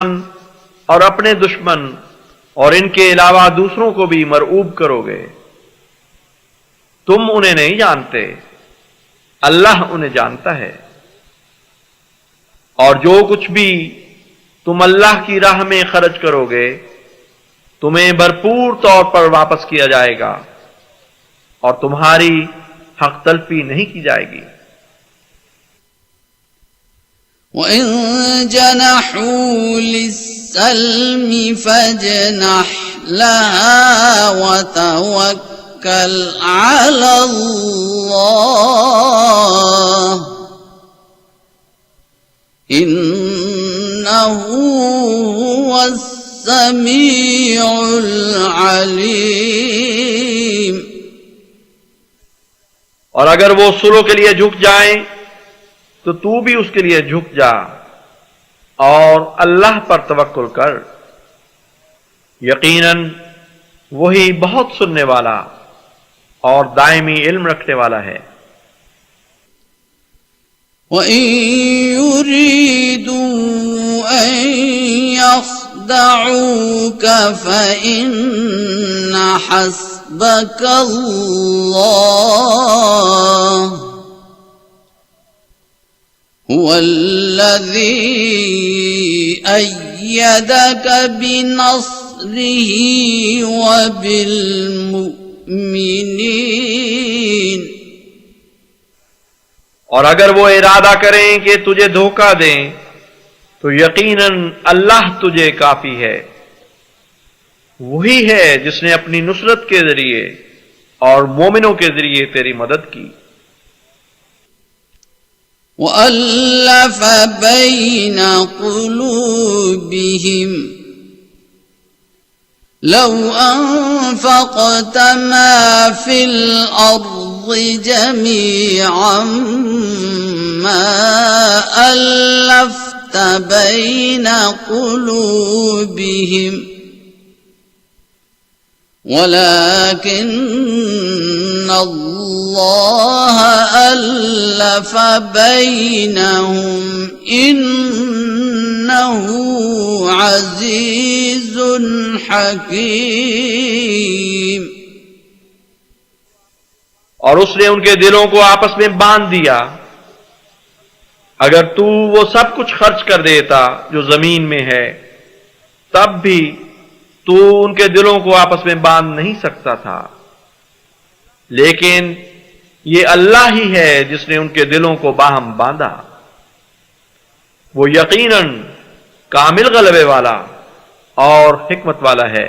اور اپنے دشمن اور ان کے علاوہ دوسروں کو بھی مرعوب کرو گے. تم انہیں نہیں جانتے، اللہ انہیں جانتا ہے. اور جو کچھ بھی تم اللہ کی راہ میں خرچ کرو گے تمہیں بھرپور طور پر واپس کیا جائے گا اور تمہاری حق تلفی نہیں کی جائے گی. وَإِن جَنَحُوا لِلسَّلْمِ فَاجْنَحْ لَهَا وَتَوَكَّلْ عَلَى اللَّهِ إِنَّهُ هُوَ السَّمِيعُ الْعَلِيمُ. اور اگر وہ صلح کے لیے جھک جائیں تو تو بھی اس کے لیے جھک جا اور اللہ پر توکل کر، یقیناً وہی بہت سننے والا اور دائمی علم رکھنے والا ہے. وَإِن يُرِيدُوا أَن يَخْدَعُوكَ فَإِنَّ حَسْبَكَ اللَّهُ هُوَ الَّذِي أَيَّدَكَ بِنَصْرِهِ وَبِالْمُؤْمِنِينَ. اور اگر وہ ارادہ کریں کہ تجھے دھوکہ دیں تو یقیناً اللہ تجھے کافی ہے. وہی ہے جس نے اپنی نصرت کے ذریعے اور مومنوں کے ذریعے تیری مدد کی. وَأَلَّفَ بَيْنَ قُلُوبِهِمْ لَوْ أَنفَقْتَ مَا فِي الْأَرْضِ جَمِيعًا مَا أَلَّفْتَ بَيْنَ قُلُوبِهِمْ وَلَكِنَّ اللَّهَ أَلَّفَ بَيْنَهُمْ إِنَّهُ عَزِيزٌ حَكِيمٌ. اور اس نے ان کے دلوں کو آپس میں باندھ دیا. اگر تو وہ سب کچھ خرچ کر دیتا جو زمین میں ہے تب بھی تو ان کے دلوں کو آپس میں باندھ نہیں سکتا تھا، لیکن یہ اللہ ہی ہے جس نے ان کے دلوں کو باہم باندھا. وہ یقیناً کامل غلبے والا اور حکمت والا ہے.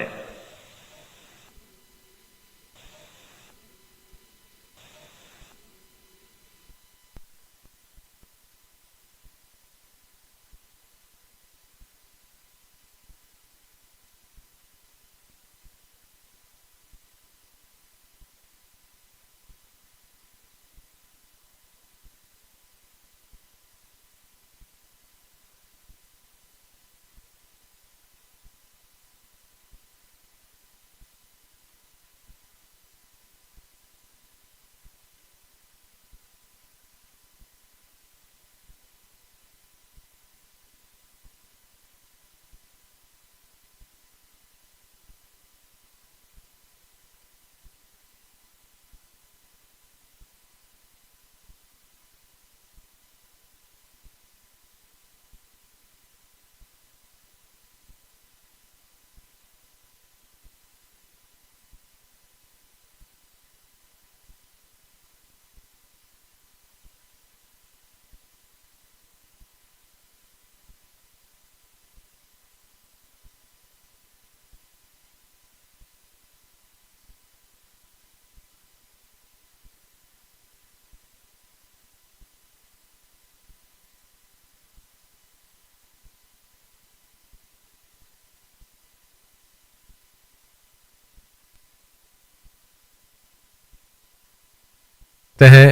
ہیں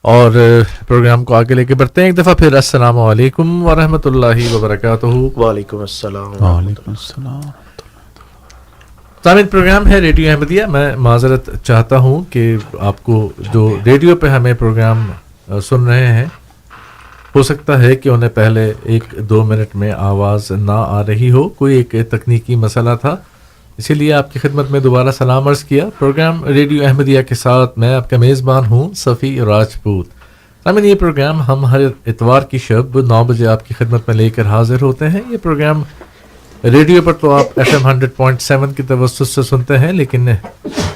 اور پروگرام کو آگے لے کے بڑھتے ہیں. ایک دفعہ پھر السلام علیکم ورحمۃ اللہ وبرکاتہ. وعلیکم السلام. وعلیکم السلام. سامعین، پروگرام ہے ریڈیو احمدیہ. میں معذرت چاہتا ہوں کہ آپ کو جو ریڈیو پہ ہمیں پروگرام سن رہے ہیں ہو سکتا ہے کہ انہیں پہلے 1-2 منٹ میں آواز نہ آ رہی ہو، کوئی ایک تکنیکی مسئلہ تھا، اسی لیے آپ کی خدمت میں دوبارہ سلام عرض کیا۔ پروگرام ریڈیو احمدیہ کے ساتھ میں آپ کا میزبان ہوں صفی راجپوت۔ سامعین، یہ پروگرام ہم ہر اتوار کی شب 9 بجے آپ کی خدمت میں لے کر حاضر ہوتے ہیں۔ یہ پروگرام ریڈیو پر تو آپ FM 100.7 کی توسط سے سنتے ہیں، لیکن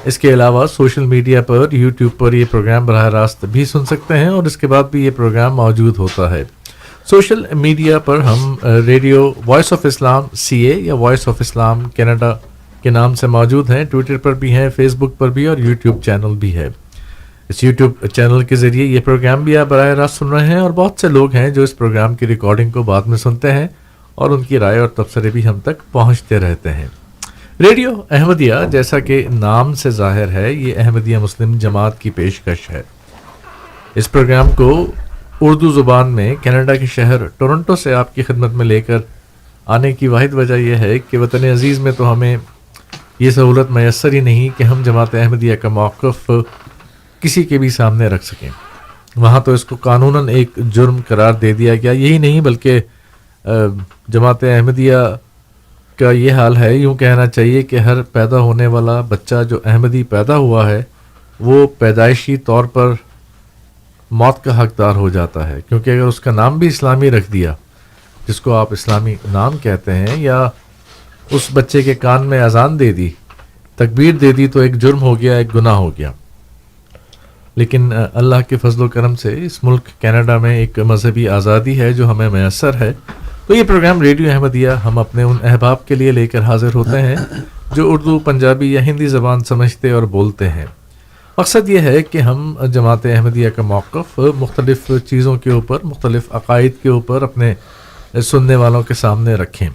اس کے علاوہ سوشل میڈیا پر، یوٹیوب پر یہ پروگرام براہ راست بھی سن سکتے ہیں، اور اس کے بعد بھی یہ پروگرام موجود ہوتا ہے۔ سوشل میڈیا پر ہم radio voice of Islam CA یا وائس آف اسلام کینیڈا کے نام سے موجود ہیں، ٹویٹر پر بھی ہیں، فیس بک پر بھی، اور یوٹیوب چینل بھی ہے۔ اس یوٹیوب چینل کے ذریعے یہ پروگرام بھی آپ براہ راست سن رہے ہیں، اور بہت سے لوگ ہیں جو اس پروگرام کی ریکارڈنگ کو بعد میں سنتے ہیں، اور ان کی رائے اور تبصرے بھی ہم تک پہنچتے رہتے ہیں۔ ریڈیو احمدیہ جیسا کہ نام سے ظاہر ہے، یہ احمدیہ مسلم جماعت کی پیشکش ہے۔ اس پروگرام کو اردو زبان میں کینیڈا کے شہر ٹورنٹو سے آپ کی خدمت میں لے کر آنے کی واحد وجہ یہ ہے کہ وطن عزیز میں تو ہمیں یہ سہولت میسر ہی نہیں کہ ہم جماعت احمدیہ کا موقف کسی کے بھی سامنے رکھ سکیں۔ وہاں تو اس کو قانوناً ایک جرم قرار دے دیا گیا، یہی نہیں بلکہ جماعت احمدیہ کا یہ حال ہے، یوں کہنا چاہیے کہ ہر پیدا ہونے والا بچہ جو احمدی پیدا ہوا ہے وہ پیدائشی طور پر موت کا حقدار ہو جاتا ہے، کیونکہ اگر اس کا نام بھی اسلامی رکھ دیا، جس کو آپ اسلامی نام کہتے ہیں، یا اس بچے کے کان میں اذان دے دی، تکبیر دے دی، تو ایک جرم ہو گیا، ایک گناہ ہو گیا۔ لیکن اللہ کے فضل و کرم سے اس ملک کینیڈا میں ایک مذہبی آزادی ہے جو ہمیں میسر ہے۔ تو یہ پروگرام ریڈیو احمدیہ ہم اپنے ان احباب کے لیے لے کر حاضر ہوتے ہیں جو اردو، پنجابی یا ہندی زبان سمجھتے اور بولتے ہیں۔ مقصد یہ ہے کہ ہم جماعت احمدیہ کا موقف مختلف چیزوں کے اوپر، مختلف عقائد کے اوپر اپنے سننے والوں کے سامنے رکھیں۔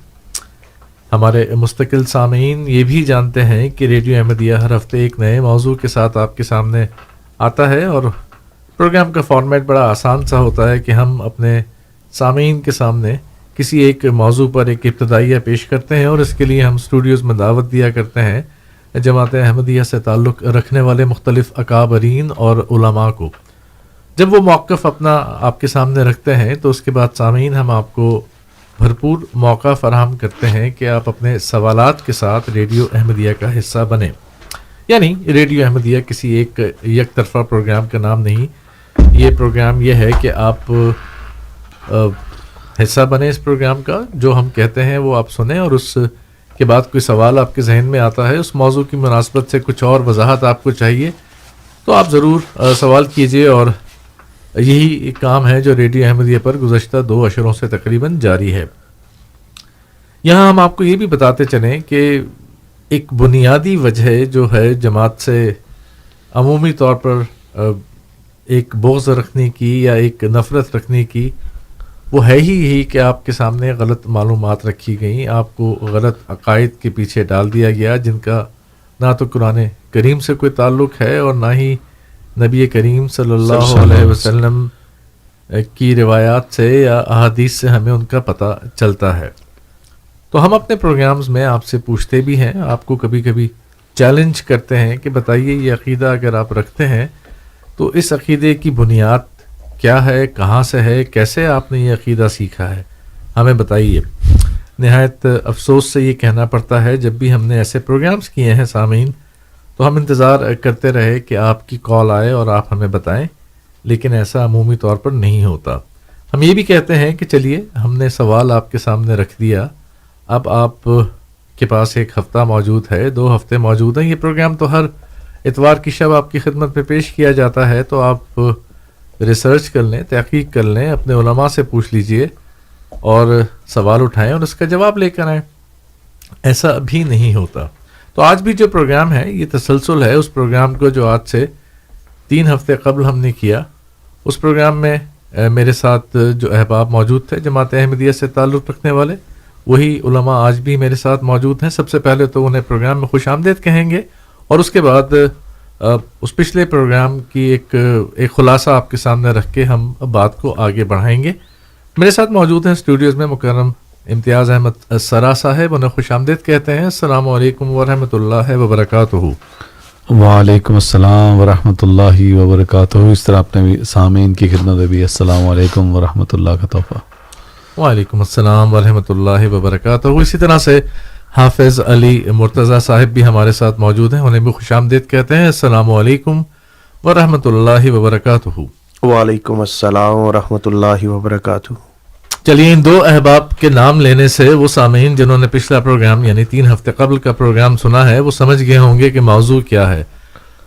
ہمارے مستقل سامعین یہ بھی جانتے ہیں کہ ریڈیو احمدیہ ہر ہفتے ایک نئے موضوع کے ساتھ آپ کے سامنے آتا ہے، اور پروگرام کا فارمیٹ بڑا آسان سا ہوتا ہے کہ ہم اپنے سامعین کے سامنے کسی ایک موضوع پر ایک ابتدائیہ پیش کرتے ہیں، اور اس کے لیے ہم اسٹوڈیوز میں دعوت دیا کرتے ہیں جماعت احمدیہ سے تعلق رکھنے والے مختلف اکابرین اور علماء کو۔ جب وہ موقف اپنا آپ کے سامنے رکھتے ہیں تو اس کے بعد سامعین ہم آپ کو بھرپور موقع فراہم کرتے ہیں کہ آپ اپنے سوالات کے ساتھ ریڈیو احمدیہ کا حصہ بنیں۔ یعنی ریڈیو احمدیہ کسی ایک یک طرفہ پروگرام کا نام نہیں، یہ پروگرام یہ ہے کہ آپ حصہ بنیں اس پروگرام کا، جو ہم کہتے ہیں وہ آپ سنیں، اور اس کے بعد کوئی سوال آپ کے ذہن میں آتا ہے، اس موضوع کی مناسبت سے کچھ اور وضاحت آپ کو چاہیے، تو آپ ضرور سوال کیجئے، اور یہی ایک کام ہے جو ریڈیو احمدیہ پر گزشتہ 2 عشروں سے تقریباً جاری ہے۔ یہاں ہم آپ کو یہ بھی بتاتے چلیں کہ ایک بنیادی وجہ جو ہے جماعت سے عمومی طور پر ایک بغض رکھنے کی یا ایک نفرت رکھنے کی، وہ ہے ہی یہی کہ آپ کے سامنے غلط معلومات رکھی گئیں، آپ کو غلط عقائد کے پیچھے ڈال دیا گیا، جن کا نہ تو قرآن کریم سے کوئی تعلق ہے اور نہ ہی نبی کریم صلی اللہ علیہ وسلم کی روایات سے یا احادیث سے ہمیں ان کا پتہ چلتا ہے۔ تو ہم اپنے پروگرامز میں آپ سے پوچھتے بھی ہیں، آپ کو کبھی کبھی چیلنج کرتے ہیں کہ بتائیے یہ عقیدہ اگر آپ رکھتے ہیں تو اس عقیدے کی بنیاد کیا ہے، کہاں سے ہے، کیسے آپ نے یہ عقیدہ سیکھا ہے، ہمیں بتائیے۔ نہایت افسوس سے یہ کہنا پڑتا ہے جب بھی ہم نے ایسے پروگرامز کیے ہیں سامعین، تو ہم انتظار کرتے رہے کہ آپ کی کال آئے اور آپ ہمیں بتائیں، لیکن ایسا عمومی طور پر نہیں ہوتا۔ ہم یہ بھی کہتے ہیں کہ چلیے ہم نے سوال آپ کے سامنے رکھ دیا، اب آپ کے پاس 1 ہفتہ موجود ہے، 2 ہفتے موجود ہیں، یہ پروگرام تو ہر اتوار کی شب آپ کی خدمت میں پیش کیا جاتا ہے، تو آپ ریسرچ کر لیں، تحقیق کر لیں، اپنے علماء سے پوچھ لیجئے اور سوال اٹھائیں اور اس کا جواب لے کر آئیں۔ ایسا بھی نہیں ہوتا۔ تو آج بھی جو پروگرام ہے یہ تسلسل ہے اس پروگرام کو جو آج سے 3 ہفتے قبل ہم نے کیا۔ اس پروگرام میں میرے ساتھ جو احباب موجود تھے جماعت احمدیہ سے تعلق رکھنے والے، وہی علماء آج بھی میرے ساتھ موجود ہیں۔ سب سے پہلے تو انہیں پروگرام میں خوش آمدید کہیں گے، اور اس کے بعد اس پچھلے پروگرام کی ایک خلاصہ آپ کے سامنے رکھ کے ہم بات کو آگے بڑھائیں گے۔ میرے ساتھ موجود ہیں اسٹوڈیوز میں مکرم امتیاز احمد سرا صاحب، انہیں خوش آمدید کہتے ہیں۔ السلام علیکم ورحمۃ اللہ وبرکاتہ۔ وعلیکم السلام ورحمۃ اللہ وبرکاتہ. اس طرح اپنے بھی سامعین کی خدمت میں بھی السلام علیکم ورحمۃ اللہ کا تحفہ. وعلیکم السلام ورحمۃ اللہ وبرکاتہ. اسی طرح سے حافظ علی مرتضیٰ صاحب بھی ہمارے ساتھ موجود ہیں, انہیں بھی خوش آمدید کہتے ہیں. السلام علیکم ورحمۃ اللہ وبرکاتہ. وعلیکم السلام ورحمۃ اللہ وبرکاتہ. چلیے, ان دو احباب کے نام لینے سے وہ سامعین جنہوں نے پچھلا پروگرام یعنی 3 ہفتے قبل کا پروگرام سنا ہے وہ سمجھ گئے ہوں گے کہ موضوع کیا ہے.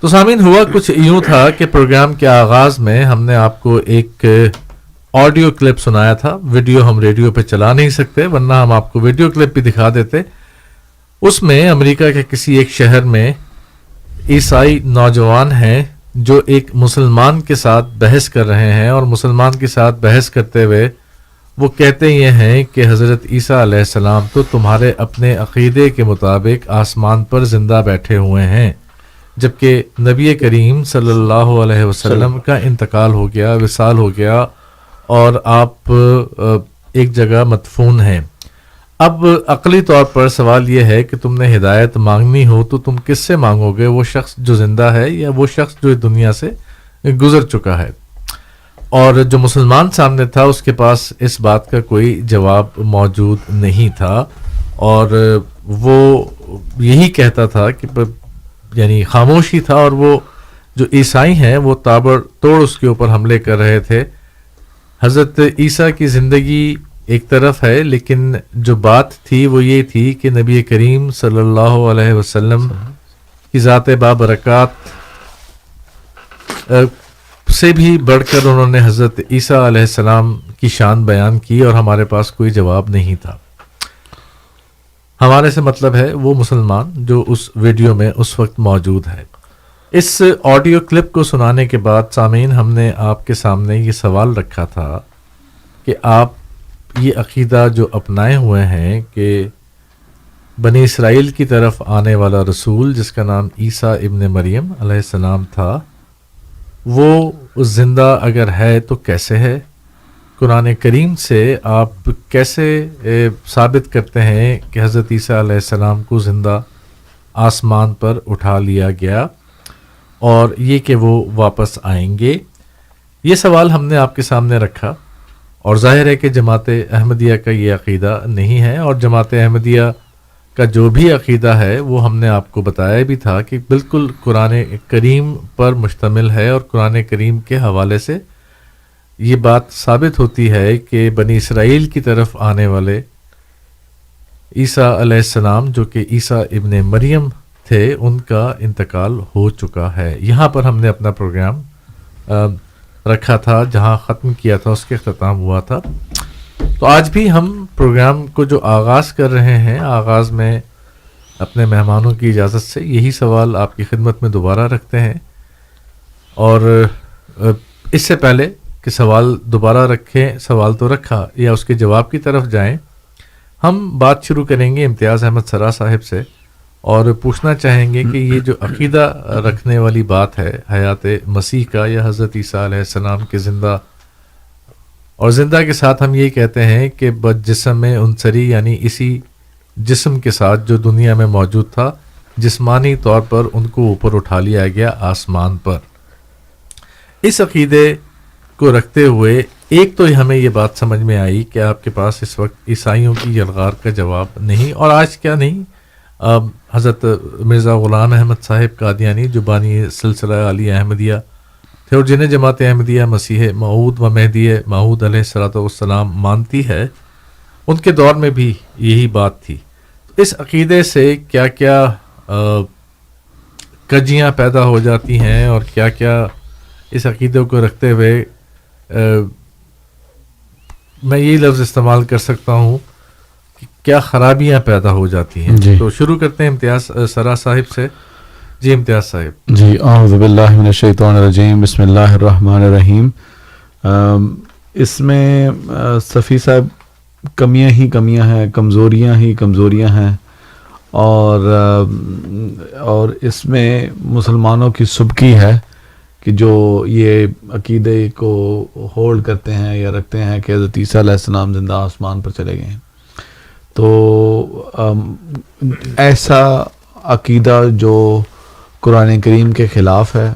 تو سامعین, ہوا کچھ یوں تھا کہ پروگرام کے آغاز میں ہم نے آپ کو ایک آڈیو کلپ سنایا تھا. ویڈیو ہم ریڈیو پہ چلا نہیں سکتے, ورنہ ہم آپ کو ویڈیو کلپ بھی دکھا دیتے. اس میں امریکہ کے کسی ایک شہر میں عیسائی نوجوان ہیں جو ایک مسلمان کے ساتھ بحث کر رہے ہیں, اور مسلمان کے ساتھ بحث کرتے ہوئے وہ کہتے یہ ہیں کہ حضرت عیسیٰ علیہ السلام تو تمہارے اپنے عقیدے کے مطابق آسمان پر زندہ بیٹھے ہوئے ہیں, جبکہ نبی کریم صلی اللہ علیہ وسلم کا انتقال ہو گیا, وصال ہو گیا, اور آپ ایک جگہ مدفون ہیں. اب عقلی طور پر سوال یہ ہے کہ تم نے ہدایت مانگنی ہو تو تم کس سے مانگو گے, وہ شخص جو زندہ ہے یا وہ شخص جو دنیا سے گزر چکا ہے؟ اور جو مسلمان سامنے تھا اس کے پاس اس بات کا کوئی جواب موجود نہیں تھا, اور وہ یہی کہتا تھا کہ یعنی خاموشی تھا, اور وہ جو عیسائی ہیں وہ تابڑ توڑ اس کے اوپر حملے کر رہے تھے. حضرت عیسیٰ کی زندگی ایک طرف ہے, لیکن جو بات تھی وہ یہ تھی کہ نبی کریم صلی اللہ علیہ وسلم کی ذات بابرکات سے بھی بڑھ کر انہوں نے حضرت عیسیٰ علیہ السلام کی شان بیان کی, اور ہمارے پاس کوئی جواب نہیں تھا. ہمارے سے مطلب ہے وہ مسلمان جو اس ویڈیو میں اس وقت موجود ہے. اس آڈیو کلپ کو سنانے کے بعد سامعین ہم نے آپ کے سامنے یہ سوال رکھا تھا کہ آپ یہ عقیدہ جو اپنائے ہوئے ہیں کہ بنی اسرائیل کی طرف آنے والا رسول جس کا نام عیسیٰ ابن مریم علیہ السلام تھا, وہ زندہ اگر ہے تو کیسے ہے؟ قرآن کریم سے آپ کیسے ثابت کرتے ہیں کہ حضرت عیسیٰ علیہ السلام کو زندہ آسمان پر اٹھا لیا گیا اور یہ کہ وہ واپس آئیں گے؟ یہ سوال ہم نے آپ کے سامنے رکھا, اور ظاہر ہے کہ جماعت احمدیہ کا یہ عقیدہ نہیں ہے, اور جماعت احمدیہ کا جو بھی عقیدہ ہے وہ ہم نے آپ کو بتایا بھی تھا کہ بالکل قرآن کریم پر مشتمل ہے, اور قرآن کریم کے حوالے سے یہ بات ثابت ہوتی ہے کہ بنی اسرائیل کی طرف آنے والے عیسیٰ علیہ السلام جو کہ عیسیٰ ابن مریم تھے ان کا انتقال ہو چکا ہے. یہاں پر ہم نے اپنا پروگرام رکھا تھا, جہاں ختم کیا تھا اس کے اختتام ہوا تھا. تو آج بھی ہم پروگرام کو جو آغاز کر رہے ہیں, آغاز میں اپنے مہمانوں کی اجازت سے یہی سوال آپ کی خدمت میں دوبارہ رکھتے ہیں, اور اس سے پہلے کہ سوال دوبارہ رکھیں, سوال تو رکھا یا اس کے جواب کی طرف جائیں, ہم بات شروع کریں گے امتیاز احمد سرا صاحب سے, اور پوچھنا چاہیں گے کہ یہ جو عقیدہ رکھنے والی بات ہے حیات مسیح کا یا حضرت عیسیٰ علیہ السلام کے زندہ, اور زندہ کے ساتھ ہم یہ کہتے ہیں کہ بد جسم عنصری یعنی اسی جسم کے ساتھ جو دنیا میں موجود تھا جسمانی طور پر ان کو اوپر اٹھا لیا گیا آسمان پر. اس عقیدے کو رکھتے ہوئے ایک تو ہمیں یہ بات سمجھ میں آئی کہ آپ کے پاس اس وقت عیسائیوں کی یلغار کا جواب نہیں, اور آج کیا نہیں, حضرت مرزا غلام احمد صاحب قادیانی جو بانی سلسلہ علی احمدیہ تھے اور جنہیں جماعت احمدیہ مسیح موعود و مہدی موعود علیہ الصلوۃ والسلام مانتی ہے, ان کے دور میں بھی یہی بات تھی. اس عقیدے سے کیا کیا کجیاں پیدا ہو جاتی ہیں, اور کیا کیا اس عقیدے کو رکھتے ہوئے میں یہی لفظ استعمال کر سکتا ہوں کہ کیا خرابیاں پیدا ہو جاتی ہیں. تو شروع کرتے ہیں امتیاز سرا صاحب سے. جی امتیاز صاحب. جی اعوذ باللہ من الشیطان الرجیم, بسم اللہ الرحمن الرحیم. اس میں صفی صاحب کمیاں ہی کمیاں ہیں, کمزوریاں ہی کمزوریاں ہیں, اور اس میں مسلمانوں کی سبکی ہے کہ جو یہ عقیدے کو ہولڈ کرتے ہیں یا رکھتے ہیں کہ حضرت عیسیٰ علیہ السلام زندہ آسمان پر چلے گئے ہیں. تو ایسا عقیدہ جو قرآن کریم کے خلاف ہے،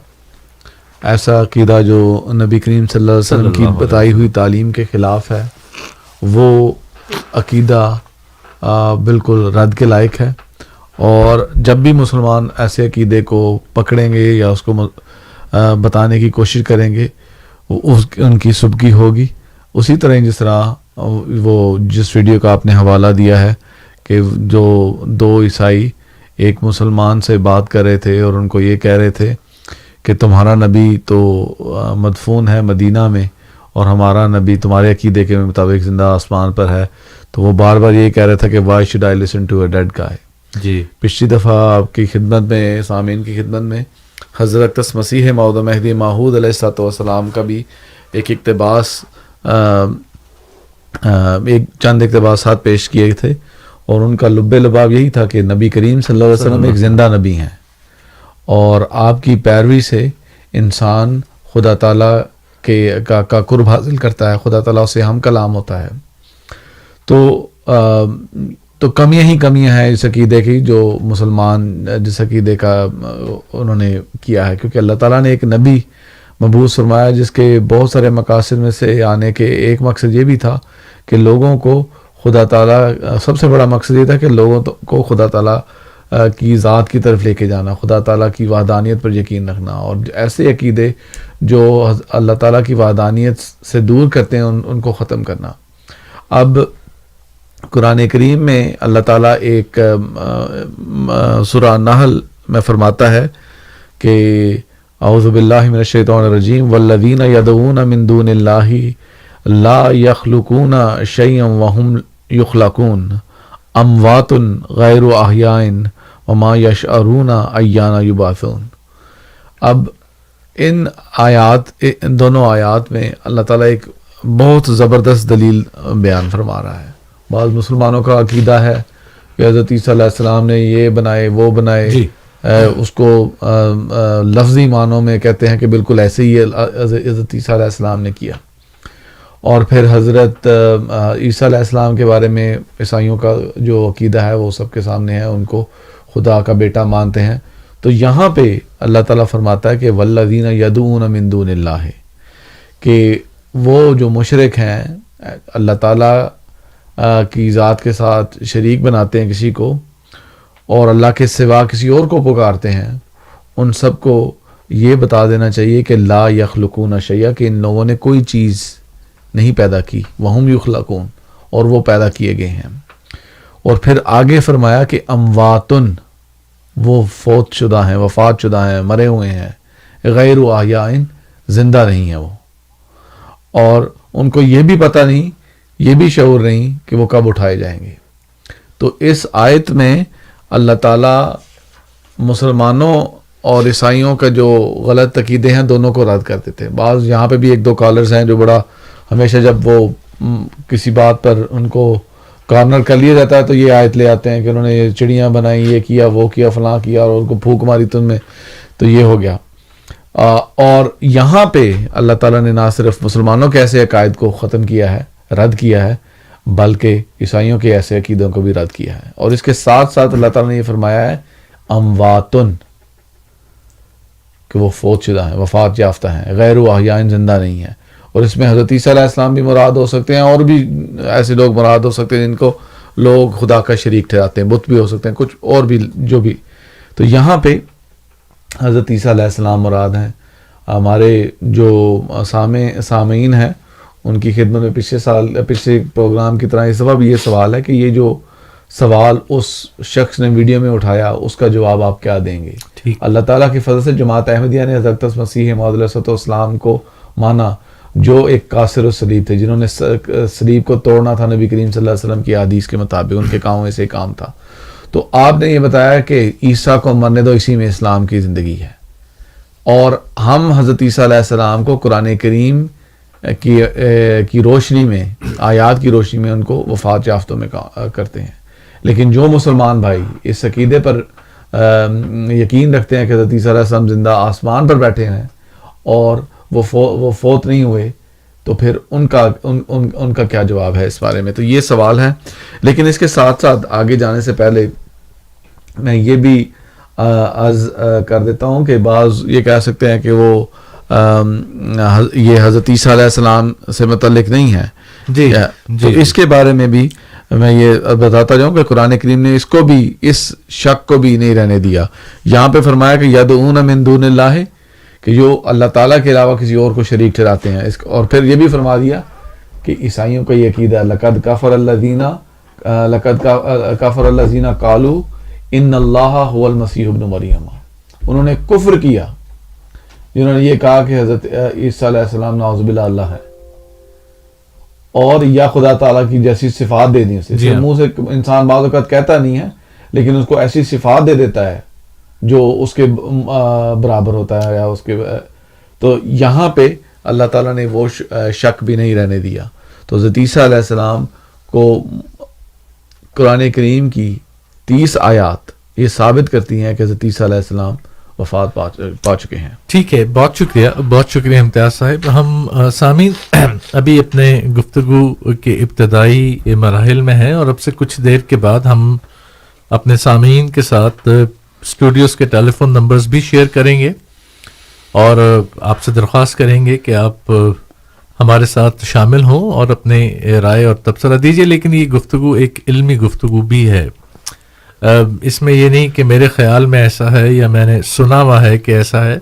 ایسا عقیدہ جو نبی کریم صلی اللہ علیہ وسلم کی بتائی ہوئی تعلیم کے خلاف ہے، وہ عقیدہ بالکل رد کے لائق ہے. اور جب بھی مسلمان ایسے عقیدے کو پکڑیں گے یا اس کو بتانے کی کوشش کریں گے، ان کی سبکی ہوگی. اسی طرح جس طرح وہ جس ویڈیو کا آپ نے حوالہ دیا ہے کہ جو دو عیسائی ایک مسلمان سے بات کر رہے تھے اور ان کو یہ کہہ رہے تھے کہ تمہارا نبی تو مدفون ہے مدینہ میں اور ہمارا نبی تمہارے عقیدے کے مطابق زندہ آسمان پر ہے، تو وہ بار بار یہ کہہ رہا تھا کہ why should I listen to a dead guy. جی پچھلی دفعہ آپ کی خدمت میں، سامعین کی خدمت میں، حضرت مسیح موعود مہدی موعود علیہ الصلوۃ والسلام کا بھی ایک اقتباس چند اقتباسات پیش کیے تھے، اور ان کا لب لباب یہی تھا کہ نبی کریم صلی اللہ علیہ وسلم ایک زندہ نبی ہیں، اور آپ کی پیروی سے انسان خدا تعالیٰ کا قرب حاصل کرتا ہے، خدا تعالیٰ سے ہم کلام ہوتا ہے. تو کمیاں ہی کمیاں ہیں اس عقیدے کی جو مسلمان جس عقیدے کا انہوں نے کیا ہے، کیونکہ اللہ تعالیٰ نے ایک نبی مبعوث فرمایا جس کے بہت سارے مقاصد میں سے آنے کے ایک مقصد یہ بھی تھا کہ لوگوں کو خدا تعالیٰ، سب سے بڑا مقصد یہ تھا کہ لوگوں کو خدا تعالیٰ کی ذات کی طرف لے کے جانا، خدا تعالیٰ کی وحدانیت پر یقین رکھنا، اور ایسے عقیدے جو اللہ تعالیٰ کی وحدانیت سے دور کرتے ہیں ان کو ختم کرنا. اب قرآن کریم میں اللہ تعالیٰ ایک سورہ نحل میں فرماتا ہے کہ اعوذ باللہ من الشیطان الرجیم والذین یدعون من دون اللہ لا یخلقون شیئا وهم یخلقون اموات غیر احیاء وما یشعرون ایان یبعثون. اب ان دونوں آیات میں اللہ تعالیٰ ایک بہت زبردست دلیل بیان فرما رہا ہے. بعض مسلمانوں کا عقیدہ ہے کہ حضرت عیسیٰ علیہ السلام نے یہ بنائے وہ بنائے، اس کو لفظی معنوں میں کہتے ہیں کہ بالکل ایسے ہی حضرت عیسیٰ علیہ السلام نے کیا. اور پھر حضرت عیسیٰ علیہ السلام کے بارے میں عیسائیوں کا جو عقیدہ ہے وہ سب کے سامنے ہے، ان کو خدا کا بیٹا مانتے ہیں. تو یہاں پہ اللہ تعالیٰ فرماتا ہے کہ والذین یدعون من دون اللہ، کہ وہ جو مشرک ہیں اللہ تعالیٰ کی ذات کے ساتھ شریک بناتے ہیں کسی کو اور اللہ کے سوا کسی اور کو پکارتے ہیں، ان سب کو یہ بتا دینا چاہیے کہ لا یخلقون شیئا، کہ ان لوگوں نے کوئی چیز نہیں پیدا کی، وہم یخلقون، اور وہ پیدا کیے گئے ہیں. اور پھر آگے فرمایا کہ امواتن، وہ فوت شدہ ہیں، وفات شدہ ہیں، مرے ہوئے ہیں، غیر احیاء، زندہ نہیں ہیں وہ، اور ان کو یہ بھی پتہ نہیں، یہ بھی شعور نہیں کہ وہ کب اٹھائے جائیں گے. تو اس آیت میں اللہ تعالیٰ مسلمانوں اور عیسائیوں کا جو غلط عقیدے ہیں دونوں کو رد کر دیتے ہیں. بعض یہاں پہ بھی ایک دو کالرز ہیں جو بڑا ہمیشہ جب وہ کسی بات پر ان کو کارنر کر لیا جاتا ہے تو یہ آیت لے آتے ہیں کہ انہوں نے یہ چڑیاں بنائی، یہ کیا، وہ کیا، فلاں کیا، اور ان کو پھونک ماری تم میں، تو یہ ہو گیا. اور یہاں پہ اللہ تعالیٰ نے نہ صرف مسلمانوں کے ایسے عقائد کو ختم کیا ہے، رد کیا ہے، بلکہ عیسائیوں کے ایسے عقیدوں کو بھی رد کیا ہے. اور اس کے ساتھ ساتھ اللہ تعالیٰ نے یہ فرمایا ہے امواتن، کہ وہ فوت شدہ ہیں، وفات یافتہ ہیں، غیر احیاء، زندہ نہیں ہیں. اور اس میں حضرت عیسیٰ علیہ السلام بھی مراد ہو سکتے ہیں، اور بھی ایسے لوگ مراد ہو سکتے ہیں جن کو لوگ خدا کا شریک ٹھہراتے ہیں، بت بھی ہو سکتے ہیں، کچھ اور بھی جو بھی. تو یہاں پہ حضرت عیسیٰ علیہ السلام مراد ہیں. ہمارے جو سامعین ہیں ان کی خدمت میں پچھلے پروگرام کی طرح اس دفعہ بھی یہ سوال ہے کہ یہ جو سوال اس شخص نے ویڈیو میں اٹھایا اس کا جواب آپ کیا دیں گے؟ اللہ تعالیٰ کی فضل سے جماعت احمدیہ نے حضرت مسیح موعود علیہ الصلوۃ والسلام کو مانا، جو ایک کاسر الصلیب تھے، جنہوں نے صلیب کو توڑنا تھا نبی کریم صلی اللہ علیہ وسلم کی حدیث کے مطابق، ان کے کاموں میں سے ایک کام تھا. تو آپ نے یہ بتایا کہ عیسیٰ کو مرنے دو، اسی میں اسلام کی زندگی ہے، اور ہم حضرت عیسیٰ علیہ السلام کو قرآن کریم کی روشنی میں، آیات کی روشنی میں ان کو وفات یافتوں میں کرتے ہیں. لیکن جو مسلمان بھائی اس عقیدے پر یقین رکھتے ہیں کہ حضرت عیسیٰ علیہ السلام زندہ آسمان پر بیٹھے ہیں اور وہ فوت نہیں ہوئے، تو پھر ان کا کیا جواب ہے اس بارے میں؟ تو یہ سوال ہے. لیکن اس کے ساتھ ساتھ آگے جانے سے پہلے میں یہ بھی عرض کر دیتا ہوں کہ بعض یہ کہہ سکتے ہیں کہ وہ یہ حضرت عیسیٰ علیہ السلام سے متعلق نہیں ہے. جی تو اس کے بارے میں بھی میں یہ بتاتا جاؤں کہ قرآن کریم نے اس کو بھی، اس شک کو بھی نہیں رہنے دیا. یہاں پہ فرمایا کہ یدعون من دون اللہ، کہ جو اللہ تعالیٰ کے علاوہ کسی اور کو شریک ٹھہراتے ہیں. اور پھر یہ بھی فرما دیا کہ عیسائیوں کا یہ عقیدہ لقد کفر الذین قالوا ان اللہ هو المسیح ابن مریم، انہوں نے کفر کیا جنہوں نے یہ کہا کہ حضرت عیسیٰ علیہ السلام نعوذ باللہ اللہ ہے، اور یا خدا تعالیٰ کی جیسی صفات دے دی اسے. منہ سے انسان بعض اوقات کہتا نہیں ہے لیکن اس کو ایسی صفات دے دیتا ہے جو اس کے برابر ہوتا ہے یا اس کے. تو یہاں پہ اللہ تعالیٰ نے وہ شک بھی نہیں رہنے دیا. تو حضرت عیسیٰ علیہ السلام کو قرآن کریم کی 30 آیات یہ ثابت کرتی ہیں کہ حضرت عیسیٰ علیہ السلام وفات پا چکے ہیں. ٹھیک ہے، بہت شکریہ امتیاز صاحب. ہم سامعین ابھی اپنے گفتگو کے ابتدائی مراحل میں ہیں، اور اب سے کچھ دیر کے بعد ہم اپنے سامعین کے ساتھ اسٹوڈیوز کے ٹیلی فون نمبرز بھی شیئر کریں گے، اور آپ سے درخواست کریں گے کہ آپ ہمارے ساتھ شامل ہوں اور اپنے رائے اور تبصرہ دیجیے. لیکن یہ گفتگو ایک علمی گفتگو بھی ہے، اس میں یہ نہیں کہ میرے خیال میں ایسا ہے یا میں نے سنا ہوا ہے کہ ایسا ہے.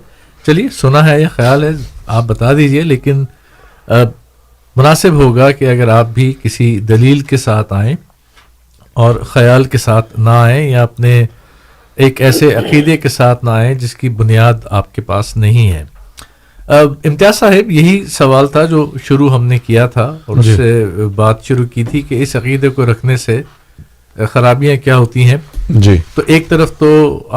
چلیے، سنا ہے یا خیال ہے آپ بتا دیجئے، لیکن مناسب ہوگا کہ اگر آپ بھی کسی دلیل کے ساتھ آئیں اور خیال کے ساتھ نہ آئیں، یا اپنے ایک ایسے عقیدے کے ساتھ نہ آئیں جس کی بنیاد آپ کے پاس نہیں ہے. امتیاز صاحب، یہی سوال تھا جو شروع ہم نے کیا تھا، اور اس سے بات شروع کی تھی کہ اس عقیدے کو رکھنے سے خرابیاں کیا ہوتی ہیں. جی، تو ایک طرف تو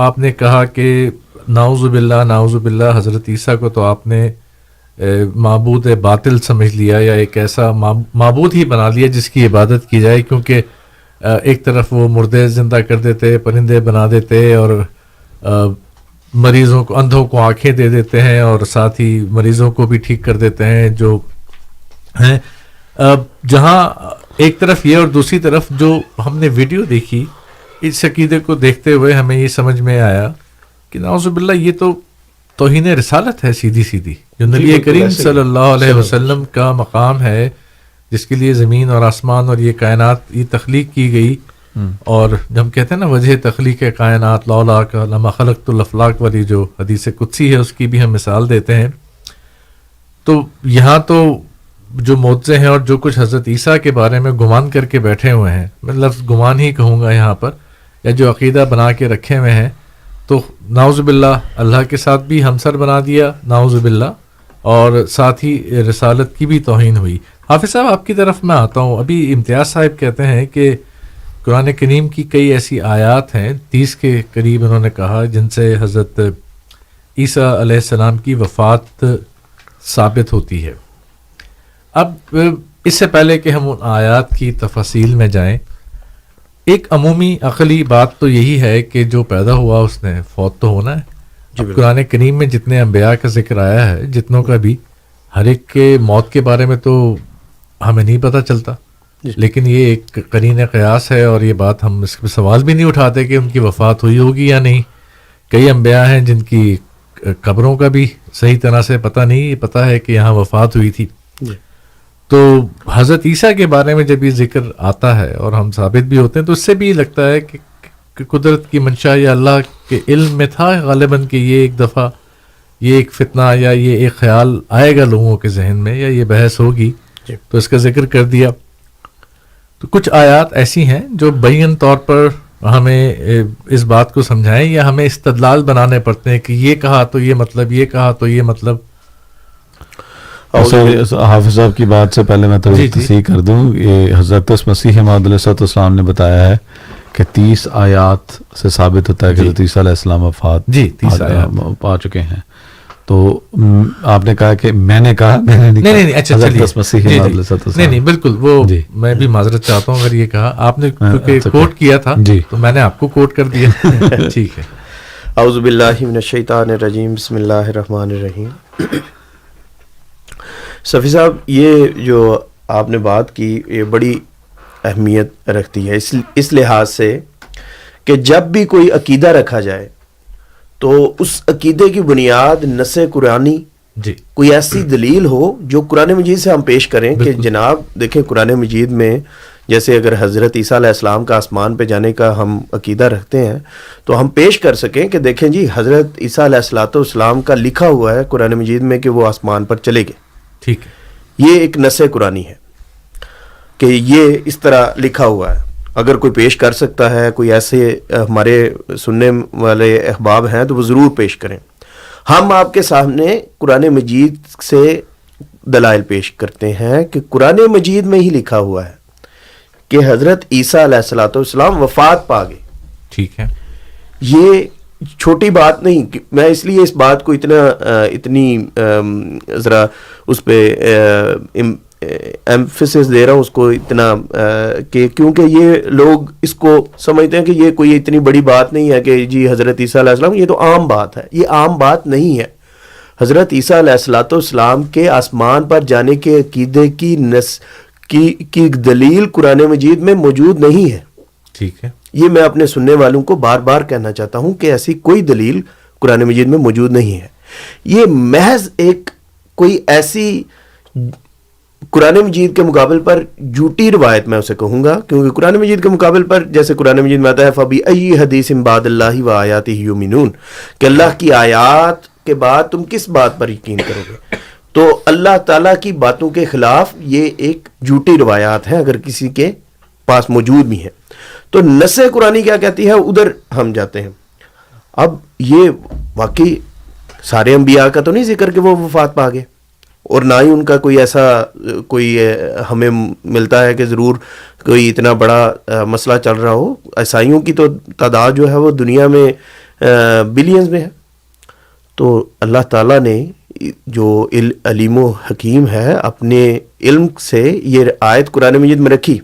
آپ نے کہا کہ نعوذ باللہ حضرت عیسیٰ کو تو آپ نے معبود باطل سمجھ لیا، یا ایک ایسا معبود ہی بنا لیا جس کی عبادت کی جائے، کیونکہ ایک طرف وہ مردے زندہ کر دیتے، پرندے بنا دیتے، اور مریضوں کو، اندھوں کو آنکھیں دے دیتے ہیں، اور ساتھ ہی مریضوں کو بھی ٹھیک کر دیتے ہیں جو ہیں. جہاں ایک طرف یہ اور دوسری طرف جو ہم نے ویڈیو دیکھی، اس عقیدے کو دیکھتے ہوئے ہمیں یہ سمجھ میں آیا کہ نعوذ باللہ یہ تو توہین رسالت ہے سیدھی جو نبی کریم صلی اللہ علیہ وسلم کا مقام ہے، جس کے لیے زمین اور آسمان اور یہ کائنات یہ تخلیق کی گئی. اور جب ہم کہتے ہیں نا وجہ تخلیق کائنات لولا کا لما خلقت الافلاق والی جو حدیث قدسی ہے، اس کی بھی ہم مثال دیتے ہیں. تو یہاں تو جو معجزے ہیں اور جو کچھ حضرت عیسیٰ کے بارے میں گمان کر کے بیٹھے ہوئے ہیں، میں لفظ گمان ہی کہوں گا یہاں پر، یا جو عقیدہ بنا کے رکھے ہوئے ہیں، تو نعوذ باللہ اللہ کے ساتھ بھی ہمسر بنا دیا، نعوذ باللہ، اور ساتھ ہی رسالت کی بھی توہین ہوئی. حافظ صاحب، آپ کی طرف میں آتا ہوں. ابھی امتیاز صاحب کہتے ہیں کہ قرآن کریم کی کئی ایسی آیات ہیں، 30 کے قریب انہوں نے کہا، جن سے حضرت عیسیٰ علیہ السلام کی وفات ثابت ہوتی ہے. اب اس سے پہلے کہ ہم ان آیات کی تفاصیل میں جائیں، ایک عمومی عقلی بات تو یہی ہے کہ جو پیدا ہوا اس نے فوت تو ہونا ہے. اب قرآن کریم میں جتنے انبیاء کا ذکر آیا ہے، جتنوں کا بھی، ہر ایک کے موت کے بارے میں تو ہمیں نہیں پتہ چلتا، لیکن یہ ایک قرین قیاس ہے، اور یہ بات ہم اس پہ سوال بھی نہیں اٹھاتے کہ ان کی وفات ہوئی ہوگی یا نہیں. کئی انبیاء ہیں جن کی قبروں کا بھی صحیح طرح سے پتہ نہیں، پتہ ہے کہ یہاں وفات ہوئی تھی. تو حضرت عیسیٰ کے بارے میں جب یہ ذکر آتا ہے اور ہم ثابت بھی ہوتے ہیں، تو اس سے بھی لگتا ہے کہ قدرت کی منشا یا اللہ کے علم میں تھا غالباً کہ یہ ایک دفعہ یہ ایک فتنہ یا یہ ایک خیال آئے گا لوگوں کے ذہن میں، یا یہ بحث ہوگی، تو اس کا ذکر کر دیا. تو کچھ آیات ایسی ہیں جو بین طور پر ہمیں اس بات کو سمجھائیں، یا ہمیں استدلال بنانے پڑتے ہیں کہ یہ کہا تو یہ مطلب، یہ کہا تو یہ مطلب. حافظ صاحب کی بات سے پہلے میں تو تصحیح کر دوں، یہ حضرت مسیح موعود علیہ السلام نے بتایا ہے کہ 30 آیات سے ثابت ہوتا ہے کہ حضرت عیسیٰ علیہ السلام وفات 30 آیات پا چکے ہیں. تو آپ نے کہا کہ میں نے کہا، میں نے نہیں، اچھا چلیے، نہیں بالکل، وہ میں بھی معذرت چاہتا ہوں اگر یہ کہا آپ نے، کیونکہ کوٹ کیا تھا تو میں نے آپ کو کوٹ کر دیا. ٹھیک ہے. اعوذ باللہ من الشیطان الرجیم، بسم اللہ الرحمن الرحیم. صفی صاحب، یہ جو آپ نے بات کی یہ بڑی اہمیت رکھتی ہے اس لحاظ سے کہ جب بھی کوئی عقیدہ رکھا جائے تو اس عقیدے کی بنیاد نص قرآنی جی کوئی ایسی دلیل ہو جو قرآن مجید سے ہم پیش کریں کہ جناب دیکھیں قرآن مجید میں جیسے اگر حضرت عیسیٰ علیہ السلام کا آسمان پہ جانے کا ہم عقیدہ رکھتے ہیں تو ہم پیش کر سکیں کہ دیکھیں جی حضرت عیسیٰ علیہ السلام کا لکھا ہوا ہے قرآن مجید میں کہ وہ آسمان پر چلے گئے. ٹھیک ہے, یہ ایک نص قرآنی ہے کہ یہ اس طرح لکھا ہوا ہے. اگر کوئی پیش کر سکتا ہے, کوئی ایسے ہمارے سننے والے احباب ہیں تو وہ ضرور پیش کریں. ہم آپ کے سامنے قرآن مجید سے دلائل پیش کرتے ہیں کہ قرآن مجید میں ہی لکھا ہوا ہے کہ حضرت عیسیٰ علیہ السلام وفات پا گئے. ٹھیک ہے, یہ چھوٹی بات نہیں. میں اس لیے اس بات کو اتنی ذرا اس پہ ایمفیسس دے رہا ہوں اس کو اتنا کہ کیونکہ یہ لوگ اس کو سمجھتے ہیں کہ یہ کوئی اتنی بڑی بات نہیں ہے کہ جی حضرت عیسیٰ علیہ السلام, یہ تو عام بات ہے. یہ عام بات نہیں ہے. حضرت عیسیٰ علیہ السلام کے آسمان پر جانے کے عقیدے کی دلیل قرآن مجید میں موجود نہیں ہے. ٹھیک ہے, یہ میں اپنے سننے والوں کو بار بار کہنا چاہتا ہوں کہ ایسی کوئی دلیل قرآن مجید میں موجود نہیں ہے. یہ محض ایک کوئی ایسی قرآن مجید کے مقابل پر جھوٹی روایت میں اسے کہوں گا, کیونکہ قرآن مجید کے مقابل پر جیسے قرآن مجید میں آتا ہے فَبِأَيِّ حَدِيثٍ بَعْدَ اللَّهِ وَآيَاتِهِ يُؤْمِنُونَ, کہ اللہ کی آیات کے بعد تم کس بات پر یقین کرو گے. تو اللہ تعالیٰ کی باتوں کے خلاف یہ ایک جھوٹی روایات ہیں اگر کسی کے پاس موجود بھی ہیں. تو نص قرآنی کیا کہتی ہے, ادھر ہم جاتے ہیں. اب یہ واقعی سارے انبیاء کا تو نہیں ذکر کہ وہ وفات پا گئے, اور نہ ہی ان کا کوئی ایسا کوئی ہمیں ملتا ہے کہ ضرور کوئی اتنا بڑا مسئلہ چل رہا ہو. عیسائیوں کی تو تعداد جو ہے وہ دنیا میں بلینز میں ہے. تو اللہ تعالیٰ نے جو علیم و حکیم ہے اپنے علم سے یہ آیت قرآن مجید میں رکھی.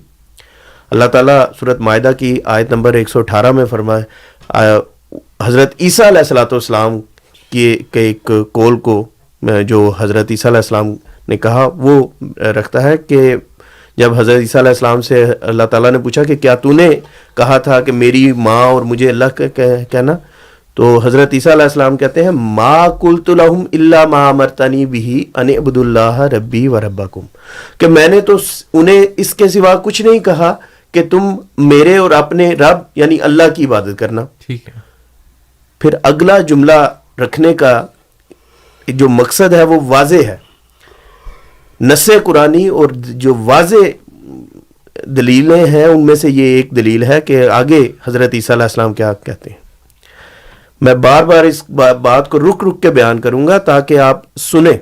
اللہ تعالیٰ سورۃ مائدہ کی آیت نمبر 118 میں فرمائے حضرت عیسیٰ علیہ السلام کے ایک قول کو جو حضرت عیسیٰ علیہ السلام نے کہا وہ رکھتا ہے کہ جب حضرت عیسیٰ علیہ السلام سے اللہ تعالیٰ نے پوچھا کہ کیا تو نے کہا تھا کہ میری ماں اور مجھے اللہ کا کہنا, تو حضرت عیسیٰ علیہ السلام کہتے ہیں ما قلت لهم الا ما امرتنی به ان اعبدوا اللہ ربی و ربکم, کہ میں نے تو انہیں اس کے سوا کچھ نہیں کہا کہ تم میرے اور اپنے رب یعنی اللہ کی عبادت کرنا. ٹھیک ہے, پھر اگلا جملہ رکھنے کا جو مقصد ہے وہ واضح ہے. نص قرآنی اور جو واضح دلیلیں ہیں ان میں سے یہ ایک دلیل ہے کہ آگے حضرت عیسیٰ علیہ السلام کیا کہتے ہیں. میں بار بار اس بات کو رک رک کے بیان کروں گا تاکہ آپ سنیں.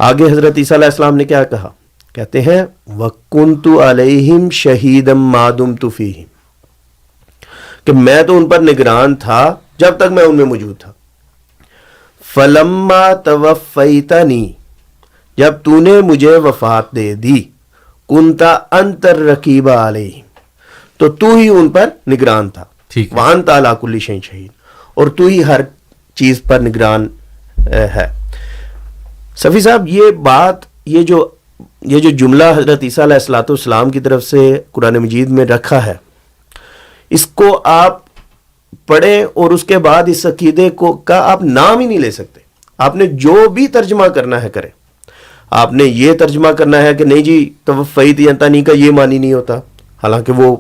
آگے حضرت عیسیٰ علیہ السلام نے کیا کہا, کہتے ہیں وَكُنْتُ عَلَيْهِمْ شَهِيدًا مَا دُمْتُ فِيهِمْ, کہ میں تو ان پر نگران تھا جب تک میں ان میں موجود تھا. فَلَمَّا تَوَفَّيْتَنِي, جب تو نے مجھے وفات دے دی, كُنْتَ أَنْتَ الرَّقِيبَ عَلَيْهِمْ, تو تو ہی ان پر نگران تھا. وَأَنْتَ عَلَىٰ كُلِّ شَيْءٍ شَهِيدٌ, اور تو ہی ہر چیز پر نگران ہے. صفی صاحب یہ بات یہ جو جملہ حضرت عیسیٰ علیہ السلام کی طرف سے قرآن مجید میں رکھا ہے, اس کو آپ پڑھیں اور اس کے بعد اس عقیدے کا آپ نام ہی نہیں لے سکتے. آپ نے جو بھی ترجمہ کرنا ہے کریں. آپ نے یہ ترجمہ کرنا ہے کہ نہیں جی توفیت ینتنی کا یہ معنی نہیں ہوتا, حالانکہ وہ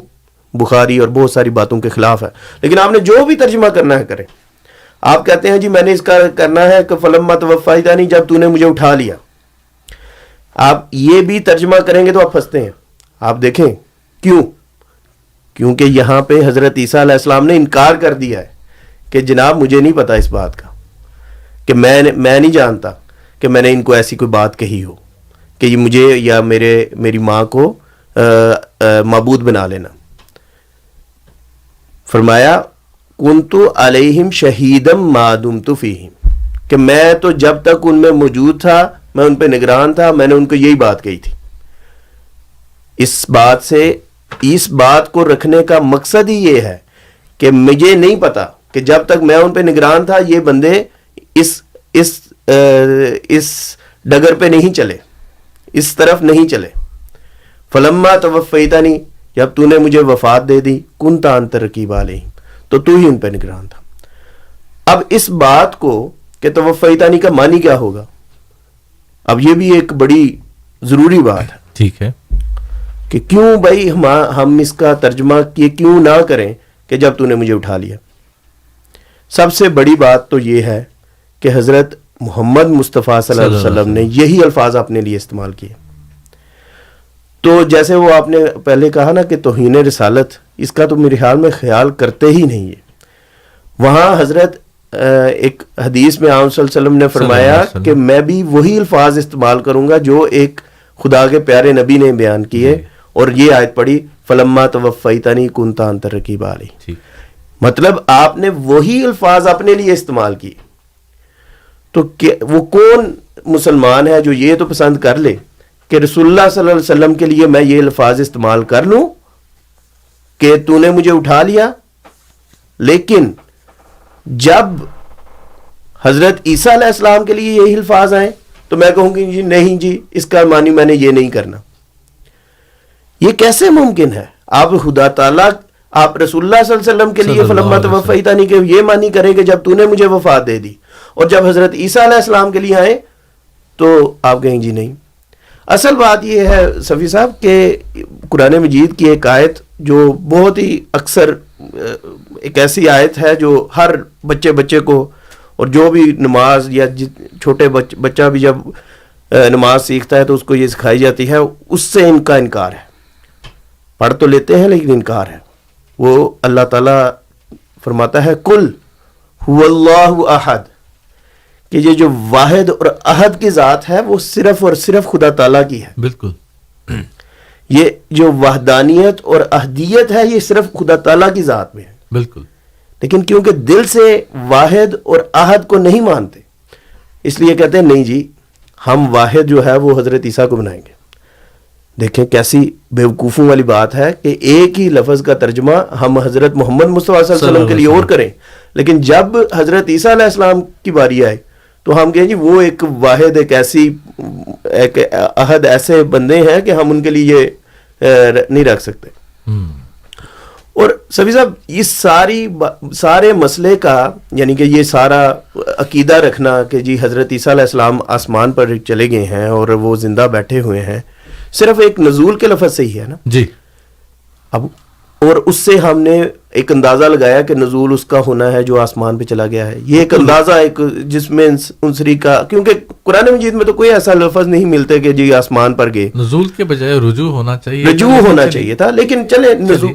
بخاری اور بہت ساری باتوں کے خلاف ہے, لیکن آپ نے جو بھی ترجمہ کرنا ہے کریں. آپ کہتے ہیں جی میں نے اس کا کرنا ہے کہ فلما توفیتنی, جب تو نے مجھے اٹھا لیا. آپ یہ بھی ترجمہ کریں گے تو آپ پھنستے ہیں. آپ دیکھیں کیوں, کیونکہ یہاں پہ حضرت عیسیٰ علیہ السلام نے انکار کر دیا ہے کہ جناب مجھے نہیں پتا اس بات کا, کہ میں نہیں جانتا کہ میں نے ان کو ایسی کوئی بات کہی ہو کہ یہ مجھے یا میری ماں کو معبود بنا لینا. فرمایا کنتو علیہم شہیدم ما دمت فیہم, کہ میں تو جب تک ان میں موجود تھا میں ان پہ نگران تھا, میں نے ان کو یہی بات کہی تھی. اس بات کو رکھنے کا مقصد ہی یہ ہے کہ مجھے نہیں پتا کہ جب تک میں ان پہ نگران تھا یہ بندے اس ڈگر پہ نہیں چلے, اس طرف نہیں چلے. فلما توفیتنی, جب تو نے مجھے وفات دے دی, کنت انت رقیب علیہم, تو تو ہی ان پہ نگران تھا. اب اس بات کو کہ توفیتانی کا معنی کیا ہوگا، اب یہ بھی ایک بڑی ضروری بات ہے ٹھیک ہے. کہ کیوں بھائی ہم اس کا ترجمہ کیوں نہ کریں کہ جب تو نے مجھے اٹھا لیا. سب سے بڑی بات تو یہ ہے کہ حضرت محمد مصطفیٰ صلی اللہ علیہ وسلم نے یہی الفاظ اپنے لیے استعمال کیے. تو جیسے وہ آپ نے پہلے کہا نا کہ توہین رسالت، اس کا تو میرے خیال میں خیال کرتے ہی نہیں ہے. وہاں حضرت ایک حدیث میں آپ صلی اللہ علیہ وسلم نے فرمایا کہ میں بھی وہی الفاظ استعمال کروں گا جو ایک خدا کے پیارے نبی نے بیان کیے، اور یہ آیت پڑھی فلما توفیتنی کنت انت الرقیب علیہ. مطلب آپ نے وہی الفاظ اپنے لیے استعمال کیے. تو وہ کون مسلمان ہے جو یہ تو پسند کر لے کہ رسول اللہ صلی اللہ علیہ وسلم کے لیے میں یہ الفاظ استعمال کر لوں کہ تو نے مجھے اٹھا لیا، لیکن جب حضرت عیسیٰ علیہ السلام کے لیے یہی الفاظ آئیں تو میں کہوں گی جی نہیں جی، اس کا معنی میں نے یہ نہیں کرنا. یہ کیسے ممکن ہے؟ آپ خدا تعالیٰ، آپ رسول اللہ صلی اللہ علیہ وسلم کے لیے فلما توفیتنی کہ یہ معنی کریں کہ جب تو نے مجھے وفات دے دی، اور جب حضرت عیسیٰ علیہ السلام کے لیے آئیں تو آپ کہیں جی نہیں. اصل بات یہ ہے صفی صاحب کہ قرآن مجید کی ایک آیت جو بہت ہی اکثر ایک ایسی آیت ہے جو ہر بچے کو، اور جو بھی نماز یا چھوٹے بچہ بھی جب نماز سیکھتا ہے تو اس کو یہ سکھائی جاتی ہے، اس سے ان کا انکار ہے. پڑھ تو لیتے ہیں لیکن انکار ہے. وہ اللہ تعالیٰ فرماتا ہے کل هو اللہ احد، کہ یہ جو واحد اور احد کی ذات ہے وہ صرف اور صرف خدا تعالیٰ کی ہے. بالکل. یہ جو وحدانیت اور احدیت ہے یہ صرف خدا تعالیٰ کی ذات میں ہے. بالکل. لیکن کیونکہ دل سے واحد اور احد کو نہیں مانتے، اس لیے کہتے ہیں نہیں جی ہم واحد جو ہے وہ حضرت عیسیٰ کو بنائیں گے. دیکھیں کیسی بیوقوفوں والی بات ہے کہ ایک ہی لفظ کا ترجمہ ہم حضرت محمد مصطفیٰ صلی اللہ علیہ وسلم کے لیے اور کریں، لیکن جب حضرت عیسیٰ علیہ السلام کی باری آئے تو ہم کہیں جی وہ ایک واحد، ایک عہد ایسے بندے ہیں کہ ہم ان کے لیے نہیں رکھ سکتے. اور سبھی صاحب یہ سارے مسئلے کا، یعنی کہ یہ سارا عقیدہ رکھنا کہ جی حضرت عیسیٰ علیہ السلام آسمان پر چلے گئے ہیں اور وہ زندہ بیٹھے ہوئے ہیں، صرف ایک نزول کے لفظ سے ہی ہے نا جی. اب اور اس سے ہم نے ایک اندازہ لگایا کہ نزول اس کا ہونا ہے جو آسمان پہ چلا گیا ہے. یہ ایک اندازہ ایک جس میں انصری کا، کیونکہ قرآن مجید میں تو کوئی ایسا لفظ نہیں ملتے کہ جی آسمان پر گئے. نزول کے بجائے رجوع ہونا چاہیے، رجوع ہونا چاہیے تھا، لیکن چلے نزول.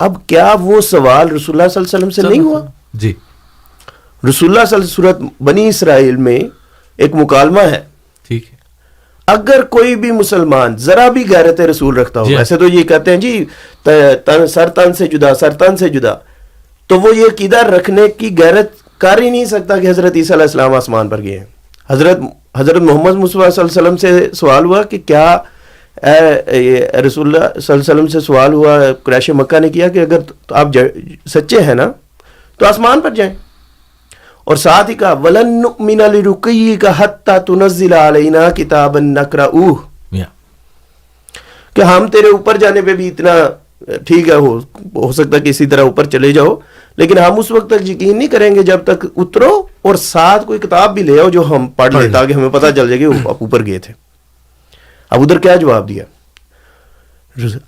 اب کیا وہ سوال رسول اللہ صلی اللہ علیہ وسلم سے نہیں ہوا؟ جی. رسول اللہ صلی اللہ علیہ وسلم سورۃ بنی اسرائیل میں ایک مکالمہ ہے. ٹھیک ہے. اگر کوئی بھی مسلمان ذرا بھی غیرت رسول رکھتا ہو، ایسے تو یہ کہتے ہیں جی سر تن سے جدا، سر تن سے جدا، تو وہ یہ عقیدہ رکھنے کی غیرت کر ہی نہیں سکتا کہ حضرت عیسیٰ علیہ السلام آسمان پر گئے ہیں. حضرت محمد مصطفیٰ صلی اللہ علیہ وسلم سے سوال ہوا کہ کیا رسول اللہ صلی اللہ علیہ وسلم سے سوال ہوا، قریش مکہ نے کیا کہ اگر آپ سچے ہیں نا تو آسمان پر جائیں، اور ساتھ ہی کہا وَلَن نُؤْمِنَ لِرُقِيِّكَ حَتَّى تُنَزِّلَ عَلَيْنَا كِتَابًا نَقْرَؤُهُ، کہ ہم تیرے اوپر جانے پہ بھی اتنا ٹھیک ہے، ہو سکتا ہے کہ اسی طرح اوپر چلے جاؤ، لیکن ہم اس وقت تک یقین نہیں کریں گے جب تک اترو اور ساتھ کوئی کتاب بھی لے آؤ جو ہم پڑھ لیں تاکہ ہمیں پتہ چل جائے کہ آپ اوپر گئے تھے. اب ادھر کیا جواب دیا؟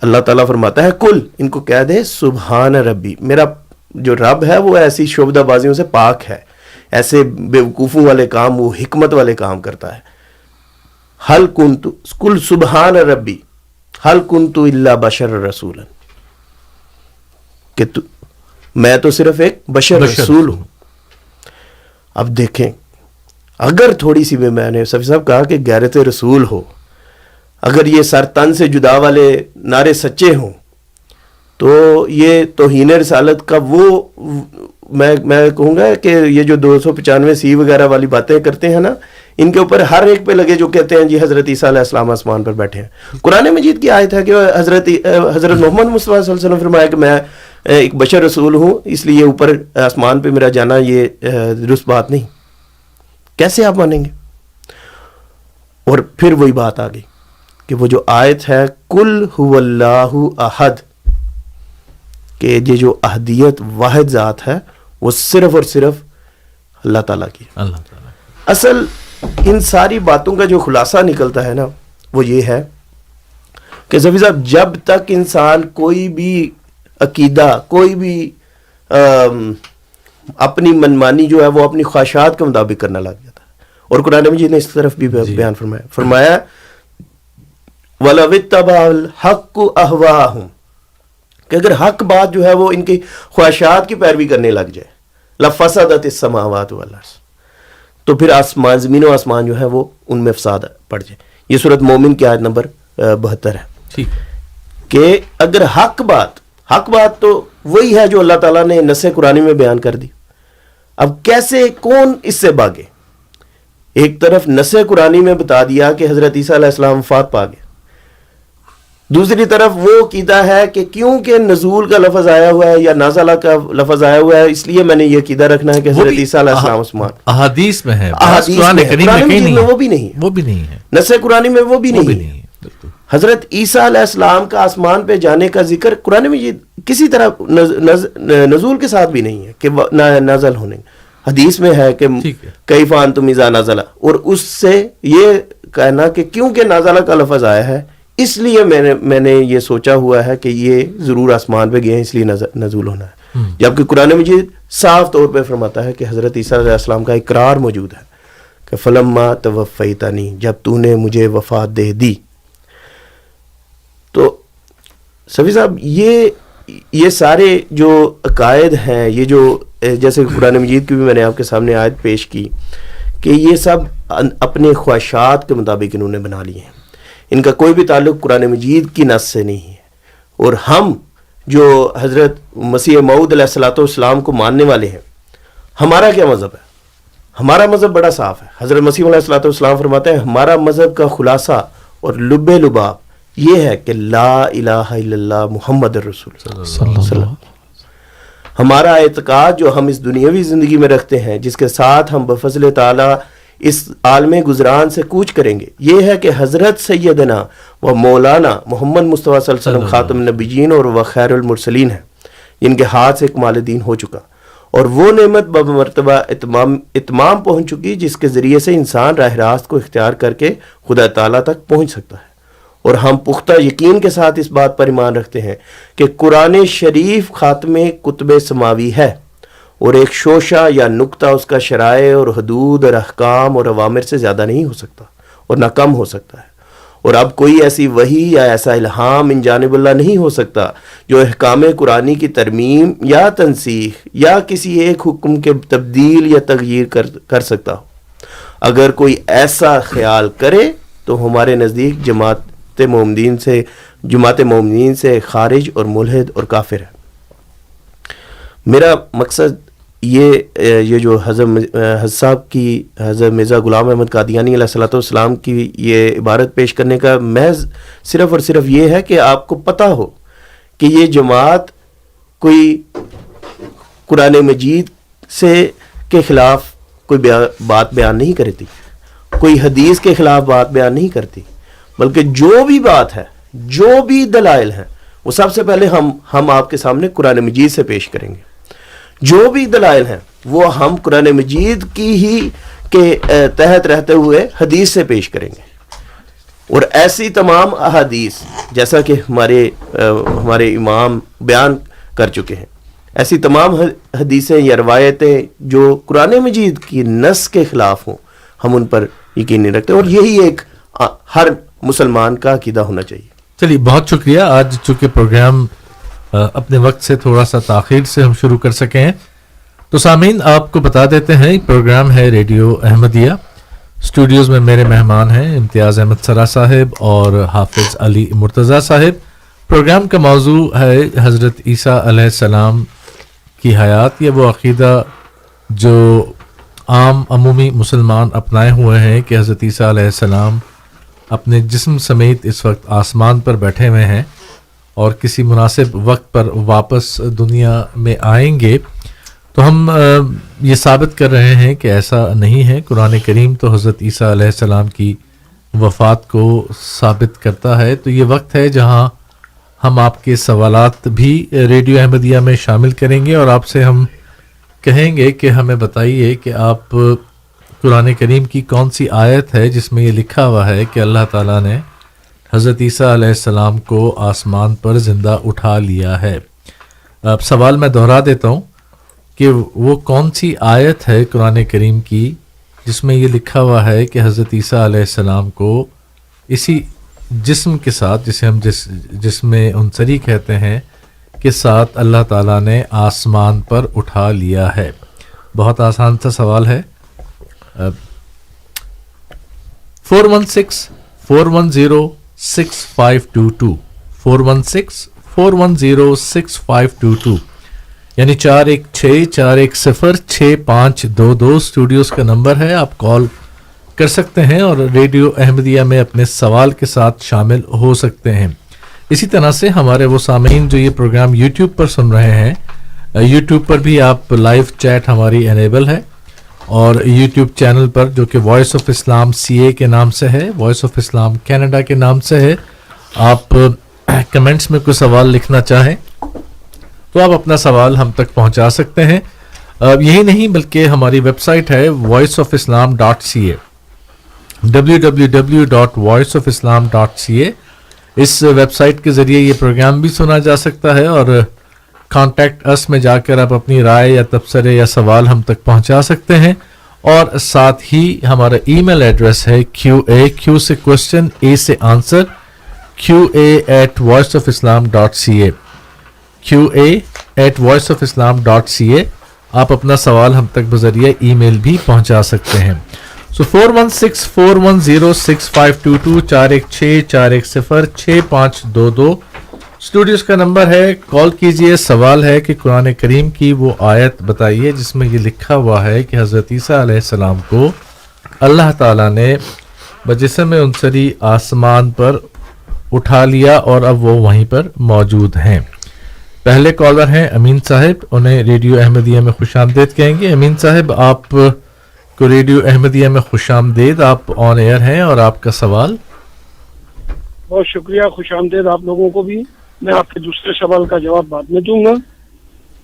اللہ تعالیٰ فرماتا ہے کل، ان کو کہہ دے سبحان ربی، میرا جو رب ہے وہ ایسی شعبدہ بازیوں سے پاک ہے، ایسے بیوقوفوں والے کام وہ حکمت والے کام کرتا ہے. حل کنت کل سبحان ربی حل کنت الا بشر رسولا، کہ میں تو صرف ایک بشر رسول ہوں. اب دیکھیں اگر تھوڑی سی بھی میں نے سب کہا کہ غیرت رسول ہو، اگر یہ سر تن سے جدا والے نعرے سچے ہوں تو یہ توہین رسالت کا وہ میں کہوں گا کہ یہ جو 295 وغیرہ والی باتیں کرتے ہیں نا، ان کے اوپر ہر ایک پہ لگے جو کہتے ہیں جی حضرت عیسیٰ علیہ السلام آسمان پر بیٹھے ہیں. قرآن مجید کی آیت ہے کہ حضرت محمد مصطفیٰ صلی اللہ علیہ وسلم فرمایا کہ میں ایک بشر رسول ہوں، اس لیے اوپر آسمان پہ میرا جانا یہ درست بات نہیں. کیسے آپ مانیں گے؟ اور پھر وہی بات آ گئی کہ وہ جو آیت ہے کل هو اللہ احد، کہ یہ جو احدیت واحد ذات ہے وہ صرف اور صرف اللہ تعالیٰ کی. اللہ تعالیٰ. اصل ان ساری باتوں کا جو خلاصہ نکلتا ہے نا وہ یہ ہے کہ صفی صاحب جب تک انسان کوئی بھی عقیدہ کوئی بھی اپنی منمانی جو ہے وہ اپنی خواہشات کے مطابق کرنا لگ جاتا ہے. اور قرآن مجید نے اس طرف بھی بیان فرمایا وَلَوِ اتَّبَعَ الْحَقُّ أَهْوَاءَهُمْ کہ اگر حق بات جو ہے وہ ان کی خواہشات کی پیروی کرنے لگ جائے لَفَسَدَتِ السَّمَاوَاتُ وَالْأَرْضُ تو پھر آسمان زمین و آسمان جو ہے وہ ان میں فساد پڑ جائے. یہ سورۃ مومن کی آیت نمبر 72 ہے کہ اگر حق بات تو وہی ہے جو اللہ تعالیٰ نے نص قرآنی میں بیان کر دی. اب کیسے کون اس سے بھاگے؟ ایک طرف نص قرآنی میں بتا دیا کہ حضرت عیسیٰ علیہ السلام وفات پا گئے, دوسری طرف وہ عقیدہ ہے کہ کیونکہ نزول کا لفظ آیا ہوا ہے یا نازلہ کا لفظ آیا ہوا ہے اس لیے میں نے یہ عقیدہ رکھنا ہے کہ حضرت عیسیٰ علیہ السلام عثمان احادیث میں ہے, قرآن مجید میں وہ بھی نہیں ہے, نص قرآنی میں وہ بھی نہیں ہے. حضرت عیسیٰ علیہ السلام کا آسمان پہ جانے کا ذکر قرآن مجید کسی طرح نزول کے ساتھ بھی نہیں ہے کہ نازل ہونے. حدیث میں ہے کہ کیف انتم اذا نزل, اور اس سے یہ کہنا کہ کیونکہ نازلہ کا لفظ آیا ہے اس لیے میں نے یہ سوچا ہوا ہے کہ یہ ضرور آسمان پہ گئے ہیں اس لیے نزول ہونا ہے. جبکہ قرآن مجید صاف طور پہ فرماتا ہے کہ حضرت عیسیٰ علیہ السلام کا اقرار موجود ہے کہ فلما توفیتنی جب تو نے مجھے وفات دے دی. تو صفی صاحب یہ سارے جو عقائد ہیں, یہ جو جیسے قرآن مجید کی بھی میں نے آپ کے سامنے آیت پیش کی کہ یہ سب اپنے خواہشات کے مطابق انہوں نے بنا لیے ہیں, ان کا کوئی بھی تعلق قرآن مجید کی نص سے نہیں ہے. اور ہم جو حضرت مسیح موعود علیہ الصلوۃ والسلام کو ماننے والے ہیں, ہمارا کیا مذہب ہے؟ ہمارا مذہب بڑا صاف ہے. حضرت مسیح علیہ الصلوۃ والسلام فرماتے ہیں ہمارا مذہب کا خلاصہ اور لب لباب یہ ہے کہ لا الہ الا اللہ محمد الرسول صلی اللہ علیہ وسلم. ہمارا اعتقاد جو ہم اس دنیاوی زندگی میں رکھتے ہیں, جس کے ساتھ ہم بفضل تعالی اس عالم گزران سے کوچ کریں گے, یہ ہے کہ حضرت سیدنا و مولانا محمد مصطفیٰ صلی اللہ علیہ وسلم خاتم النبیین اور وہ خیر المرسلین ہیں, جن کے ہاتھ سے کمال دین ہو چکا اور وہ نعمت بمرتبہ اتمام پہنچ چکی جس کے ذریعے سے انسان راہ راست کو اختیار کر کے خدا تعالیٰ تک پہنچ سکتا ہے. اور ہم پختہ یقین کے ساتھ اس بات پر ایمان رکھتے ہیں کہ قرآن شریف خاتم کتب سماوی ہے اور ایک شوشہ یا نقطہ اس کا شرائع اور حدود اور احکام اور اوامر سے زیادہ نہیں ہو سکتا اور نہ کم ہو سکتا ہے. اور اب کوئی ایسی وحی یا ایسا الہام ان جانب اللہ نہیں ہو سکتا جو احکام قرآنی کی ترمیم یا تنسیخ یا کسی ایک حکم کے تبدیل یا تغییر کر سکتا ہو. اگر کوئی ایسا خیال کرے تو ہمارے نزدیک جماعت مومنین سے خارج اور ملحد اور کافر ہے. میرا مقصد یہ جو حضرت صاحب کی حضرت مرزا غلام احمد قادیانی علیہ الصلوۃ والسلام کی یہ عبارت پیش کرنے کا محض صرف اور صرف یہ ہے کہ آپ کو پتہ ہو کہ یہ جماعت کوئی قرآن مجید کے خلاف کوئی بات بیان نہیں کرتی, کوئی حدیث کے خلاف بات بیان نہیں کرتی, بلکہ جو بھی بات ہے, جو بھی دلائل ہیں, وہ سب سے پہلے ہم آپ کے سامنے قرآن مجید سے پیش کریں گے. جو بھی دلائل ہیں وہ ہم قرآن مجید کی ہی کے تحت رہتے ہوئے حدیث سے پیش کریں گے. اور ایسی تمام احادیث جیسا کہ ہمارے امام بیان کر چکے ہیں, ایسی تمام حدیثیں یا روایتیں جو قرآن مجید کی نص کے خلاف ہوں ہم ان پر یقین نہیں رکھتے, اور یہی ایک ہر مسلمان کا عقیدہ ہونا چاہیے. چلیے بہت شکریہ. آج چونکہ پروگرام اپنے وقت سے تھوڑا سا تاخیر سے ہم شروع کر سکے ہیں, تو سامعین آپ کو بتا دیتے ہیں پروگرام ہے ریڈیو احمدیہ. اسٹوڈیوز میں میرے مہمان ہیں امتیاز احمد سرا صاحب اور حافظ علی مرتضیٰ صاحب. پروگرام کا موضوع ہے حضرت عیسیٰ علیہ السلام کی حیات, یا وہ عقیدہ جو عام عمومی مسلمان اپنائے ہوئے ہیں کہ حضرت عیسیٰ علیہ السلام اپنے جسم سمیت اس وقت آسمان پر بیٹھے ہوئے ہیں اور کسی مناسب وقت پر واپس دنیا میں آئیں گے. تو ہم یہ ثابت کر رہے ہیں کہ ایسا نہیں ہے. قرآن کریم تو حضرت عیسیٰ علیہ السلام کی وفات کو ثابت کرتا ہے. تو یہ وقت ہے جہاں ہم آپ کے سوالات بھی ریڈیو احمدیہ میں شامل کریں گے اور آپ سے ہم کہیں گے کہ ہمیں بتائیے کہ آپ قرآن کریم کی کون سی آیت ہے جس میں یہ لکھا ہوا ہے کہ اللہ تعالیٰ نے حضرت عیسیٰ علیہ السلام کو آسمان پر زندہ اٹھا لیا ہے. اب سوال میں دہرا دیتا ہوں کہ وہ کون سی آیت ہے قرآن کریم کی جس میں یہ لکھا ہوا ہے کہ حضرت عیسیٰ علیہ السلام کو اسی جسم کے ساتھ، جسے ہم جسم عنصری کہتے ہیں، کے ساتھ اللہ تعالیٰ نے آسمان پر اٹھا لیا ہے. بہت آسان سا سوال ہے. 416-410-6522 416-410-6522 یعنی 416-410-6522 اسٹوڈیوز کا نمبر ہے. آپ کال کر سکتے ہیں اور ریڈیو احمدیہ میں اپنے سوال کے ساتھ شامل ہو سکتے ہیں. اسی طرح سے ہمارے وہ سامعین جو یہ پروگرام یوٹیوب پر سن رہے ہیں، یوٹیوب پر بھی آپ لائیو چیٹ ہماری انیبل ہے، اور یوٹیوب چینل پر جو کہ وائس آف اسلام CA کے نام سے ہے، وائس آف اسلام کینیڈا کے نام سے ہے، آپ کمنٹس میں کوئی سوال لکھنا چاہیں تو آپ اپنا سوال ہم تک پہنچا سکتے ہیں. یہی نہیں بلکہ ہماری ویب سائٹ ہے voiceofislam.ca www.voiceofislam.ca. اس ویب سائٹ کے ذریعے یہ پروگرام بھی سنا جا سکتا ہے، اور کانٹیکٹ اس میں جا کر آپ اپنی رائے یا تبصرے یا سوال ہم تک پہنچا سکتے ہیں. اور ساتھ ہی ہمارا ای میل ایڈریس ہے Q سے کوشچن، A سے آنسر، QA@voiceofislam.ca QA@voiceofislam.ca. آپ اپنا سوال ہم تک بذریعہ ای میل بھی پہنچا سکتے ہیں. سو 416-410-6522 416-410-6522 اسٹوڈیوز کا نمبر ہے. کال کیجئے. سوال ہے کہ قرآن کریم کی وہ آیت بتائیے جس میں یہ لکھا ہوا ہے کہ حضرت عیسیٰ علیہ السلام کو اللہ تعالیٰ نے بجسم عنصری آسمان پر اٹھا لیا اور اب وہ وہیں پر موجود ہیں. پہلے کالر ہیں امین صاحب، انہیں ریڈیو احمدیہ میں خوش آمدید کہیں گے. امین صاحب، آپ کو ریڈیو احمدیہ میں خوش آمدید. آپ آن ایئر ہیں اور آپ کا سوال. بہت شکریہ، خوش آمدید آپ لوگوں کو بھی. میں آپ کے دوسرے سوال کا جواب بعد میں دوں گا.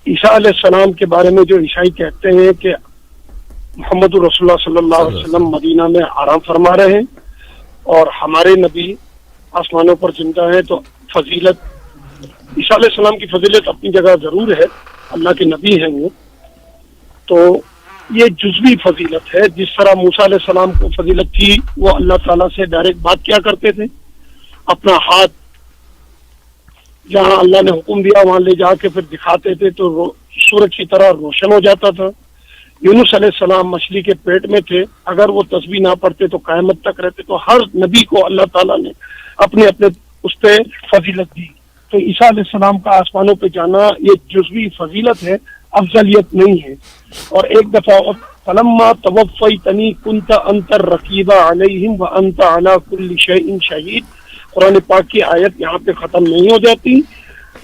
عیسیٰ علیہ السلام کے بارے میں جو عیسائی کہتے ہیں کہ محمد رسول اللہ صلی اللہ علیہ وسلم مدینہ میں آرام فرما رہے ہیں اور ہمارے نبی آسمانوں پر زندہ ہیں، تو فضیلت عیسیٰ علیہ السلام کی فضیلت اپنی جگہ ضرور ہے، اللہ کے نبی ہیں وہ. تو یہ جزوی فضیلت ہے. جس طرح موسیٰ علیہ السلام کو فضیلت تھی، وہ اللہ تعالیٰ سے ڈائریکٹ بات کیا کرتے تھے، اپنا ہاتھ جہاں اللہ نے حکم دیا وہاں لے جا کے پھر دکھاتے تھے تو سورج کی طرح روشن ہو جاتا تھا. یونس علیہ السلام مچھلی کے پیٹ میں تھے، اگر وہ تسبیح نہ پڑھتے تو قیامت تک رہتے. تو ہر نبی کو اللہ تعالیٰ نے اپنے اپنے اس پہ فضیلت دی. تو عیسیٰ علیہ السلام کا آسمانوں پہ جانا یہ جزوی فضیلت ہے، افضلیت نہیں ہے. اور ایک دفعہ فلما توفیتنی کنت انت الرقیب علیہم وانت علی کل شیء شہید، قرآن پاک کی آیت یہاں پہ ختم نہیں ہو جاتی.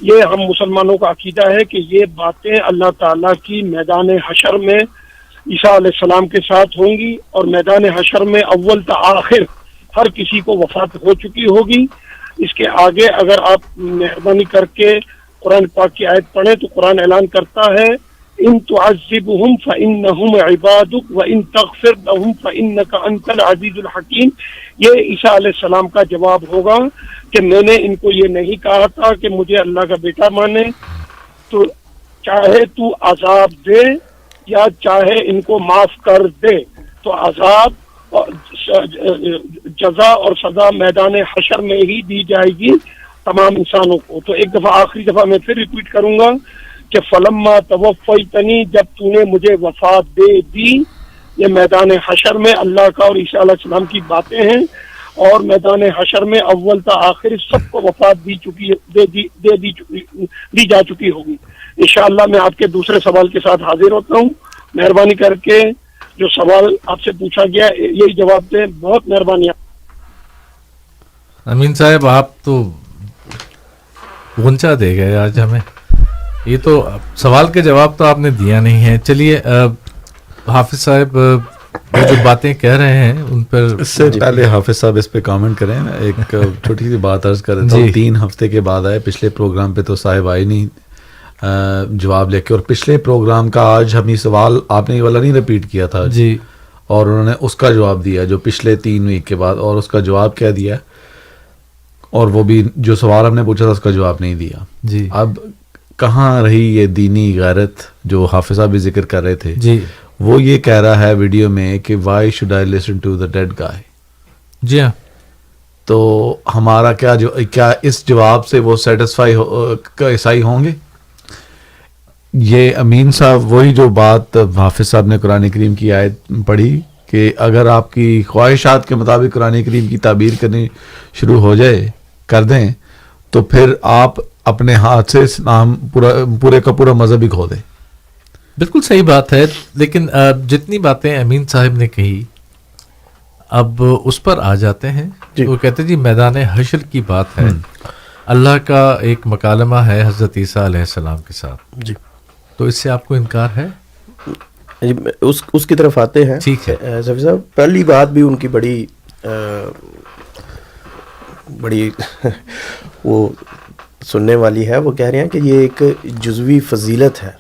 یہ ہم مسلمانوں کا عقیدہ ہے کہ یہ باتیں اللہ تعالیٰ کی میدان حشر میں عیسیٰ علیہ السلام کے ساتھ ہوں گی، اور میدان حشر میں اول تا آخر ہر کسی کو وفات ہو چکی ہوگی. اس کے آگے اگر آپ مہربانی کر کے قرآن پاک کی آیت پڑھیں تو قرآن اعلان کرتا ہے ان تعذبهم فانهم عبادك وان تغفر لهم فانك انت العزیز الحکیم. یہ عیسیٰ علیہ السلام کا جواب ہوگا کہ میں نے ان کو یہ نہیں کہا تھا کہ مجھے اللہ کا بیٹا مانے، تو چاہے تو عذاب دے یا چاہے ان کو معاف کر دے، تو عذاب جزا اور سزا میدان حشر میں ہی دی جائے گی تمام انسانوں کو. تو ایک دفعہ آخری دفعہ میں پھر ریپیٹ کروں گا کہ فلما توفیتنی، جب تو نے مجھے وفات دے دی. یہ میدان حشر میں اللہ کا اور عیسیٰ علیہ السلام کی باتیں ہیں، اور میدان حشر میں اول تا آخر سب کو وفات دی جا چکی ہوگی. انشاءاللہ میں آپ کے دوسرے سوال کے ساتھ حاضر ہوتا ہوں. مہربانی کر کے جو سوال آپ سے پوچھا گیا یہی جواب دیں. بہت مہربانی. امین صاحب، آپ تو غنچہ دے گئے آج ہمیں. یہ تو سوال کے جواب تو آپ نے دیا نہیں ہے. چلیے حافظ صاحب جو باتیں کہہ رہے ہیں ان پر اس سے پہلے حافظ صاحب اس پہ کامنٹ کریں. ایک چھوٹی سی بات عرض کر دیتا ہوں. 3 ہفتے کے بعد آئے، پچھلے پروگرام پہ تو صاحب آئے نہیں. جواب لے کے. اور پچھلے پروگرام کا آج ہم یہ سوال آپ نے یہ والا نہیں ریپیٹ کیا تھا جی, اور انہوں نے اس کا جواب دیا جو پچھلے 3 ویک کے بعد, اور اس کا جواب کیا دیا, اور وہ بھی جو سوال ہم نے پوچھا تھا اس کا جواب نہیں دیا. جی اب کہاں رہی یہ دینی غیرت جو حافظ صاحب بھی ذکر کر رہے تھے؟ جی وہ یہ کہہ رہا ہے ویڈیو میں کہ why should I listen to the dead guy. جی ہاں, تو ہمارا کیا اس جواب سے وہ سیٹسفائی عیسائی ہوں گے؟ یہ امین صاحب وہی جو بات حافظ صاحب نے قرآن کریم کی آیت پڑھی کہ اگر آپ کی خواہشات کے مطابق قرآن کریم کی تعبیر کرنی شروع ہو جائے کر دیں تو پھر آپ اپنے ہاتھ سے اسلام پورے کا پورا مذہب ہی کھو دیں. بالکل صحیح بات ہے, لیکن جتنی باتیں امین صاحب نے کہی اب اس پر آ جاتے ہیں. وہ کہتے جی میدان حشر کی بات ہے, اللہ کا ایک مکالمہ ہے حضرت عیسیٰ علیہ السلام کے ساتھ, جی تو اس سے آپ کو انکار ہے؟ جی اس کی طرف آتے ہیں. ٹھیک ہے سفی صاحب, پہلی بات بھی ان کی بڑی وہ سننے والی ہے. وہ کہہ رہے ہیں کہ یہ ایک جزوی فضیلت ہے.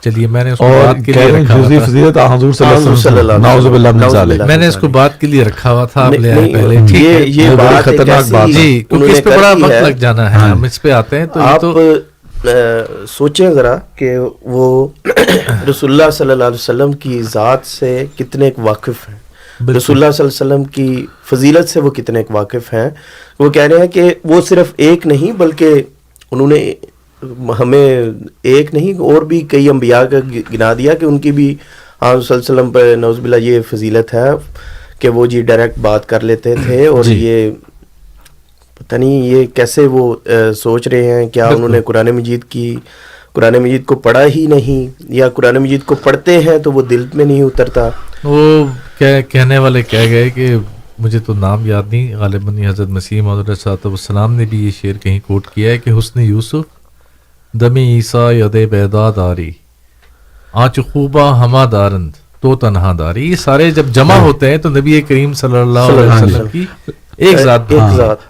چلیے میں نے اس کو اور بات کے لیے رکھا ہوا تھا, فضیلت حضور صلی اللہ نعوذ باللہ من ذالک, میں نے اس کو بات کے لیے رکھا ہوا تھا, آپ لے آئے پہلے. ٹھیک ہے, یہ بات خطرناک بات جی کیونکہ اس پہ بڑا وقت لگ جانا ہے, ہم اس پہ آتے ہیں. تو آپ تو سوچیں ذرا کہ وہ رسول اللہ صلی اللہ علیہ وسلم کی ذات سے کتنے واقف ہیں, رسول اللہ صلی اللہ علیہ وسلم کی فضیلت سے وہ کتنے واقف ہیں. وہ کہہ رہے ہیں کہ وہ صرف ایک نہیں بلکہ انہوں نے ہمیں ایک نہیں اور بھی کئی انبیاء کا گنا دیا کہ ان کی بھی آپ صلی اللہ علیہ وسلم پر نعوذ باللہ یہ فضیلت ہے کہ وہ جی ڈائریکٹ بات کر لیتے تھے. اور یہ پتہ نہیں یہ کیسے وہ سوچ رہے ہیں, کیا انہوں نے قرآن مجید کو پڑھا ہی نہیں, یا قرآن مجید کو پڑھتے ہیں تو وہ دل میں نہیں اترتا. وہ کہنے والے کہہ گئے کہ مجھے تو نام یاد نہیں, غالباً حضرت مسیح موعود علیہ السلام نے بھی یہ شعر کہیں کوٹ کیا ہے کہ حسن یوسف دمی عیسیٰ ید بیدا داری آنچ خوبہ ہما دارند تو تنہا داری. یہ سارے جب جمع ہوتے ہیں تو نبی کریم صلی اللہ علیہ وسلم کی ایک ذات.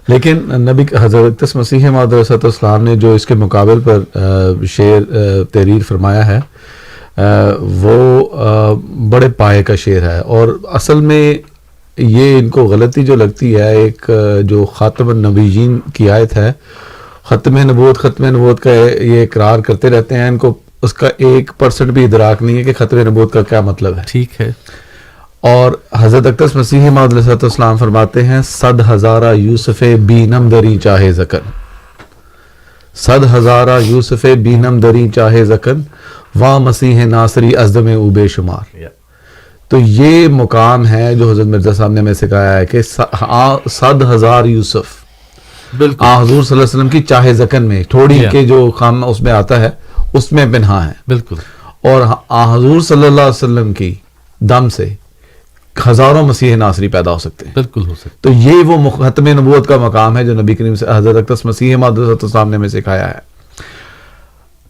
لیکن نبی حضرت مسیح موعود علیہ السلام نے جو اس کے مقابل پر شعر تحریر فرمایا ہے وہ بڑے پائے کا شعر ہے. اور اصل میں یہ ان کو غلطی جو لگتی ہے, ایک جو خاتم النبیین کی آیت ہے, ختم نبوت کا یہ اقرار کرتے رہتے ہیں, ان کو اس کا 1% بھی ادراک نہیں ہے کہ ختم نبوت کا کیا مطلب ہے. ٹھیک ہے, اور حضرت اقدس مسیح موعود علیہ السلام فرماتے ہیں 100,000 یوسف بینم دری چاہے زکن, 100,000 یوسف بینم دری چاہے زکن وا مسیح ناصری ازدم او بے شمار. تو یہ مقام ہے جو حضرت مرزا صاحب نے ہمیں سکھایا ہے کہ 100,000 یوسف بالکل حضور صلی اللہ علیہ وسلم کی چاہے زکن میں تھوڑی کے جو خام اس میں آتا ہے اس میں پنہا ہے. بالکل, اور حضور صلی اللہ علیہ وسلم کی دم سے ہزاروں مسیح ناصری پیدا ہو سکتے ہیں. بالکل ہو سکتا. تو یہ وہ ختم نبوت کا مقام ہے جو نبی کریم سے حضرت اقدس مسیح موعود علیہ السلام نے ہمیں سکھایا ہے.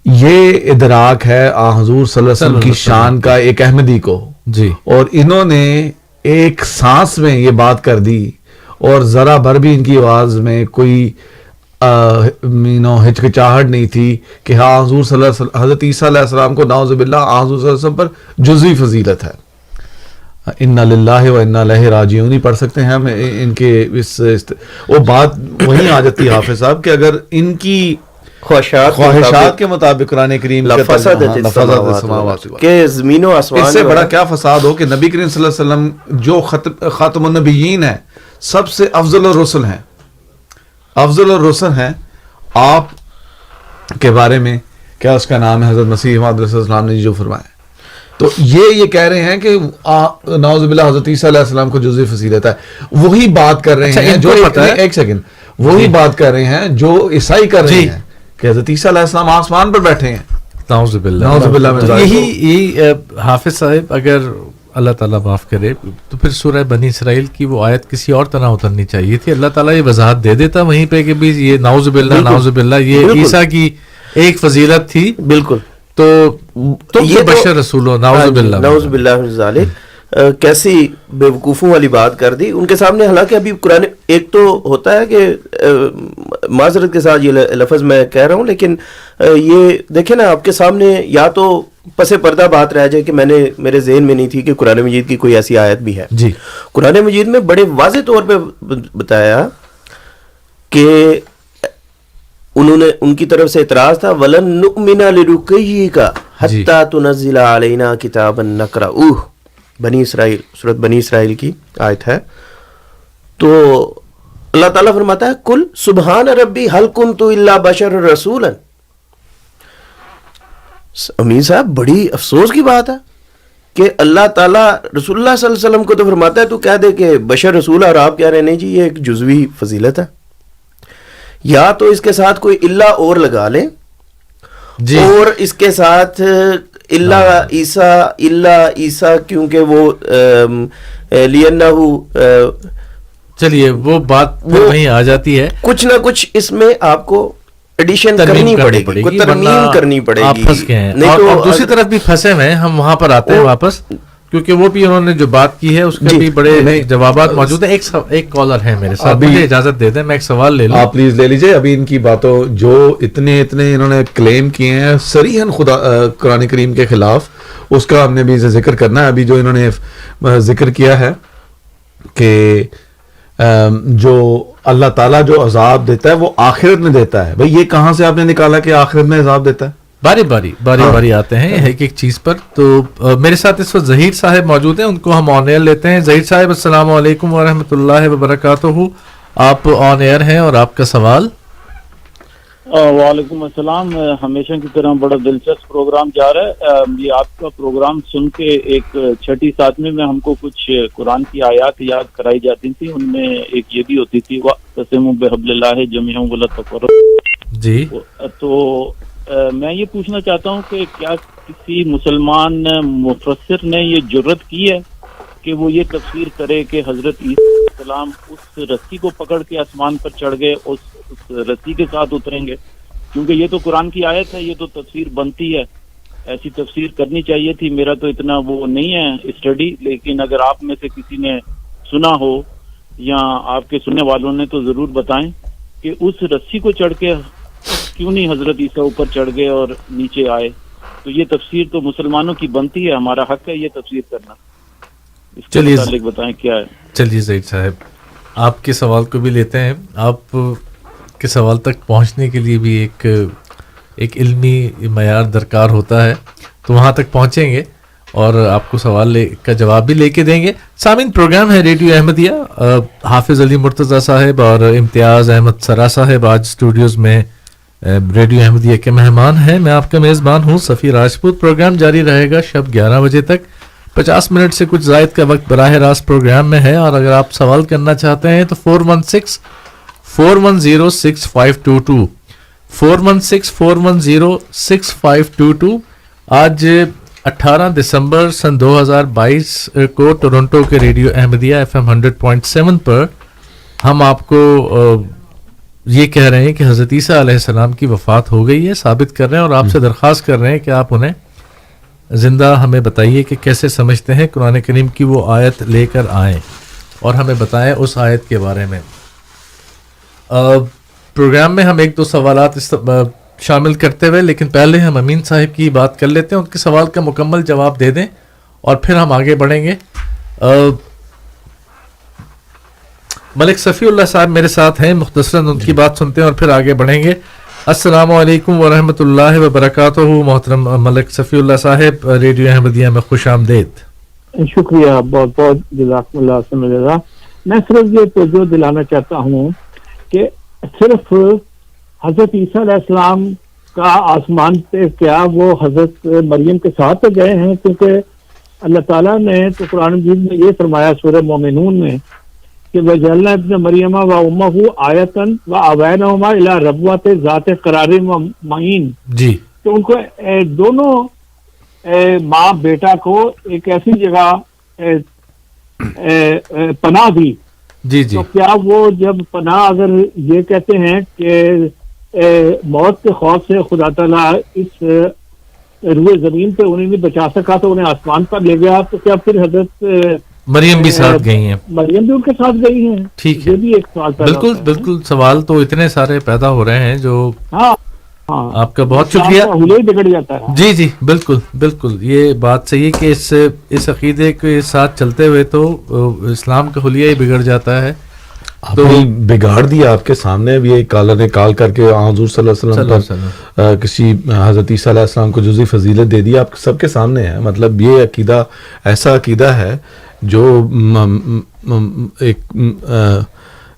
یہ ادراک ہے حضور صلی اللہ علیہ وسلم کی شان کا ایک احمدی کو. جی, اور انہوں نے ایک سانس میں یہ بات کر دی, اور ذرا بھر بھی ان کی آواز میں کوئی ہچکچاہٹ نہیں تھی کہ ہاں حضور صلی اللہ علیہ وسلم حضرت عیسیٰ علیہ السلام کو نعوذ باللہ حضور صلی اللہ علیہ وسلم پر جزوی فضیلت ہے. انا للہ و انا الیہ راجعون پڑھ سکتے ہیں ہم ان کے وہ بات وہیں آ جاتی ہے حافظ صاحب کہ اگر ان کی خواہشات کے مطابق قرآن کریم کہ زمین و آسمان, اس سے بڑا کیا فساد ہو کہ نبی کریم صلی اللہ علیہ وسلم جو خاتم النبیین ہیں, سب سے افضل الرسل ہیں, آپ کے بارے میں کیا اس کا نام ہے حضرت مسیح موعود علیہ السلام نے جو فرمایا. تو یہ کہہ رہے ہیں کہ نعوذ باللہ حضرت عیسیٰ علیہ السلام کو جزوی فضیلت ہے. وہی بات کر رہے ہیں جو ایک سیکنڈ وہی بات کر رہے ہیں جو عیسائی کر رہے ہیں کہ حضرت عیسیٰ علیہ السلام آسمان پر بیٹھے ہیں. نعوذ باللہ. یہی حافظ صاحب اگر اللہ تعالیٰ معاف کرے تو پھر سورہ بنی اسرائیل کی وہ آیت کسی اور طرح اترنی چاہیے تھی. اللہ تعالیٰ یہ وضاحت دے دیتا وہیں پہ کہ بھی یہ نعوذ باللہ یہ عیسیٰ کی ایک فضیلت تھی. بالکل, تو یہ بشر رسول نعوذ باللہ من ذالک. کیسی بیوقوفوں والی بات کر دی ان کے سامنے. حالانکہ ابھی قرآن ایک تو ہوتا ہے کہ معذرت کے ساتھ یہ لفظ میں کہہ رہا ہوں, لیکن یہ دیکھیں نا آپ کے سامنے یا تو پس پردہ بات رہ جائے کہ میرے ذہن میں نہیں تھی کہ قرآن مجید کی کوئی ایسی آیت بھی ہے. جی, قرآن مجید میں بڑے واضح طور پہ بتایا کہ انہوں نے ان کی طرف سے اعتراض تھا وَلَن نُؤْمِنَ لِرُقِيِّكَ حَتَّى تُنَزِّلَ عَلَيْنَا كِتَابًا نَقْرَؤُهُ. بنی اسرائیل, سورۃ بنی اسرائیل کی آیت ہے. تو اللہ تعالیٰ فرماتا ہے کل سبحان ربی هل كنت الا بشر رسولا. امین صاحب بڑی افسوس کی بات ہے کہ اللہ تعالیٰ رسول اللہ صلی اللہ علیہ وسلم کو تو فرماتا ہے تو کہہ دے کہ بشر رسول, اور آپ کہہ رہے نہیں جی یہ ایک جزوی فضیلت ہے. یا تو اس کے ساتھ کوئی اللہ اور لگا لیں جی, اور اس کے ساتھ اللہ عیسیٰ کیونکہ وہ چلیے وہ بات وہیں آ جاتی ہے, کچھ نہ کچھ اس میں آپ کو ایڈیشن کرنی پڑے گی, ترمیم کرنی پڑے آپ گی. پھنس گئے ہیں, نہیں اور تو دوسری طرف بھی پھنسے ہوئے ہیں, ہم وہاں پر آتے ہیں واپس, کیونکہ وہ بھی انہوں نے جو بات کی ہے اس کے بھی بڑے جوابات موجود ہیں. ایک کالر ہے میرے ساتھ, مجھے اجازت دے دیں میں ایک سوال لے لوں. آپ پلیز لے لیجئے. ابھی ان کی باتوں جو اتنے انہوں نے کلیم کیے ہیں صریحاً خدا قرآن کریم کے خلاف, اس کا ہم نے بھی ذکر کرنا ہے. ابھی جو انہوں نے ذکر کیا ہے کہ جو اللہ تعالیٰ جو عذاب دیتا ہے وہ آخرت میں دیتا ہے, بھئی یہ کہاں سے آپ نے نکالا کہ آخرت میں عذاب دیتا ہے؟ باری آتے ہیں ایک ایک چیز پر. تو میرے ساتھ اس وقت ظہیر صاحب موجود ہیں, ان کو ہم آن ایئر لیتے ہیں. ظہیر صاحب السلام علیکم ورحمۃ اللہ وبرکاتہ, آپ آن ایئر ہیں اور آپ کا سوال. وعلیکم السلام. ہمیشہ کی طرح بڑا دلچسپ پروگرام جا رہا ہے. یہ آپ کا پروگرام سن کے ایک چھٹی ساتویں میں ہم کو کچھ قرآن کی آیات یاد کرائی جاتی تھی, ان میں ایک یہ بھی ہوتی تھی وَاعْتَصِمُوا بِحَبْلِ اللَّهِ جَمِيعًا وَلَا تَفَرَّقُوا. جی, تو میں یہ پوچھنا چاہتا ہوں کہ کیا کسی مسلمان مفسر نے یہ جرت کی ہے کہ وہ یہ تفسیر کرے کہ حضرت عیسیٰ علیہ السلام اس رسی کو پکڑ کے آسمان پر چڑھ گئے, اس رسی کے ساتھ اتریں گے؟ کیونکہ یہ تو قرآن کی آیت ہے, یہ تو تفسیر بنتی ہے, ایسی تفسیر کرنی چاہیے تھی. میرا تو اتنا وہ نہیں ہے اسٹڈی, لیکن اگر آپ میں سے کسی نے سنا ہو یا آپ کے سننے والوں نے تو ضرور بتائیں کہ اس رسی کو چڑھ کے کیوں نہیں حضرت عیسیٰ اوپر چڑھ گئے اور نیچے آئے. تو یہ تفسیر تو مسلمانوں کی بنتی ہے, ہمارا حق ہے یہ تفسیر کرنا. اس کے متعلق بتائیں کیا ہے. چلیے ظہیر صاحب آپ کے سوال کو بھی لیتے ہیں. آپ کے سوال تک پہنچنے کے لیے بھی ایک علمی معیار درکار ہوتا ہے, تو وہاں تک پہنچیں گے اور آپ کو سوال کا جواب بھی لے کے دیں گے. سامعین, پروگرام ہے ریڈیو احمدیہ. حافظ علی مرتضیٰ صاحب اور امتیاز احمد سرا صاحب آج اسٹوڈیوز میں ریڈیو احمدیہ کے مہمان ہیں. میں آپ کا میزبان ہوں صفی راجپوت. پروگرام جاری رہے گا شب 11 بجے تک. 50 منٹ سے کچھ زائد کا وقت براہ راست پروگرام میں ہے, اور اگر آپ سوال کرنا چاہتے ہیں تو 416-410-6522 416-410-6522. آج 18 دسمبر سن 2022 کو ٹورنٹو کے ریڈیو احمدیہ FM 100.7 پر ہم آپ کو یہ کہہ رہے ہیں کہ حضرت عیسیٰ علیہ السلام کی وفات ہو گئی ہے, ثابت کر رہے ہیں, اور آپ سے درخواست کر رہے ہیں کہ آپ انہیں زندہ ہمیں بتائیے کہ کیسے سمجھتے ہیں قرآن کریم کی وہ آیت لے کر آئیں اور ہمیں بتائیں اس آیت کے بارے میں. پروگرام میں ہم ایک دو سوالات شامل کرتے ہوئے, لیکن پہلے ہم امین صاحب کی بات کر لیتے ہیں, ان کے سوال کا مکمل جواب دے دیں اور پھر ہم آگے بڑھیں گے. ملک صفی اللہ صاحب میرے ساتھ ہیں, مختصراً ان کی بات سنتے ہیں اور پھر آگے بڑھیں گے. السلام علیکم ورحمۃ اللہ وبرکاتہ. محترم ملک صفی اللہ صاحب, ریڈیو احمدیہ میں خوش آمدید. شکریہ, بہت بہت جزاکم اللہ خیر. میں صرف یہ توجہ دلانا چاہتا ہوں کہ صرف حضرت عیسیٰ علیہ السلام کا آسمان پہ کیا وہ حضرت مریم کے ساتھ گئے ہیں, کیونکہ اللہ تعالیٰ نے تو قرآن مجید میں یہ فرمایا سورہ مومنون میں کہ وَجَعَلْنَا ابْنَ مَرْيَمَ وَأُمَّهُ آیَةً وَأَوَيْنَاهُمَا إِلَىٰ رَبْوَةٍ ذَاتِ قَرَارٍ مَعِینٍ. جی, تو ان کو دونوں ماں بیٹا کو ایک ایسی جگہ پناہ دی. جی جی, تو کیا وہ جب پناہ اگر یہ کہتے ہیں کہ موت کے خوف سے خدا تعالیٰ اس روئے زمین پہ انہیں نہیں بچا سکا تو انہیں آسمان پر لے گیا, تو کیا پھر حضرت مریم بھی ساتھ گئی ہیں؟ مریم بھی ان کے ساتھ گئی ہیں. ٹھیک ہے, یہ بھی ایک سوال پیدا بالکل ہوتا ہے. بالکل, سوال تو اتنے سارے پیدا ہو رہے ہیں جو ہاں ہاں, آپ کا بہت شکریہ. حلیہ ہی بگڑ جاتا ہے. جی جی بالکل بالکل, یہ بات صحیح ہے کہ اس عقیدے کے ساتھ چلتے ہوئے تو اسلام کا حلیہ ہی بگڑ جاتا ہے. آپ نے بگاڑ دیا. آپ کے سامنے بھی ایک کالر نے کال کر کے حضور صلی اللہ علیہ وسلم پر کسی حضرت عیسیٰ علیہ السلام کو جزوی فضیلت دے دی. آپ سب کے سامنے ہے. مطلب یہ عقیدہ ایسا عقیدہ ہے جو ایک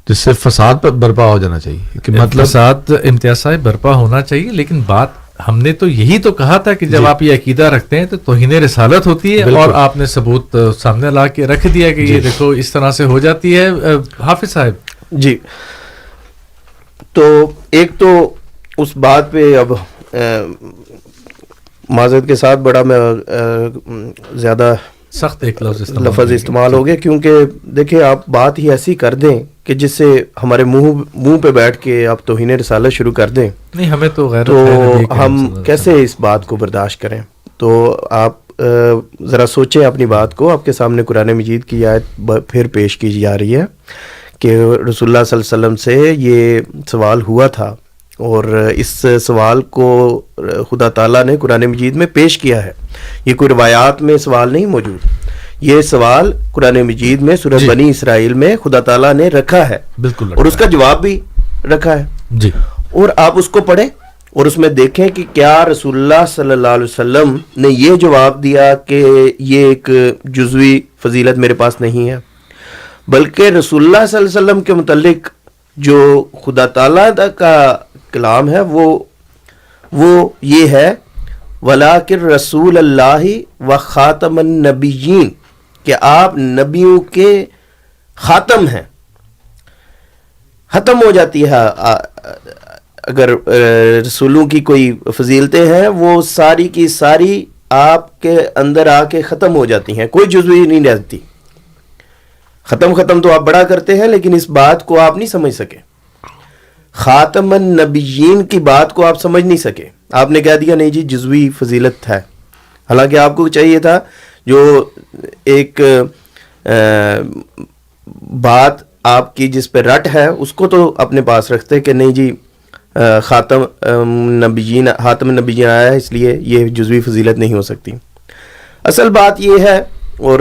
جس سے فساد پر برپا ہو جانا چاہیے, کہ مطلب فساد امتیاز صاحب برپا ہونا چاہیے. لیکن بات ہم نے تو یہی تو کہا تھا کہ جب آپ یہ عقیدہ رکھتے ہیں تو توہین رسالت ہوتی ہے, اور آپ نے ثبوت سامنے لا کے رکھ دیا کہ یہ دیکھو اس طرح سے ہو جاتی ہے. حافظ صاحب جی, تو ایک تو اس بات پہ اب معذرت کے ساتھ بڑا میں زیادہ سخت ایک لفظ استعمال ہو گیا, کیونکہ دیکھیں آپ بات ہی ایسی کر دیں کہ جس سے ہمارے منہ پہ بیٹھ کے آپ توہین رسالت شروع کر دیں. نہیں, ہمیں تو غیرت تو ہے ہم کیسے اس بات کو برداشت کریں. تو آپ ذرا سوچیں اپنی بات کو. آپ کے سامنے قرآن مجید کی آیت پھر پیش کی جا رہی ہے کہ رسول اللہ صلی اللہ علیہ وسلم سے یہ سوال ہوا تھا, اور اس سوال کو خدا تعالیٰ نے قرآن مجید میں پیش کیا ہے. یہ کوئی روایات میں سوال نہیں موجود, یہ سوال قرآن مجید میں سورہ بنی اسرائیل میں خدا تعالیٰ نے رکھا ہے, بالکل, اور اس کا جواب بھی رکھا ہے. جی, اور آپ اس کو پڑھیں اور اس میں دیکھیں کہ کیا رسول اللہ صلی اللہ علیہ وسلم نے یہ جواب دیا کہ یہ ایک جزوی فضیلت میرے پاس نہیں ہے, بلکہ رسول اللہ صلی اللہ علیہ وسلم کے متعلق جو خدا تعالیٰ کا کلام ہے وہ یہ ہے وَلَٰكِن رسول اللہ و خاتم النبیین, کہ آپ نبیوں کے خاتم ہیں. ختم ہو جاتی ہے اگر رسولوں کی کوئی فضیلتیں ہیں, وہ ساری کی ساری آپ کے اندر آ کے ختم ہو جاتی ہیں, کوئی جزوی نہیں رہتی. ختم تو آپ بڑا کرتے ہیں, لیکن اس بات کو آپ نہیں سمجھ سکے. خاتم النبیین کی بات کو آپ سمجھ نہیں سکے. آپ نے کہہ دیا نہیں جی جزوی فضیلت ہے, حالانکہ آپ کو چاہیے تھا جو ایک بات آپ کی جس پہ رٹ ہے اس کو تو اپنے پاس رکھتے کہ نہیں جی خاتم النبیین آیا ہے, اس لیے یہ جزوی فضیلت نہیں ہو سکتی. اصل بات یہ ہے, اور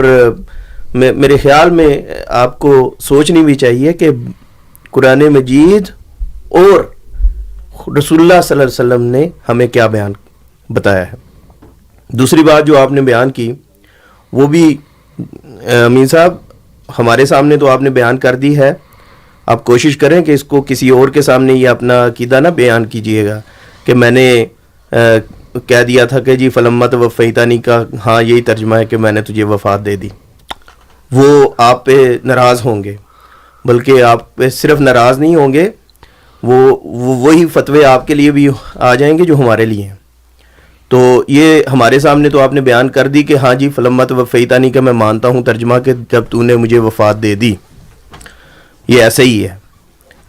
میرے خیال میں آپ کو سوچنی بھی چاہیے کہ قرآن مجید اور رسول اللہ صلی اللہ علیہ وسلم نے ہمیں کیا بیان بتایا ہے. دوسری بات جو آپ نے بیان کی وہ بھی امین صاحب ہمارے سامنے تو آپ نے بیان کر دی ہے. آپ کوشش کریں کہ اس کو کسی اور کے سامنے یہ اپنا عقیدہ نہ بیان کیجئے گا کہ میں نے کہہ دیا تھا کہ جی فلمت وفیتانی کا ہاں یہی ترجمہ ہے کہ میں نے تجھے وفات دے دی. وہ آپ پہ ناراض ہوں گے, بلکہ آپ پہ صرف ناراض نہیں ہوں گے, وہی فتوے آپ کے لیے بھی آ جائیں گے جو ہمارے لیے ہیں. تو یہ ہمارے سامنے تو آپ نے بیان کر دی کہ ہاں جی فلمت وفیتانی کا میں مانتا ہوں ترجمہ کہ جب تو نے مجھے وفات دے دی, یہ ایسے ہی ہے.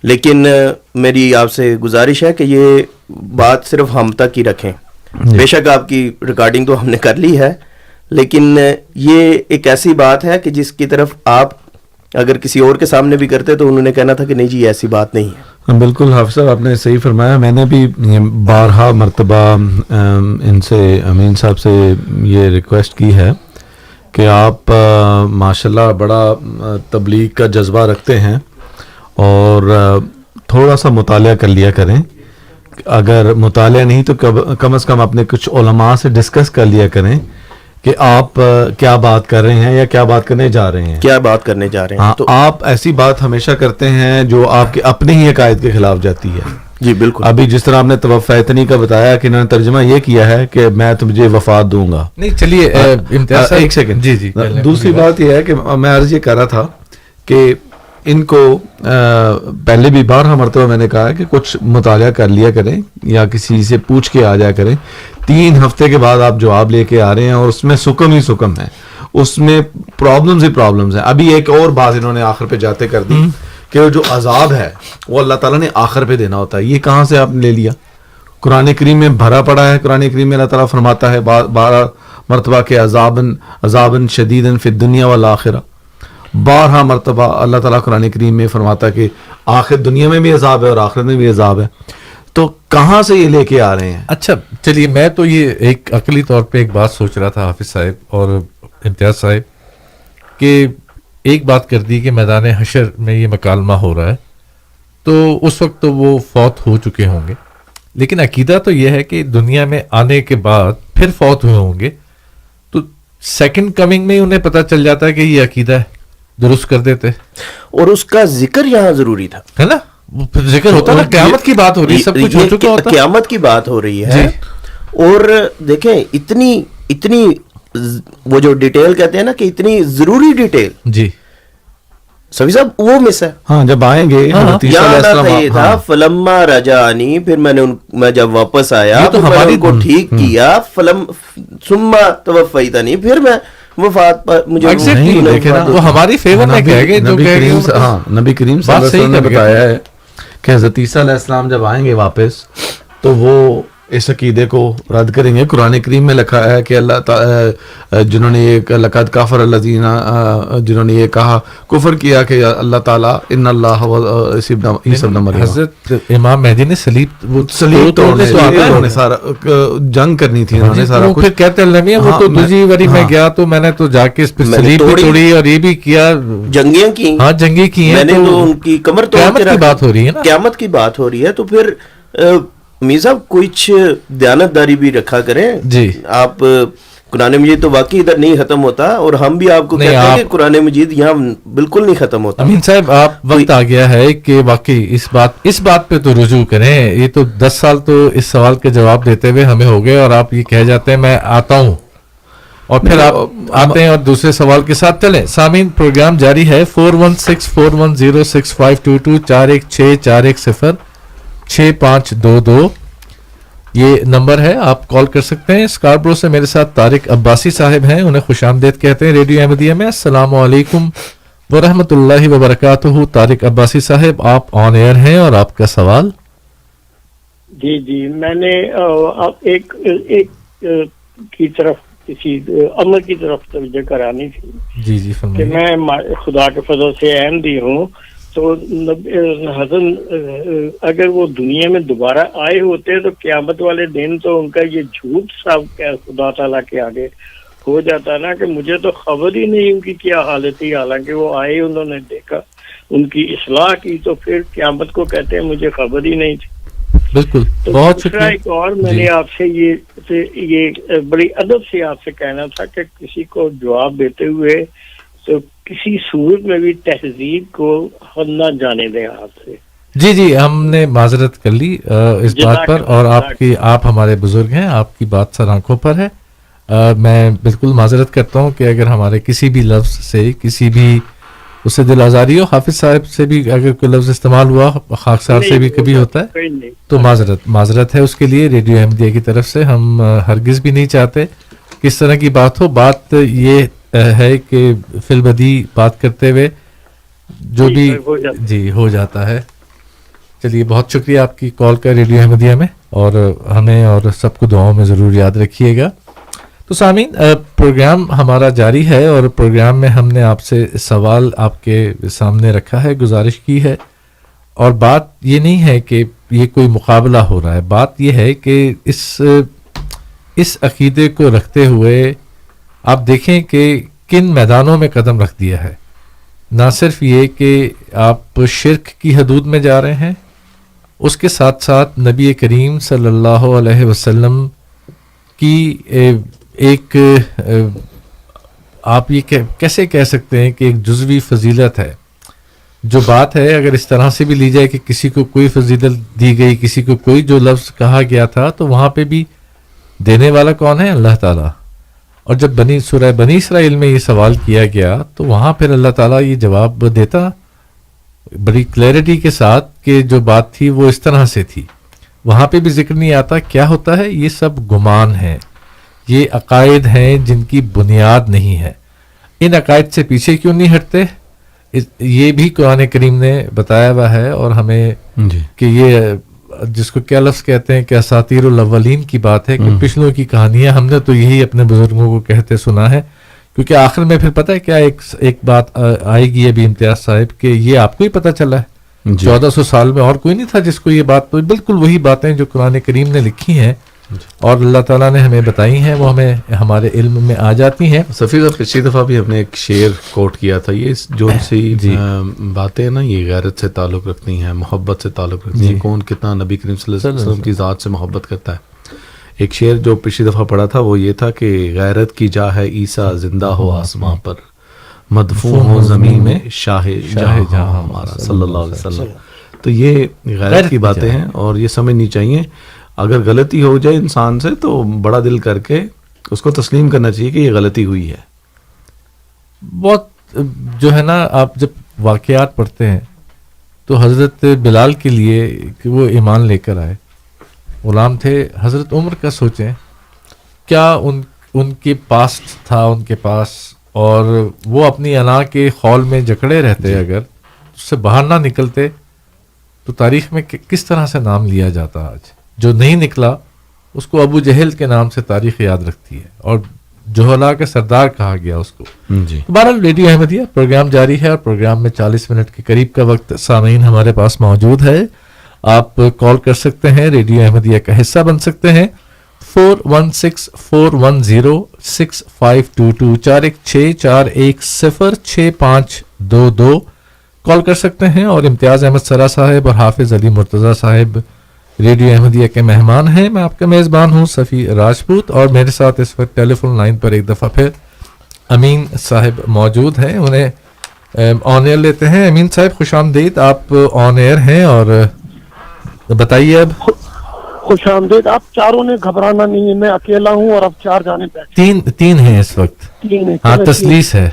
لیکن میری آپ سے گزارش ہے کہ یہ بات صرف ہم تک ہی رکھیں. بے شک آپ کی ریکارڈنگ تو ہم نے کر لی ہے, لیکن یہ ایک ایسی بات ہے کہ جس کی طرف آپ اگر کسی اور کے سامنے بھی کرتے تو انہوں نے کہنا تھا کہ نہیں جی ایسی بات نہیں ہے. بالکل حافظ صاحب آپ نے صحیح فرمایا. میں نے بھی بارہا مرتبہ ان سے امین صاحب سے یہ ریکویسٹ کی ہے کہ آپ ماشاءاللہ بڑا تبلیغ کا جذبہ رکھتے ہیں, اور تھوڑا سا مطالعہ کر لیا کریں. اگر مطالعہ نہیں تو کم از کم اپنے کچھ علماء سے ڈسکس کر لیا کریں کہ آپ کیا بات کر رہے ہیں یا کیا بات کرنے جا رہے ہیں. کیا بات کرنے جا رہے ہیں. تو آپ ایسی بات ہمیشہ کرتے ہیں جو آپ کے اپنے ہی عقائد کے خلاف جاتی ہے. جی بالکل. ابھی جس طرح آپ نے توفیتنی کا بتایا کہ انہوں نے ترجمہ یہ کیا ہے کہ میں تجھے وفات دوں گا. نہیں چلیے ایک سیکنڈ. جی جی. دوسری بات یہ ہے کہ میں عرض یہ کر رہا تھا کہ ان کو پہلے بھی بارہا مرتبہ میں نے کہا کہ کچھ مطالعہ کر لیا کریں یا کسی سے پوچھ کے آ جایا کریں. 3 ہفتے کے بعد آپ جواب لے کے آ رہے ہیں اور اس میں سکم ہی سکم ہے, اس میں پرابلمز ہی پرابلمز ہیں. ابھی ایک اور بات انہوں نے آخر پہ جاتے کر دی کہ جو عذاب ہے وہ اللہ تعالیٰ نے آخر پہ دینا ہوتا ہے. یہ کہاں سے آپ نے لے لیا؟ قرآن کریم میں بھرا پڑا ہے. قرآن کریم میں اللہ تعالیٰ فرماتا ہے 12 مرتبہ کہ عذابن شدیدن فی الدنیا والآخرہ. 12 مرتبہ اللہ تعالیٰ قرآن کریم میں فرماتا ہے کہ آخر دنیا میں بھی عذاب ہے اور آخرت میں بھی عذاب ہے. تو کہاں سے یہ لے کے آ رہے ہیں؟ اچھا چلیے، میں تو یہ ایک عقلی طور پہ ایک بات سوچ رہا تھا حافظ صاحب اور امتیاز صاحب، کہ ایک بات کر دی کہ میدان حشر میں یہ مکالمہ ہو رہا ہے تو اس وقت تو وہ فوت ہو چکے ہوں گے، لیکن عقیدہ تو یہ ہے کہ دنیا میں آنے کے بعد پھر فوت ہوئے ہوں گے، تو سیکنڈ کمنگ میں انہیں پتہ چل جاتا ہے کہ یہ عقیدہ ہے، درست کر دیتے. اور اس کا ذکر یہاں ضروری تھا، ہے نا، ذکر ہوتا نا، قیامت کی بات ہو رہی ہے، سب کچھ ہو چکا ہوتا ہے، قیامت کی بات ہو رہی ہے. اور دیکھیں اتنی وہ جو ڈیٹیل کہتے ہیں نا کہ اتنی ضروری ڈیٹیل، جی سبھی صاحب وہ مس ہے. ہاں جب آئیں گے یہ تھا فلما رجانی، پھر میں جب واپس آیا تو ہماری کو ٹھیک کیا، ثم توفیتنی، پھر میں وفات پر مجھے وہ ہماری فیور میں کہہ گئے. نبی کریم صلی اللہ علیہ وسلم نے بتایا ہے کہ حضرت عیسیٰ علیہ السلام جب آئیں گے واپس تو وہ اس عقیدے کو رد کریں گے. قرآن کریم میں لکھا ہے کہ اللہ تعالیٰ جنہوں نے یہ لقد کفر الذین، جنہوں نے یہ کہا، کفر کیا کہ اللہ تعالیٰ ان اللہ عیسی ابن مریم، حضرت امام مہدی نے صلیب توڑنے سارا جنگ کرنی تھی انہوں نے سارا کچھ. پھر کہتے ہیں وہ تو دوسری باری میں گیا تو میں نے تو جا کے اس پہ صلیب بھی توڑی اور یہ بھی کیا، جنگیاں کی، ہاں جنگی کی ہیں، میں نے تو ان کی کمر توڑ کے کی بات ہو رہی ہے نا، قیامت کی بات ہو رہی ہے. تو پھر میر صاحب کچھ دیانتداری بھی رکھا کریں. جی آپ قرآن مجید تو واقعی ادھر نہیں ختم ہوتا، اور ہم بھی آپ کو کہتے ہیں کہ قرآن مجید یہاں بالکل نہیں ختم ہوتا. امین صاحب آپ وقت آ گیا ہے کہ واقعی اس بات پہ تو رجوع کریں. یہ تو 10 سال تو اس سوال کے جواب دیتے ہوئے ہمیں ہو گئے، اور آپ یہ کہہ جاتے ہیں میں آتا ہوں، اور پھر آپ آتے ہیں اور دوسرے سوال کے ساتھ چلیں. سامعین پروگرام جاری ہے. 4164106522 4164106522 یہ نمبر ہے، آپ کال کر سکتے ہیں. اسکاربرو سے میرے ساتھ طارق عباسی صاحب ہیں، انہیں خوش آمدید کہتے ہیں ریڈیو احمدیہ میں. السلام علیکم ورحمۃ اللہ وبرکاتہ. طارق عباسی صاحب آپ آن ایئر ہیں اور آپ کا سوال. جی میں نے ایک کی طرف کسی عمل کی طرف توجہ کرانی تھی. جی کہ میں خدا کے فضل سے احمدی ہوں، تو حضرت اگر وہ دنیا میں دوبارہ آئے ہوتے تو قیامت والے دن تو ان کا یہ جھوٹ سب خدا تعالیٰ کے آگے ہو جاتا نا، کہ مجھے تو خبر ہی نہیں ان کی کیا حالت تھی، حالانکہ وہ آئے، انہوں نے دیکھا، ان کی اصلاح کی، تو پھر قیامت کو کہتے ہیں مجھے خبر ہی نہیں تھی. بالکل، بہت شکریہ. ایک اور میں نے آپ سے یہ بڑی ادب سے آپ سے کہنا تھا کہ کسی کو جواب دیتے ہوئے تو کسی صورت میں بھی تہذیب کو نہ جانے دیں آپ سے. جی ہم نے معذرت کر لی اس بات پر، اور آپ ہمارے بزرگ ہیں، آپ کی بات سر آنکھوں پر ہے. میں بالکل معذرت کرتا ہوں کہ اگر ہمارے کسی بھی لفظ سے کسی بھی اس سے دل آزاری ہو. حافظ صاحب سے بھی اگر کوئی لفظ استعمال ہوا، خاکسار سے بھی کبھی ہوتا ہے، تو معذرت ہے اس کے لیے. ریڈیو احمدیہ کی طرف سے ہم ہرگز بھی نہیں چاہتے کہ اس طرح کی بات ہو. بات یہ ہے کہ فی البدی بات کرتے ہوئے جو بھی جی ہو جاتا ہے. چلیے بہت شکریہ آپ کی کال کا ریڈیو احمدیہ میں، اور ہمیں اور سب کو دعاؤں میں ضرور یاد رکھیے گا. تو سامعین پروگرام ہمارا جاری ہے، اور پروگرام میں ہم نے آپ سے سوال آپ کے سامنے رکھا ہے، گزارش کی ہے، اور بات یہ نہیں ہے کہ یہ کوئی مقابلہ ہو رہا ہے. بات یہ ہے کہ اس عقیدے کو رکھتے ہوئے آپ دیکھیں کہ کن میدانوں میں قدم رکھ دیا ہے. نہ صرف یہ کہ آپ شرک کی حدود میں جا رہے ہیں، اس کے ساتھ ساتھ نبی کریم صلی اللہ علیہ وسلم کی ایک آپ یہ کیسے کہہ سکتے ہیں کہ ایک جزوی فضیلت ہے. جو بات ہے اگر اس طرح سے بھی لی جائے کہ کسی کو کوئی فضیلت دی گئی، کسی کو کوئی جو لفظ کہا گیا تھا، تو وہاں پہ بھی دینے والا کون ہے؟ اللہ تعالیٰ. اور جب سورہ بنی اسرائیل میں یہ سوال کیا گیا تو وہاں پھر اللہ تعالیٰ یہ جواب دیتا بڑی کلیئرٹی کے ساتھ کہ جو بات تھی وہ اس طرح سے تھی. وہاں پہ بھی ذکر نہیں آتا. کیا ہوتا ہے؟ یہ سب گمان ہیں، یہ عقائد ہیں جن کی بنیاد نہیں ہے. ان عقائد سے پیچھے کیوں نہیں ہٹتے؟ یہ بھی قرآن کریم نے بتایا ہوا ہے، اور ہمیں کہ یہ جس کو کیا لفظ کہتے ہیں کہ اساطیر الاولین کی بات ہے کہ پچھلوں کی کہانیاں ہم نے تو یہی اپنے بزرگوں کو کہتے سنا ہے. کیونکہ آخر میں پھر پتہ ہے کیا ایک بات آئے گی ابھی امتیاز صاحب کہ یہ آپ کو ہی پتہ چلا ہے 1400 سال میں اور کوئی نہیں تھا جس کو یہ بات, تو بالکل وہی باتیں جو قرآن کریم نے لکھی ہیں اور اللہ تعالیٰ نے ہمیں بتائی ہیں وہ ہمیں ہمارے علم میں آ جاتی ہیں. سفیر صاحب پچھلی دفعہ بھی ہم نے ایک شعر کوٹ کیا تھا, یہ جو سی باتیں نا یہ غیرت سے تعلق رکھتی ہیں, محبت سے تعلق رکھتی ہیں, کون کتنا نبی کریم صلی اللہ علیہ وسلم کی ذات سے محبت کرتا ہے. ایک شعر جو پچھلی دفعہ پڑھا تھا وہ یہ تھا کہ غیرت کی جا ہے عیسیٰ زندہ ہو آسماں پر, مدفون ہو زمین میں شاہ جہاں ہمارا صلی اللہ علیہ وسلم. تو یہ غیرت کی باتیں ہیں اور یہ سمجھنی چاہیے. اگر غلطی ہو جائے انسان سے تو بڑا دل کر کے اس کو تسلیم کرنا چاہیے کہ یہ غلطی ہوئی ہے. بہت جو ہے نا آپ جب واقعات پڑھتے ہیں تو حضرت بلال کے لیے کہ وہ ایمان لے کر آئے, غلام تھے. حضرت عمر کا سوچیں کیا ان کے پاس تھا ان کے پاس, اور وہ اپنی انا کے خول میں جکڑے رہتے اگر اس سے باہر نہ نکلتے تو تاریخ میں کس طرح سے نام لیا جاتا. آج جو نہیں نکلا اس کو ابو جہل کے نام سے تاریخ یاد رکھتی ہے اور جوہلا کا سردار کہا گیا اس کو. بہرحال ریڈیو احمدیہ پروگرام جاری ہے اور پروگرام میں 40 منٹ کے قریب کا وقت سامعین ہمارے پاس موجود ہے. آپ کال کر سکتے ہیں, ریڈیو احمدیہ کا حصہ بن سکتے ہیں. 4164106522 4164106522 کال کر سکتے ہیں. اور امتیاز احمد سرا صاحب اور حافظ علی مرتضیٰ صاحب ریڈیو احمدیہ کے مہمان ہیں. میں آپ کا میزبان ہوں صفی راجپوت, اور میرے ساتھ اس وقت ٹیلی فون لائن پر ایک دفعہ پھر امین صاحب موجود ہیں. انہیں آن ایئر لیتے ہیں. امین صاحب خوش آمدید, آپ آن ایئر ہیں اور بتائیے. اب خوش آمدید. آپ چاروں نے گھبرانا نہیں ہے, میں اکیلا ہوں اور اب 4 جانے بیٹھے. تین ہیں اس وقت. 3 ہے. ہاں تسلیس ہے.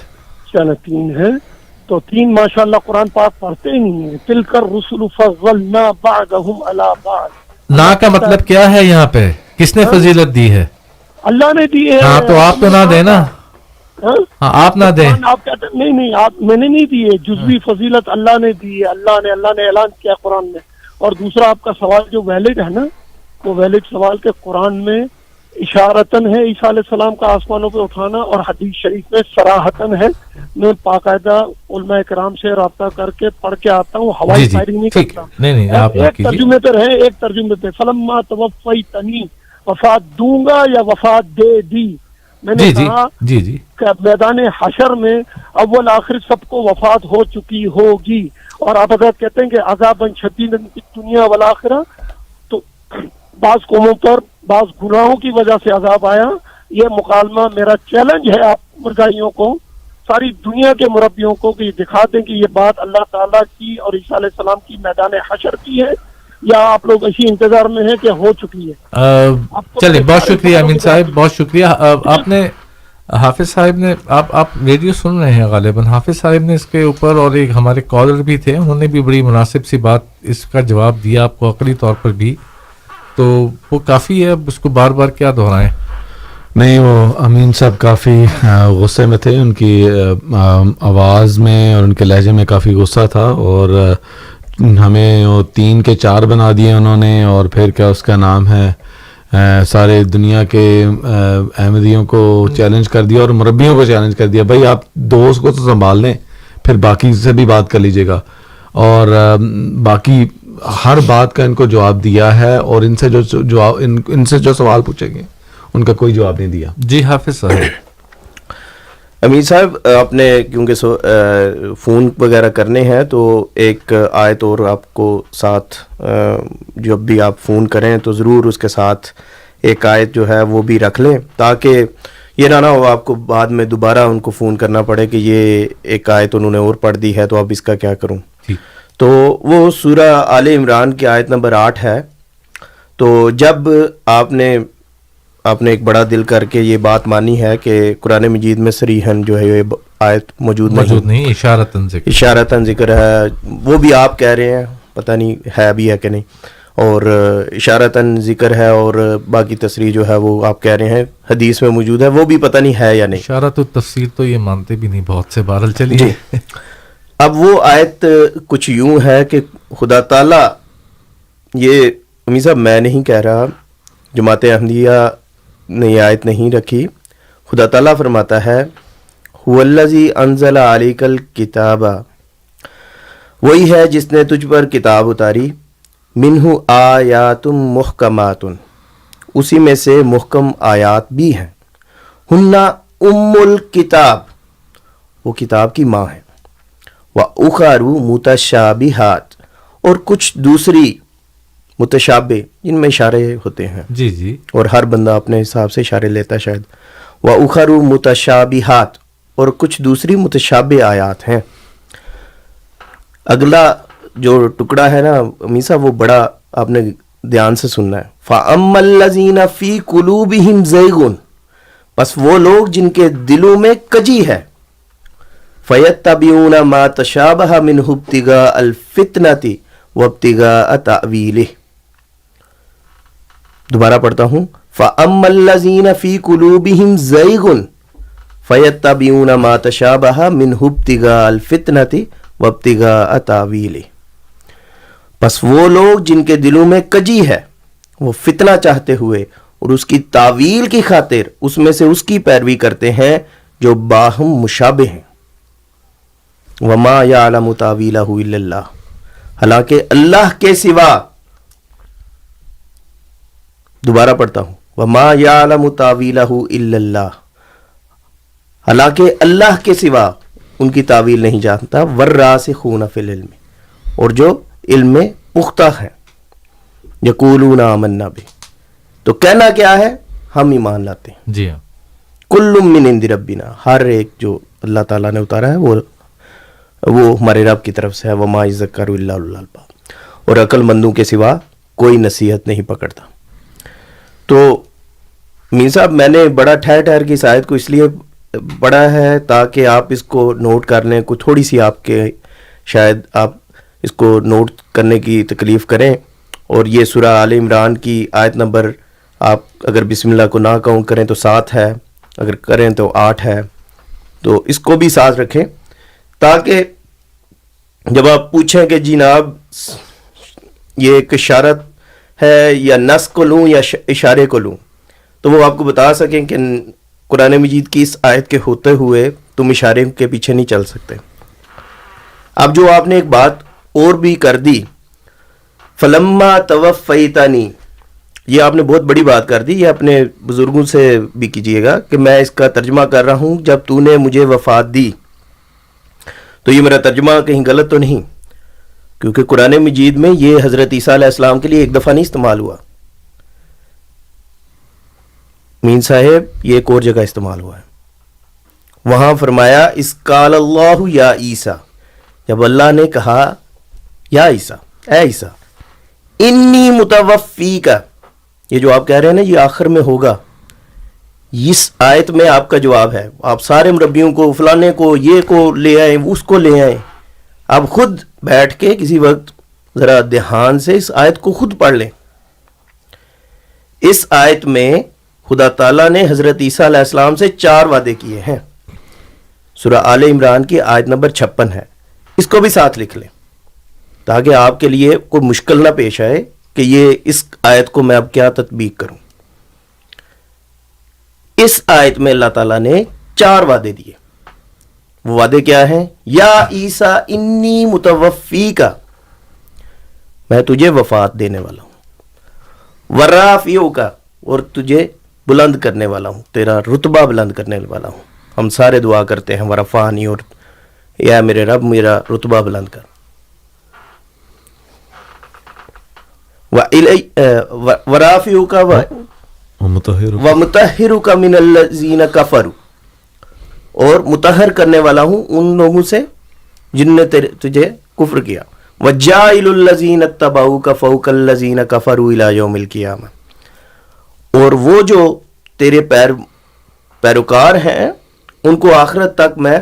چلو 3 ہے تو 3 ماشاءاللہ قرآن پاک پڑھتے ہی نہیں ہیں. تلک الرسل فضلنا بعضهم علی بعض. نا کا مطلب کیا ہے یہاں پہ, کس نے فضیلت دی ہے؟ اللہ نے دی ہے. ہاں تو آپ تو نہ دیں نا. ہاں آپ نہ دیں. آپ کہتے ہیں نہیں آپ, میں نے نہیں دی ہے. جزوی فضیلت اللہ نے دی ہے. اللہ نے اعلان کیا قرآن میں. اور دوسرا آپ کا سوال جو ویلڈ ہے نا, وہ ویلڈ سوال کے قرآن میں اشارتن ہے عیسیٰ علیہ السلام کا آسمانوں پہ اٹھانا, اور حدیث شریف میں صراحتن ہے. میں باقاعدہ علماء کرام سے رابطہ کر کے پڑھ کے آتا ہوں, ہوائی فائرنگ نہیں کرتا. نہیں آپ ایک ترجمے پہ رہے, ایک ترجمے پہ فلما توفیتنی, وفات دوں گا یا وفات دے دی. میں نے کہا کہ میدان حشر میں اول آخر سب کو وفات ہو چکی ہوگی. اور آپ اگر کہتے ہیں کہ عذاب شدید دنیا والآخرہ, تو بعض قوموں پر بعض گناہوں کی وجہ سے عذاب آیا. یہ مکالمہ میرا چیلنج ہے آپ مرزائیوں کو, ساری دنیا کے مربیوں کو, کہ یہ دکھا دیں کہ یہ بات اللہ تعالیٰ کی اور عیسیٰ علیہ السلام کی میدان حشر کی ہے, یا آپ لوگ اسی انتظار میں ہیں کہ ہو چکی ہے. چلیں بہت شکریہ امین صاحب, بہت شکریہ. آپ نے حافظ صاحب نے آپ ریڈیو سن رہے ہیں غالباً, حافظ صاحب نے اس کے اوپر, اور ایک ہمارے کالر بھی تھے, انہوں نے بھی بڑی مناسب سی بات اس کا جواب دیا آپ کو عقلی طور پر بھی, تو وہ کافی ہے. اب اس کو بار بار کیا دہرائیں. نہیں, وہ امین صاحب کافی غصے میں تھے, ان کی آواز میں اور ان کے لہجے میں کافی غصہ تھا, اور ہمیں وہ 3 کے 4 بنا دیے انہوں نے, اور پھر کیا اس کا نام ہے سارے دنیا کے احمدیوں کو چیلنج کر دیا اور مربیوں کو چیلنج کر دیا. بھائی آپ دوست کو تو سنبھال لیں, پھر باقی سے بھی بات کر لیجئے گا. اور باقی ہر بات کا ان کو جواب دیا ہے, اور ان سے جو سوال پوچھیں گے ان کا کوئی جواب نہیں دیا. جی حافظ صاحب. امین صاحب آپ نے کیونکہ فون وغیرہ کرنے ہیں تو ایک آیت اور آپ کو ساتھ, جب بھی آپ فون کریں تو ضرور اس کے ساتھ ایک آیت جو ہے وہ بھی رکھ لیں, تاکہ یہ نہ ہو آپ کو بعد میں دوبارہ ان کو فون کرنا پڑے کہ یہ ایک آیت انہوں نے اور پڑھ دی ہے تو اب اس کا کیا کروں. تو وہ سورہ آل عمران کی آیت نمبر 8 ہے. تو جب آپ نے ایک بڑا دل کر کے یہ بات مانی ہے کہ قرآن مجید میں صریحاً جو ہے یہ آیت موجود نہیں, اشارتاً ذکر ہے, وہ بھی آپ کہہ رہے ہیں, پتہ نہیں ہے بھی ہے کہ نہیں, اور اشارتاً ذکر ہے, اور باقی تصریح جو ہے وہ آپ کہہ رہے ہیں حدیث میں موجود ہے, وہ بھی پتہ نہیں ہے یا نہیں. اشارت و تفسیر تو یہ مانتے بھی نہیں بہت سے. بہرحال چلیے. اب وہ آیت کچھ یوں ہے کہ خدا تعالیٰ یہ امی صاحب میں نہیں کہہ رہا, جماعت احمدیہ نے یہ آیت نہیں رکھی. خدا تعالیٰ فرماتا ہے هو الذی انزل علیک الکتاب, وہی ہے جس نے تجھ پر کتاب اتاری, منہ آیات محکمات, اسی میں سے محکم آیات بھی ہیں, ہن ام الکتاب, وہ کتاب کی ماں ہے, وَأُخَرُ مُتَشَابِهَاتٌ, اور کچھ دوسری متشابہ جن میں اشارے ہوتے ہیں, جی جی, اور ہر بندہ اپنے حساب سے اشارے لیتا ہے شاید. وَأُخَرُ مُتَشَابِهَاتٌ, اور کچھ دوسری متشابہ آیات ہیں. اگلا جو ٹکڑا ہے نا امی صاحب وہ بڑا آپ نے دھیان سے سننا ہے. فَأَمَّا الَّذِينَ فِي قُلُوبِهِمْ زَيْغٌ, بس وہ لوگ جن کے دلوں میں کجی ہے, فَيَتَّبِعُونَ مَا تَشَابَهَ مِنْهُ ابْتِغَاءَ الْفِتْنَةِ وَابْتِغَاءَ تَأْوِيلِهِ. دوبارہ پڑھتا ہوں. فَأَمَّا الَّذِينَ فِي قُلُوبِهِمْ زَيْغٌ فَيَتَّبِعُونَ مَا تَشَابَهَ مِنْهُ ابْتِغَاءَ الْفِتْنَةِ وَابْتِغَاءَ تَأْوِيلِهِ. پس وہ لوگ جن کے دلوں میں کجی ہے وہ فتنہ چاہتے ہوئے اور اس کی تعویل کی خاطر اس میں سے اس کی پیروی کرتے ہیں جو باہم مشابہ ہیں. وَمَا يَعْلَمُ تَأْوِيلَهُ إِلَّا اللَّهُ, حالانکہ اللہ کے سوا, دوبارہ پڑھتا ہوں, وَمَا يَعْلَمُ تَأْوِيلَهُ إِلَّا اللَّهُ, حالانکہ اللہ کے سوا ان کی تعویل نہیں جانتا. وَالرَّاسِخُونَ فِي الْعِلْمِ, اور جو علم میں پختہ ہیں. یقولون آمنا بہ, تو کہنا کیا ہے, ہم ایمان لاتے ہیں. جی ہاں, کل من عند ربنا, ہر ایک جو اللہ تعالیٰ نے اتارا ہے وہ ہمارے رب کی طرف سے ہے. وما یذکر الا اولو الالباب, اور عقل مندوں کے سوا کوئی نصیحت نہیں پکڑتا. تو مین صاحب میں نے بڑا ٹھہر ٹھہر کی اس آیت کو اس لیے پڑھا ہے تاکہ آپ اس کو نوٹ کر لیں, کوئی تھوڑی سی آپ کے شاید آپ اس کو نوٹ کرنے کی تکلیف کریں. اور یہ سورہ آل عمران کی آیت نمبر, آپ اگر بسم اللہ کو نہ کاؤنٹ کریں تو 7 ہے, اگر کریں تو 8 ہے, تو اس کو بھی ساتھ رکھیں تاکہ جب آپ پوچھیں کہ جناب یہ ایک اشارت ہے یا نص کو لوں یا اشارے کو لوں, تو وہ آپ کو بتا سکیں کہ قرآن مجید کی اس آیت کے ہوتے ہوئے تم اشارے کے پیچھے نہیں چل سکتے. اب جو آپ نے ایک بات اور بھی کر دی, فلما توفیتنی, یہ آپ نے بہت بڑی بات کر دی. یہ اپنے بزرگوں سے بھی کیجئے گا کہ میں اس کا ترجمہ کر رہا ہوں, جب تو نے مجھے وفات دی. تو یہ میرا ترجمہ کہیں غلط تو نہیں, کیونکہ قرآن مجید میں یہ حضرت عیسیٰ علیہ السلام کے لیے ایک دفعہ نہیں استعمال ہوا. مین صاحب یہ ایک اور جگہ استعمال ہوا ہے. وہاں فرمایا اس قال اللہ یا عیسیٰ, جب اللہ نے کہا یا عیسیٰ, اے عیسیٰ, انی متوفیک, یہ جو آپ کہہ رہے ہیں نا یہ آخر میں ہوگا, اس آیت میں آپ کا جواب ہے. آپ سارے مربیوں کو, فلانے کو, یہ کو لے آئیں, اس کو لے آئیں. آپ خود بیٹھ کے کسی وقت ذرا دھیان سے اس آیت کو خود پڑھ لیں. اس آیت میں خدا تعالیٰ نے حضرت عیسیٰ علیہ السلام سے 4 وعدے کیے ہیں. سورہ آل عمران کی آیت نمبر 56 ہے, اس کو بھی ساتھ لکھ لیں تاکہ آپ کے لیے کوئی مشکل نہ پیش آئے کہ یہ اس آیت کو میں اب کیا تطبیق کروں. اس آیت میں اللہ تعالیٰ نے 4 وعدے دیے. وہ وعدے کیا ہیں؟ یا عیسیٰ انی متوفیک, میں تجھے وفات دینے والا ہوں. ورافعوک, اور تجھے بلند کرنے والا ہوں, تیرا رتبہ بلند کرنے والا ہوں. ہم سارے دعا کرتے ہیں ورفعنی, اور یا میرے رب میرا رتبہ بلند کر. ورافعوک ومطہرک من الذین کفروا, اور مطہر کرنے والا ہوں ان لوگوں سے جن نے تجھے کفر کیا. وجاعل الذین اتبعوک فوق الذین کفروا الی یوم القیامہ, اور وہ جو تیرے پیروکار ہیں ان کو آخرت تک میں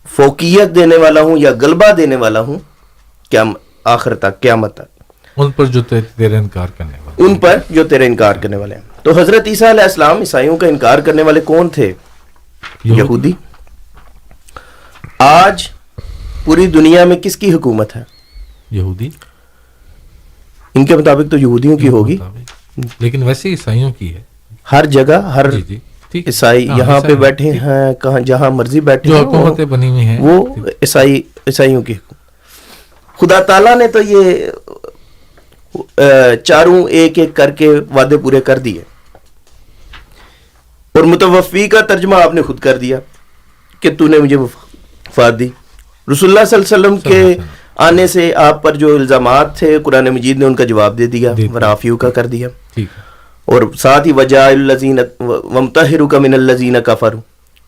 فوقیت دینے والا ہوں یا غلبہ دینے والا ہوں, کیا آخر تک, قیامت تک, ان پر جو تیرے انکار کرنے والے, ان پر جو تیرے انکار کرنے والے ہیں. تو حضرت عیسیٰ علیہ السلام عیسائیوں کا انکار کرنے والے کون تھے؟ یہودی. آج پوری دنیا میں کس کی حکومت ہے؟ یہودی ان کے مطابق تو یہودیوں کی ہوگی، لیکن ویسے عیسائیوں کی ہے ہر جگہ ہر جی جی ٹھیک ہے. عیسائی ہاں، یہاں پہ عیسائی، بیٹھے ٹھیک. ہیں، کہاں جہاں مرضی بیٹھے جو ہیں حکومتیں بنی ہوئی ہیں وہ عیسائیوں کی. خدا تعالیٰ نے تو یہ چاروں ایک ایک کر کے وعدے پورے کر دیے، اور متوفی کا ترجمہ آپ نے خود کر دیا کہ تو نے مجھے وفات دی. رسول اللہ صلی اللہ علیہ وسلم کے آنے سے آپ پر جو الزامات تھے قرآن مجید نے ان کا جواب دے دیا، ورافیو کا کر دیا. ٹھیک ہے. اور ساتھ ہی وجہ الذین ومطہرک من الذین کفروا،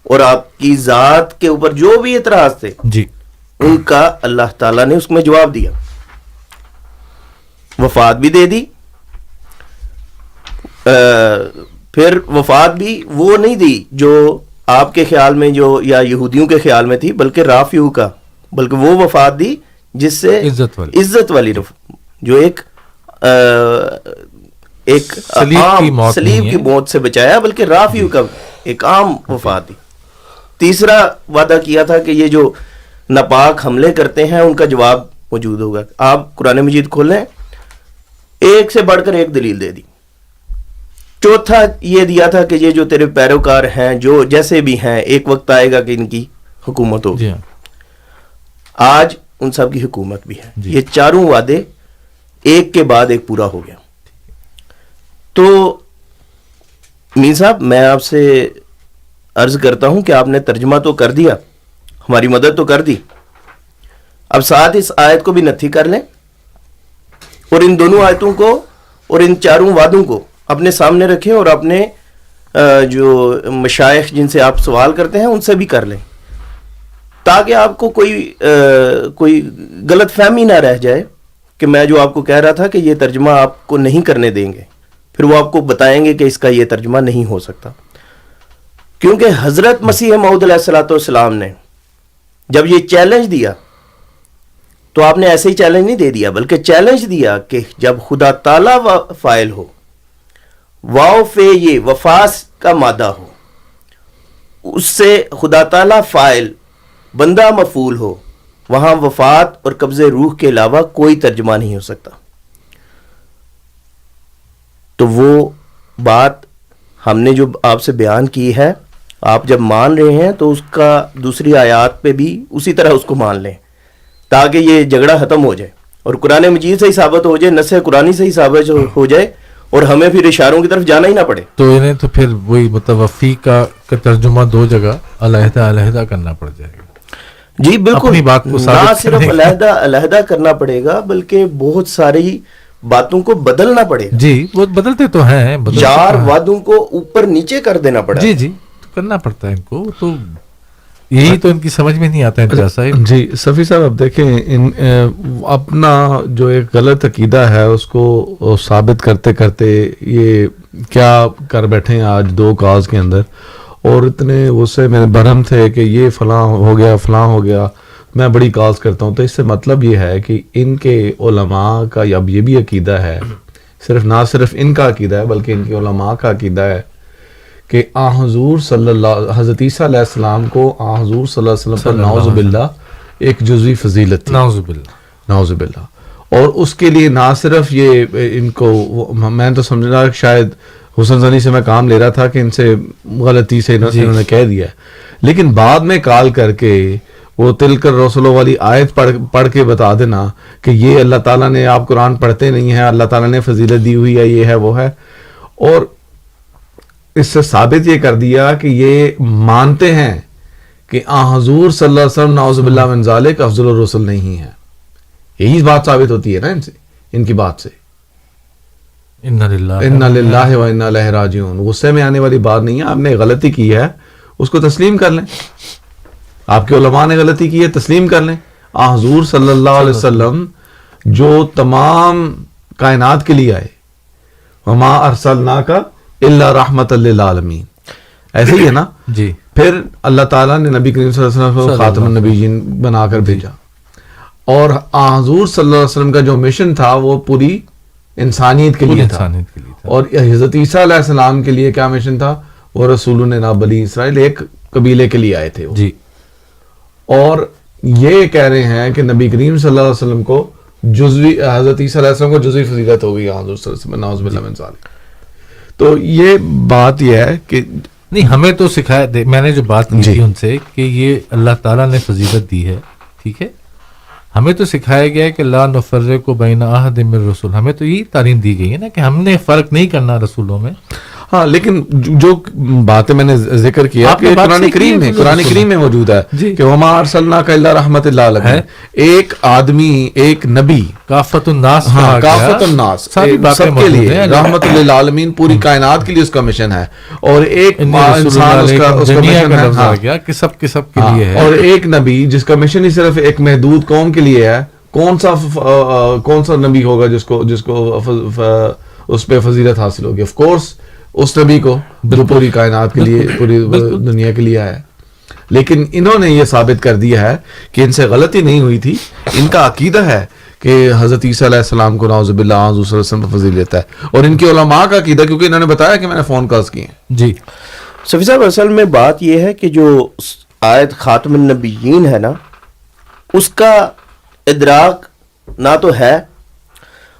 اور آپ کی ذات کے اوپر جو بھی اعتراض تھے جی ان کا اللہ تعالیٰ نے اس میں جواب دیا، وفات بھی دے دی. پھر وفات بھی وہ نہیں دی جو آپ کے خیال میں جو یا یہودیوں کے خیال میں تھی، بلکہ رافیو کا، بلکہ وہ وفات دی جس سے عزت والی جو ایک صلیب کی موت سے بچایا، بلکہ رافیو کا ایک عام وفات دی. تیسرا وعدہ کیا تھا کہ یہ جو ناپاک حملے کرتے ہیں ان کا جواب موجود ہوگا. آپ قرآن مجید کھولیں، ایک سے بڑھ کر ایک دلیل دے دی. چوتھا یہ دیا تھا کہ یہ جو تیرے پیروکار ہیں جو جیسے بھی ہیں ایک وقت آئے گا کہ ان کی حکومت ہوگی. آج ان سب کی حکومت بھی ہے. یہ چاروں وعدے ایک کے بعد ایک پورا ہو گیا. تو مین صاحب میں آپ سے عرض کرتا ہوں کہ آپ نے ترجمہ تو کر دیا، ہماری مدد تو کر دی، اب ساتھ اس آیت کو بھی نتھی کر لیں اور ان دونوں آیتوں کو اور ان چاروں وعدوں کو اپنے سامنے رکھیں اور اپنے جو مشائخ جن سے آپ سوال کرتے ہیں ان سے بھی کر لیں، تاکہ آپ کو کوئی غلط فہمی نہ رہ جائے کہ میں جو آپ کو کہہ رہا تھا کہ یہ ترجمہ آپ کو نہیں کرنے دیں گے، پھر وہ آپ کو بتائیں گے کہ اس کا یہ ترجمہ نہیں ہو سکتا. کیونکہ حضرت مسیح موعود علیہ الصلوۃ والسلام نے جب یہ چیلنج دیا تو آپ نے ایسے ہی چیلنج نہیں دے دیا، بلکہ چیلنج دیا کہ جب خدا تعالیٰ فاعل ہو، واو فے یہ وفاس کا مادہ ہو، اس سے خدا تعالیٰ فاعل بندہ مفعول ہو، وہاں وفات اور قبض روح کے علاوہ کوئی ترجمہ نہیں ہو سکتا. تو وہ بات ہم نے جو آپ سے بیان کی ہے، آپ جب مان رہے ہیں تو اس کا دوسری آیات پہ بھی اسی طرح اس کو مان لیں تاکہ یہ جھگڑا ختم ہو جائے اور قرآن مجید سے ہی ثابت ہو جائے، نص قرآنی سے ہی ثابت ہو جائے اور ہمیں پھر اشاروں کی طرف جانا ہی نہ پڑے. تو انہیں تو پھر وہی متوفی کا ترجمہ دو جگہ علیحدہ علیحدہ کرنا پڑ جائے گا. جی بالکل، اپنی بات کو نہ صرف علیحدہ علیحدہ کرنا پڑے گا بلکہ بہت ساری باتوں کو بدلنا پڑے گا. جی وہ بدلتے تو ہیں، چار وعدوں کو اوپر نیچے کر دینا پڑا. جی جی کرنا پڑتا ہے ان کو، تو یہی تو ان کی سمجھ میں نہیں آتا ہے صاحب. جی صفی صاحب اب دیکھیں اپنا جو ایک غلط عقیدہ ہے اس کو ثابت کرتے کرتے یہ کیا کر بیٹھے ہیں آج دو کاز کے اندر، اور اتنے غصے میں برہم تھے کہ یہ فلاں ہو گیا فلاں ہو گیا، میں بڑی کاز کرتا ہوں. تو اس سے مطلب یہ ہے کہ ان کے علماء کا اب یہ بھی عقیدہ ہے، صرف نہ صرف ان کا عقیدہ ہے بلکہ ان کے علماء کا عقیدہ ہے کہ حضور حضرت عیسیٰ علیہ السلام کو حضور صلی اللہ علیہ وسلم پر نعوذ باللہ ایک جزوی فضیلت تھی، نعوذ باللہ. اور اس کے لیے نہ صرف یہ ان کو، میں تو سمجھ رہا شاید حسن زنی سے میں کام لے رہا تھا کہ ان سے غلطی سے انہوں نے کہہ دیا، لیکن بعد میں کال کر کے وہ تلکر رسولوں والی آیت پڑھ کے بتا دینا کہ یہ اللہ تعالیٰ نے، آپ قرآن پڑھتے نہیں ہیں، اللہ تعالیٰ نے فضیلت دی ہوئی ہے، یہ ہے وہ ہے. اور اس سے ثابت یہ کر دیا کہ یہ مانتے ہیں کہ حضور صلی اللہ علیہ وسلم نعوذ باللہ من ذالک افضل الرسل نہیں ہے. یہی بات ثابت ہوتی ہے نا ان سے، ان کی بات سے. انا للہ و انا الیہ راجعون، غصے میں آنے والی بات نہیں ہے. آپ نے غلطی کی ہے اس کو تسلیم کر لیں، آپ کے علماء نے غلطی کی ہے تسلیم کر لیں. حضور صلی اللہ علیہ وسلم جو تمام کائنات کے لیے آئے، وما ارسلناک الا رحمۃ للعالمین، ایسے ہی ہے نا جی. پھر اللہ تعالیٰ نے نبی کریم صلی اللہ علیہ وسلم کو خاتم النبیین بنا کر بھیجا، اور حضور صلی اللہ علیہ وسلم کا جو مشن تھا وہ پوری انسانیت کے لیے تھا. اور حضرت عیسیٰ علیہ السلام کے لیے کیا مشن تھا؟ وہ رسولون بنی اسرائیل، ایک قبیلے کے لیے آئے تھے وہ. جی. اور یہ کہہ رہے ہیں کہ نبی کریم صلی اللہ علیہ وسلم کو جزوی حضرت عیسیٰ علیہ السلام کو جزوی فضیلت ہو گئی حضور صلی اللہ علیہ وسلم، نعوذ باللہ من ذالک. تو یہ بات یہ ہے کہ نہیں، ہمیں تو سکھایا، میں نے جو بات کی تھی ان سے کہ یہ اللہ تعالیٰ نے فضیلت دی ہے، ٹھیک ہے، ہمیں تو سکھایا گیا ہے کہ لا نفرق بین احد من رسول، ہمیں تو یہی تعلیم دی گئی ہے نا کہ ہم نے فرق نہیں کرنا رسولوں میں. ہاں، لیکن جو باتیں میں نے ذکر کیا کہ قرآن کریم میں موجود ہے کہ وما ارسلناک الا رحمت للعالمین، ایک آدمی، ایک نبی، کافت الناس، کافت الناس، سب کے لیے رحمت للعالمین، پوری کائنات کے لیے اس کا مشن ہے. اور ایک انسان اس کا مشن ہے کہ سب کے لیے ہے. اور ایک نبی جس کا مشن ہی صرف ایک محدود قوم کے لیے ہے، کون سا نبی ہوگا جس کو اس پہ فضیلت حاصل ہوگی؟ آف کورس اس نبی کو جو پوری کائنات کے لیے، پوری دنیا کے لیے ہے. لیکن انہوں نے یہ ثابت کر دیا ہے کہ ان سے غلطی نہیں ہوئی تھی، ان کا عقیدہ ہے کہ حضرت عیسیٰ علیہ السلام کو نعوذ باللہ حضور صلی اللہ علیہ وسلم پر فضیلت ہے، اور ان کے علماء کا عقیدہ، کیونکہ انہوں نے بتایا کہ میں نے فون کالز کیے ہیں. جی صفی صاحب، اصل میں بات یہ ہے کہ جو آیت خاتم النبیین ہے نا، اس کا ادراک نہ تو ہے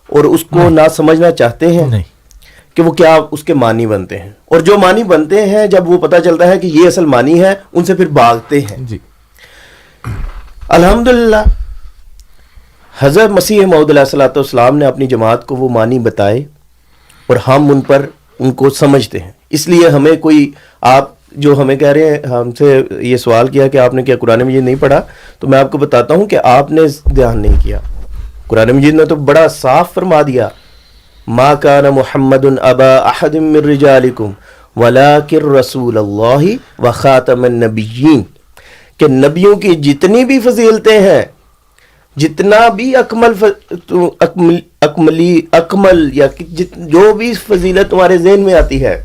اور اس کو نہ سمجھنا چاہتے ہیں کہ وہ کیا اس کے معنی بنتے ہیں، اور جو معنی بنتے ہیں جب وہ پتہ چلتا ہے کہ یہ اصل معنی ہے، ان سے پھر بھاگتے ہیں. جی الحمدللہ حضرت مسیح موعود علیہ الصلوۃ والسلام نے اپنی جماعت کو وہ معنی بتائے اور ہم ان کو سمجھتے ہیں. اس لیے ہمیں کوئی، آپ جو ہمیں کہہ رہے ہیں، ہم سے یہ سوال کیا کہ آپ نے کیا قرآن مجید نہیں پڑھا، تو میں آپ کو بتاتا ہوں کہ آپ نے دھیان نہیں کیا. قرآن مجید نے تو بڑا صاف فرما دیا، ما کان محمد ابا احد من رجالکم ولکن رسول اللہ وخاتم النبیین، کہ نبیوں کی جتنی بھی فضیلتیں ہیں، جتنا بھی اکمل یا جو بھی فضیلت تمہارے ذہن میں آتی ہے،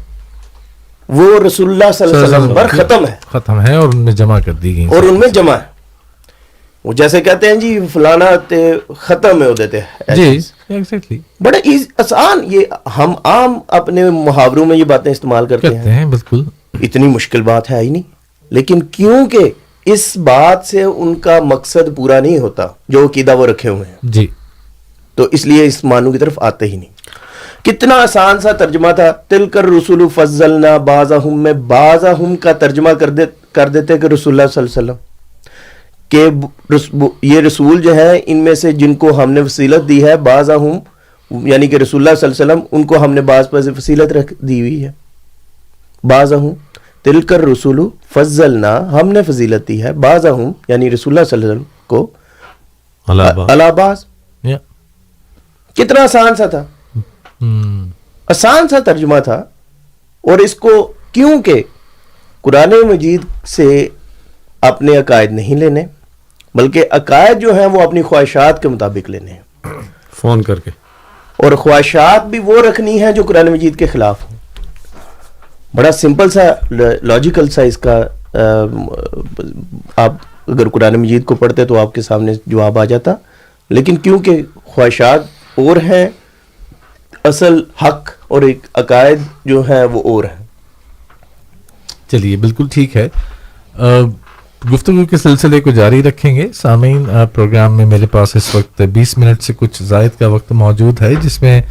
وہ رسول اللہ صلی اللہ علیہ وسلم پر ختم ہے اور ان میں جمع کر دی گئی، اور ان میں جمع ہے. وہ جیسے کہتے ہیں جی فلانا تے ختم ہے ہوتے ہیں، جی ایگزیکٹلی، بڑا آسان. یہ ہم عام اپنے محاوروں میں یہ باتیں استعمال کرتے ہیں، بالکل اتنی مشکل بات ہے ہی نہیں. لیکن کیونکہ اس بات سے ان کا مقصد پورا نہیں ہوتا جو عقیدہ وہ رکھے ہوئے ہیں، جی، تو اس لیے اس معنوں کی طرف آتے ہی نہیں. کتنا آسان سا ترجمہ تھا، تلک الرسل فضلنا بعضهم، میں بعضهم کا ترجمہ کر دیتے کہ رسول اللہ صلی اللہ علیہ وسلم، کہ یہ رسول جو ہیں ان میں سے جن کو ہم نے فضیلت دی ہے، بعضهم یعنی کہ رسول اللہ صلی اللہ علیہ وسلم، ان کو ہم نے بعض پر فضیلت دی ہوئی ہے. بعضهم تلک الرسل فضلنا، ہم نے فضیلت دی ہے، بعضهم یعنی رسول اللہ صلی اللہ علیہ وسلم کو علی بعض. کتنا آسان سا تھا، آسان سا ترجمہ تھا. اور اس کو کیونکہ قرآن مجید سے اپنے عقائد نہیں لینے، بلکہ عقائد جو ہیں وہ اپنی خواہشات کے مطابق لینے ہیں، فون کر کے، اور خواہشات بھی وہ رکھنی ہیں جو قرآن مجید کے خلاف ہوں. بڑا سمپل سا لاجیکل سا اس کا، آپ اگر قرآن مجید کو پڑھتے تو آپ کے سامنے جواب آ جاتا. لیکن کیونکہ خواہشات اور ہیں، اصل حق اور ایک عقائد جو ہیں وہ اور ہیں. چلیے بالکل ٹھیک ہے، گفتگو کے سلسلے کو جاری رکھیں گے. سامعین، پروگرام میں میرے پاس اس وقت 20 منٹ سے کچھ زائد کا وقت موجود ہے، جس میں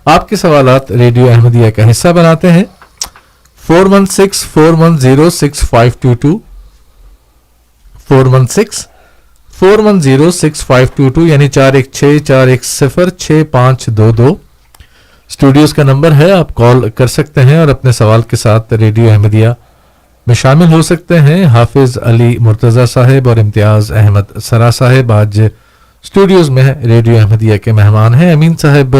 آپ کے سوالات ریڈیو احمدیہ کا حصہ بناتے ہیں. 416-410-6522 416-410-6522 یعنی 416-410-6522 اسٹوڈیوز کا نمبر ہے. آپ کال کر سکتے ہیں اور اپنے سوال کے ساتھ ریڈیو احمدیہ میں شامل ہو سکتے ہیں. حافظ علی مرتضی صاحب اور امتیاز احمد سرا صاحب آج اسٹوڈیوز میں ریڈیو احمدیہ کے مہمان ہیں. امین صاحب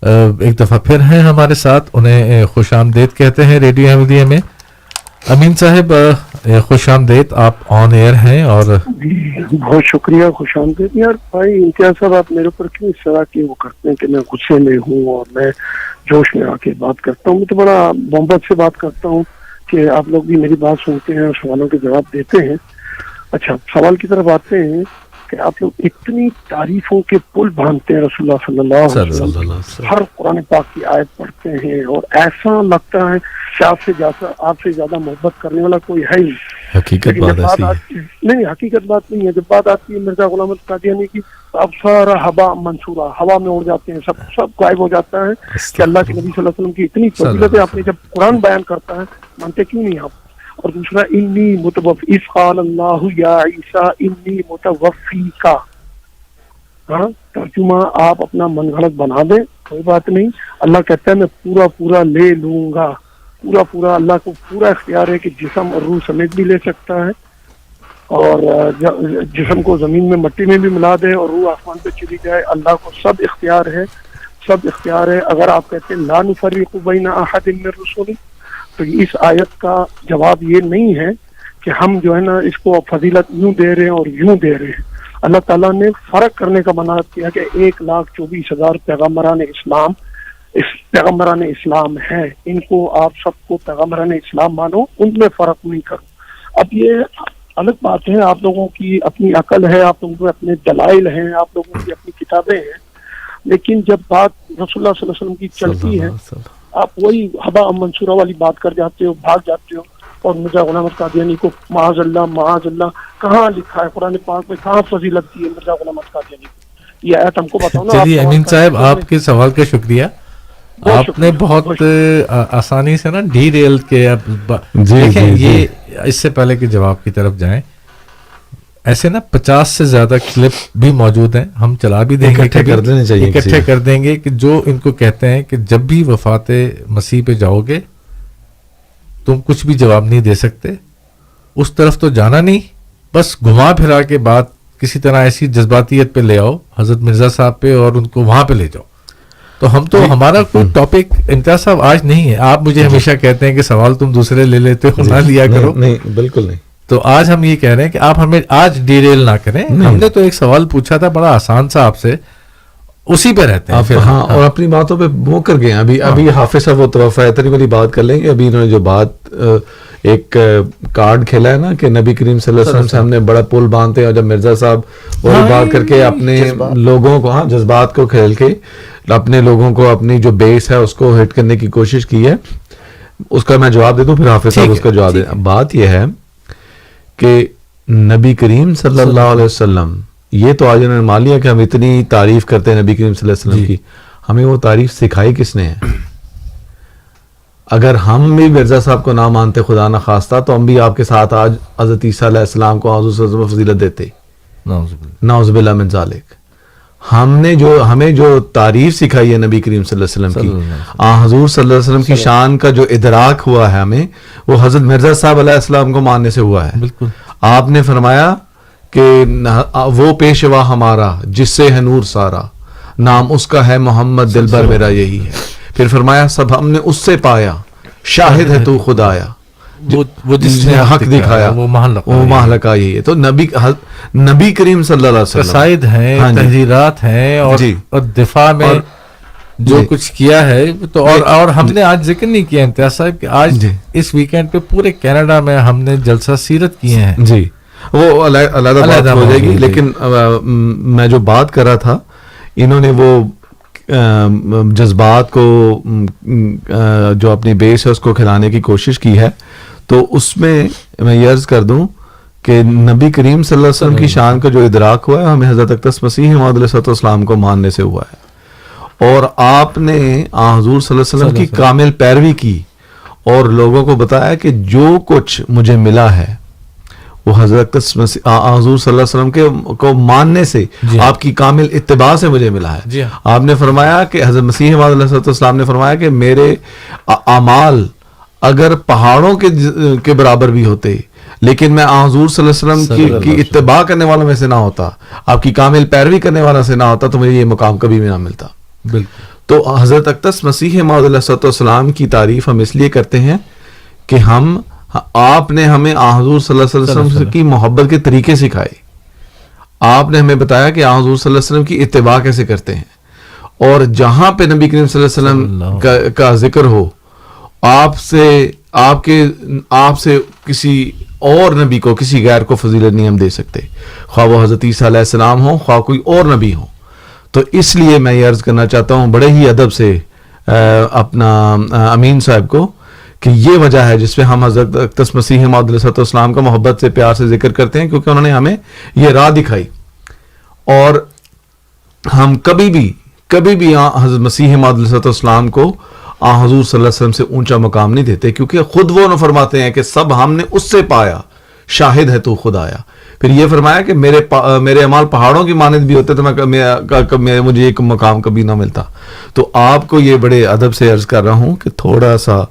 ایک دفعہ پھر ہیں ہمارے ساتھ، انہیں خوش آمدید کہتے ہیں ریڈیو احمدیہ میں. امین صاحب خوش آمدید، آپ آن ایئر ہیں. اور بہت شکریہ، خوش آمدید. یار بھائی امتیاز صاحب، آپ میرے اوپر کیوں اس طرح کی وہ کرتے ہیں کہ میں غصے میں ہوں اور میں جوش میں آ کے بات کرتا ہوں؟ میں تو بڑا محبت سے بات کرتا ہوں کہ آپ لوگ بھی میری بات سنتے ہیں اور سوالوں کے جواب دیتے ہیں. اچھا، سوال کی طرف آتے ہیں کہ آپ لوگ اتنی تعریفوں کے پل باندھتے ہیں رسول اللہ صلی اللہ علیہ وسلم، ہر قرآن پاک کی آیت پڑھتے ہیں اور ایسا لگتا ہے کہ آپ سے زیادہ محبت کرنے والا کوئی ہے ہی. حقیقت بات ایسی ہے نہیں، حقیقت بات نہیں ہے. جب بات آتی ہے مرزا غلام احمد قادیانی کی اب سارا ہوا منصورہ، ہوا میں اڑ جاتے ہیں، سب غائب ہو جاتا ہے کہ اللہ کے نبی صلی اللہ علیہ وسلم کی اتنی فضیلت ہے، آپ نے جب قرآن بیان کرتا ہے مانتے کیوں نہیں آپ؟ اور دوسرا انی متوفی، اذ قال اللہ یا عیسیٰ انی متوفیکا، ہاں ترجمہ آپ اپنا من گھڑت بنا دیں، کوئی بات نہیں، اللہ کہتا ہے میں پورا لے لوں گا، پورا اللہ کو پورا اختیار ہے کہ جسم اور روح سمیت بھی لے سکتا ہے، اور جسم کو زمین میں مٹی میں بھی ملا دے اور روح آسمان پہ چلی جائے، اللہ کو سب اختیار ہے۔ اگر آپ کہتے ہیں لا نفرق بین احد من رسول، تو اس آیت کا جواب یہ نہیں ہے کہ ہم جو ہے نا اس کو فضیلت یوں دے رہے ہیں اور یوں دے رہے ہیں۔ اللہ تعالیٰ نے فرق کرنے کا منع کیا کہ 1,24,000 پیغمبران اسلام ہیں، ان کو آپ سب کو پیغمبران اسلام مانو، ان میں فرق نہیں کرو۔ اب یہ الگ بات ہے، آپ لوگوں کی اپنی عقل ہے، آپ لوگوں کے اپنے دلائل ہیں، آپ لوگوں کی اپنی کتابیں ہیں، لیکن جب بات رسول اللہ صلی اللہ علیہ وسلم کی چلتی ہے آپ وہی ہوا منصورہ والی بات کر جاتے ہو، بھاگ جاتے ہو، اور مرزا غلام احمد قادیانی کو معاذ اللہ کہاں لکھا ہے قرآن پاک میں، کہاں فضیلت دی ہے مرزا غلام احمد قادیانی کو؟ یہ آیت ہم کو بتاؤ نا۔ چلیے امین صاحب، آپ کے سوال کا شکریہ، آپ نے بہت آسانی سے نا ڈیٹیل کے دیکھیں یہ اس سے پہلے کہ جواب کی طرف جائیں، ایسے نا 50 سے زیادہ کلپ بھی موجود ہیں، ہم چلا بھی دیں گے، اکٹھے کر دیں گے کہ جو ان کو کہتے ہیں کہ جب بھی وفات مسیح پہ جاؤ گے تم کچھ بھی جواب نہیں دے سکتے، اس طرف تو جانا نہیں، بس گھما پھرا کے بات کسی طرح ایسی جذباتیت پہ لے آؤ حضرت مرزا صاحب پہ اور ان کو وہاں پہ لے جاؤ۔ تو ہم تو ہمارا کوئی ٹاپک امتیاز صاحب آج نہیں ہے، آپ مجھے ہمیشہ کہتے ہیں کہ سوال تم دوسرے لے لیتے ہو، نہ لیا کرو۔ نہیں بالکل نہیں، تو آج ہم یہ کہہ رہے ہیں کہ آپ ہمیں آج ڈیٹیل نہ کریں، ہم نے تو ایک سوال پوچھا تھا بڑا آسان سا آپ سے، اسی پہ رہتے ہیں پھر۔ ہاں، اور اپنی باتوں پہ وہ کر گئے ہیں۔ ابھی حافظ صاحب وہ توفیتری والی بات کر لیں گے۔ ابھی انہوں نے جو بات ایک کارڈ کھیلا ہے نا کہ نبی کریم صلی اللہ علیہ وسلم سے ہم نے بڑا پل باندھتے ہیں، اور جب مرزا صاحب وہی بات کر کے اپنے لوگوں کو جذبات کو کھیل کے اپنے لوگوں کو اپنی جو بیس ہے اس کو ہٹ کرنے کی کوشش کی ہے، اس کا میں جواب دے دوں، پھر حافظ صاحب اس کا جواب دیں۔ بات یہ ہے کہ نبی کریم صلی اللہ علیہ وسلم، یہ تو آج انہوں نے مان لیا کہ ہم اتنی تعریف کرتے ہیں نبی کریم صلی اللہ علیہ وسلم کی، ہمیں وہ تعریف سکھائی کس نے ہے؟ اگر ہم بھی مرزا صاحب کو نہ مانتے خدا نہ خواستہ، تو ہم بھی آپ کے ساتھ آج حضرت عیسیٰ علیہ السلام کو حضور صلی اللہ علیہ وسلم فضیلت دیتے، نعوذ باللہ من ذالک۔ ہمیں جو تعریف سکھائی ہے نبی کریم صلی اللہ علیہ وسلم کی، حضور صلی اللہ علیہ وسلم کی شان کا جو ادراک ہوا ہے ہمیں، وہ حضرت مرزا صاحب علیہ السلام کو ماننے سے ہوا ہے۔ بالکل، آپ نے فرمایا کہ وہ پیشوا ہمارا جس سے ہے نور سارا، نام اس کا ہے محمد، دل بھر میرا یہی ہے۔ پھر فرمایا سب ہم نے اس سے پایا، شاہد ہے تو خود آیا، وہ جس نے حق دکھایا وہ مہلکا یہی ہے۔ تو نبی کریم صلی اللہ علیہ وسلم قصائد ہیں، تحریرات ہیں، اور دفاع میں جو کچھ کیا ہے، تو اور ہم نے آج ذکر نہیں کیا امتیاز صاحب کہ آج اس ویکینڈ پہ پورے کینیڈا میں ہم نے جلسہ سیرت کیے ہیں۔ جی، وہ علیحدہ بات ہو جائے گی، لیکن میں جو بات کر رہا تھا، انہوں نے وہ جذبات کو جو اپنی بیس ہے اس کو کھلانے کی کوشش کی ہے، تو اس میں میں یہ عرض کر دوں کہ نبی کریم صلی اللہ علیہ وسلم کی شان کا جو ادراک ہوا ہے ہمیں حضرت اقدس مسیح موعود علیہ السلام کو ماننے سے ہوا ہے، اور آپ نے حضور صلی اللہ علیہ وسلم کی کامل پیروی کی اور لوگوں کو بتایا کہ جو کچھ مجھے ملا ہے وہ حضرت حضور صلی اللہ علیہ وسلم کو ماننے سے، آپ کی کامل اتباع سے مجھے ملا ہے۔ آپ نے فرمایا کہ حضرت مسیح موعود علیہ السلام نے فرمایا کہ میرے اعمال اگر پہاڑوں کے برابر بھی ہوتے، لیکن میں حضور صلی اللہ علیہ وسلم کی اتباع کرنے والوں میں سے نہ ہوتا، آپ کی کامل پیروی کرنے والا سے نہ ہوتا، تو مجھے یہ مقام کبھی بھی نہ ملتا۔ تو حضرت اقدس مسیح موعود علیہ السلام کی تعریف ہم اس لیے کرتے ہیں کہ آپ نے ہمیں حضور صلی اللہ علیہ وسلم کی محبت کے طریقے سکھائے، آپ نے ہمیں بتایا کہ حضور صلی اللہ علیہ وسلم کی اتباع کیسے کرتے ہیں، اور جہاں پہ نبی کریم صلی اللہ علیہ وسلم کا ذکر ہو، آپ سے کسی اور نبی کو، کسی غیر کو فضیلت نہیں ہم دے سکتے، خواہ وہ حضرت عیسیٰ علیہ السلام ہو، خواہ کوئی اور نبی ہو۔ تو اس لیے میں یہ عرض کرنا چاہتا ہوں بڑے ہی ادب سے اپنا امین صاحب کو کہ یہ وجہ ہے جس پہ ہم حضرت اقدس مسیح موعود علیہ السلام کا محبت سے، پیار سے ذکر کرتے ہیں، کیونکہ انہوں نے ہمیں یہ راہ دکھائی۔ اور ہم کبھی بھی حضرت مسیح موعود علیہ السلام کو حضور صلی اللہ علیہ وسلم سے اونچا مقام نہیں دیتے، کیونکہ خود وہ فرماتے ہیں کہ سب ہم نے اس سے پایا، شاہد ہے تو خود آیا. پھر یہ فرمایا کہ میرے اعمال پہاڑوں کی مانند بھی ہوتے تو مجھے ایک مقام کبھی نہ ملتا. تو آپ کو یہ بڑے ادب سے عرض کر رہا ہوں کہ تھوڑا سا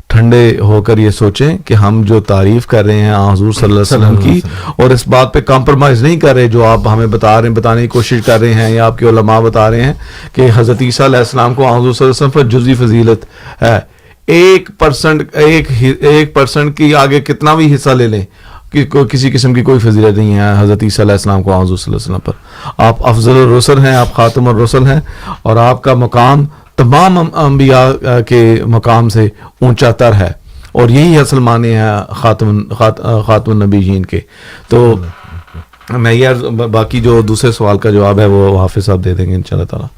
ٹھنڈے ہو کر یہ سوچیں کہ ہم جو تعریف کر رہے ہیں حضور صلی اللہ علیہ وسلم کی، اور اس بات پہ کمپرومائز نہیں کر رہے جو آپ ہمیں بتانے کی کوشش کر رہے ہیں یا آپ کے علماء بتا رہے ہیں کہ حضرت عیسیٰ علیہ السلام کو حضور صلی اللہ علیہ وسلم پر جزوی فضیلت ہے. 1% کی آگے کتنا بھی حصہ لے لیں کہ کسی قسم کی کوئی فضیلت نہیں ہے حضرت عیسیٰ علیہ السلام کو حضور صلی اللہ علیہ وسلم پر. آپ افضل الرسل ہیں، آپ خاتم الرسل ہیں، اور آپ کا مقام تمام انبیاء کے مقام سے اونچا تر ہے، اور یہی اصل معنی ہے خاتم النبیین کے. تو میں یہ باقی جو دوسرے سوال کا جواب ہے وہ حافظ صاحب دے دیں گے انشاءاللہ تعالیٰ.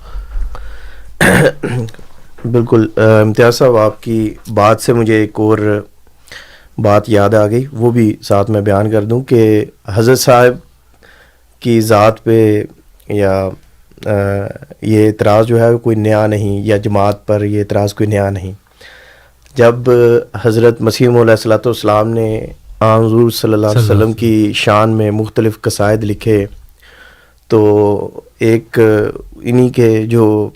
بالکل امتیاز صاحب، آپ کی بات سے مجھے ایک اور بات یاد آ گئی، وہ بھی ساتھ میں بیان کر دوں کہ حضرت صاحب کی ذات پہ یا یہ اعتراض جو ہے کوئی نیا نہیں، یا جماعت پر یہ اعتراض کوئی نیا نہیں. جب حضرت مسیح موعود علیہ الصلوۃ والسلام نے حضور صلی اللہ علیہ وسلم کی شان میں مختلف قصائد لکھے، تو ایک انہی کے جو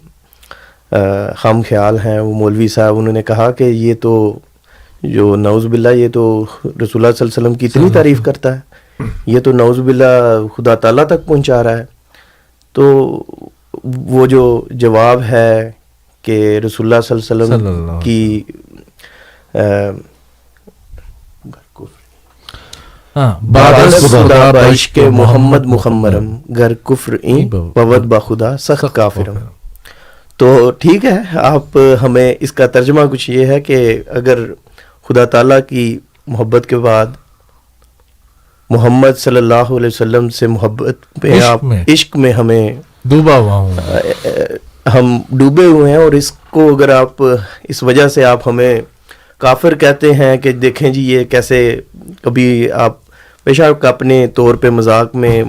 خام خیال ہیں وہ مولوی صاحب، انہوں نے کہا کہ یہ تو جو نعوذ باللہ یہ تو رسول اللہ صلی اللہ علیہ وسلم کی اتنی تعریف کرتا ہے، یہ تو نعوذ باللہ خدا تعالیٰ تک پہنچا رہا ہے. تو وہ جو جواب ہے کہ رسول اللہ صلی اللہ علیہ وسلم کی خدا بعشق محمد مخمرم گر کفر این بود بخدا سخت کافرم. تو ٹھیک ہے، آپ ہمیں اس کا ترجمہ کچھ یہ ہے کہ اگر خدا تعالیٰ کی محبت کے بعد محمد صلی اللہ علیہ وسلم سے محبت میں آپ عشق میں ہمیں ڈوبا ہوا ہوں، ہم ڈوبے ہوئے ہیں، اور اس کو اگر آپ اس وجہ سے آپ ہمیں کافر کہتے ہیں کہ دیکھیں جی یہ کیسے، کبھی آپ بے شک اپنے طور پہ مذاق میں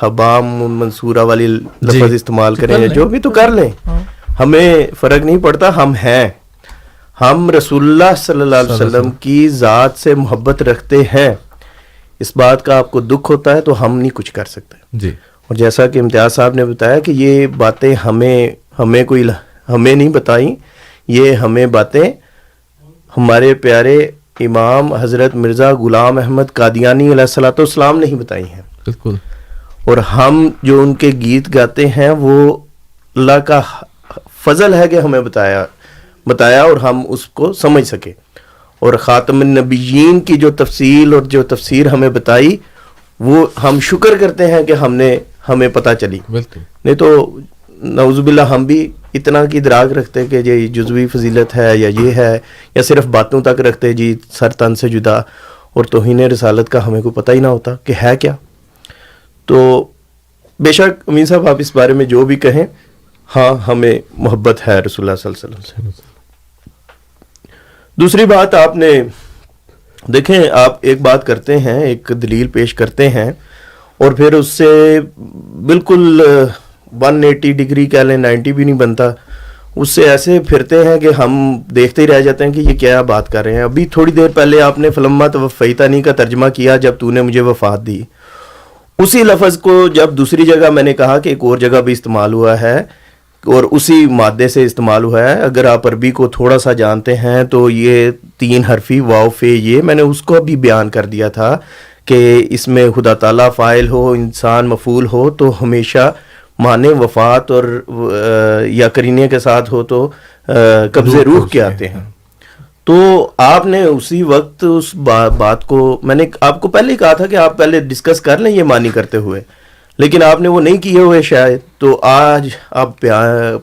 حبام منصورہ والی لفظ استعمال کریں یا جو بھی تو کر لیں، ہمیں فرق نہیں پڑتا. ہم ہیں، ہم رسول اللہ صلی اللہ علیہ وسلم کی ذات سے محبت رکھتے ہیں. اس بات کا آپ کو دکھ ہوتا ہے تو ہم نہیں کچھ کر سکتے جی. اور جیسا کہ امتیاز صاحب نے بتایا کہ یہ باتیں ہمیں نہیں بتائیں، یہ ہمیں باتیں ہمارے پیارے امام حضرت مرزا غلام احمد قادیانی علیہ الصلوۃ والسلام نے ہی بتائی ہیں. بالکل. اور ہم جو ان کے گیت گاتے ہیں وہ اللہ کا فضل ہے کہ ہمیں بتایا اور ہم اس کو سمجھ سکے. اور خاتم النبیین کی جو تفصیل اور جو تفسیر ہمیں بتائی وہ ہم شکر کرتے ہیں کہ ہمیں پتہ چلی. نہیں تو نعوذ باللہ ہم بھی اتنا کی ادراک رکھتے کہ یہ جزوی فضیلت ہے یا یہ ہے، یا صرف باتوں تک رکھتے جی سر تن سے جدا، اور توہین رسالت کا ہمیں کوئی پتہ ہی نہ ہوتا کہ ہے کیا. تو بے شک امین صاحب آپ اس بارے میں جو بھی کہیں، ہاں ہمیں محبت ہے رسول اللہ صلی اللہ علیہ وسلم سے. دوسری بات آپ نے دیکھیں، آپ ایک بات کرتے ہیں، ایک دلیل پیش کرتے ہیں، اور پھر اس سے بالکل 180 ڈگری کہہ لیں، 90 بھی نہیں بنتا، اس سے ایسے پھرتے ہیں کہ ہم دیکھتے ہی رہ جاتے ہیں کہ یہ کیا بات کر رہے ہیں. ابھی تھوڑی دیر پہلے آپ نے فلما توفیتنی کا ترجمہ کیا، جب تو نے مجھے وفات دی. اسی لفظ کو جب دوسری جگہ میں نے کہا کہ ایک اور جگہ بھی استعمال ہوا ہے اور اسی مادے سے استعمال ہوا ہے، اگر آپ عربی کو تھوڑا سا جانتے ہیں تو یہ 3 حرفی واو فے، یہ میں نے اس کو بھی بیان کر دیا تھا کہ اس میں خدا تعالیٰ فاعل ہو، انسان مفعول ہو تو ہمیشہ معنی وفات اور یا قرینے کے ساتھ ہو تو قبضے روح کے آتے ہیں. تو آپ نے اسی وقت اس بات کو، میں نے آپ کو پہلے ہی کہا تھا کہ آپ پہلے ڈسکس کر لیں یہ معنی کرتے ہوئے، لیکن آپ نے وہ نہیں کیے ہوئے شاید، تو آج آپ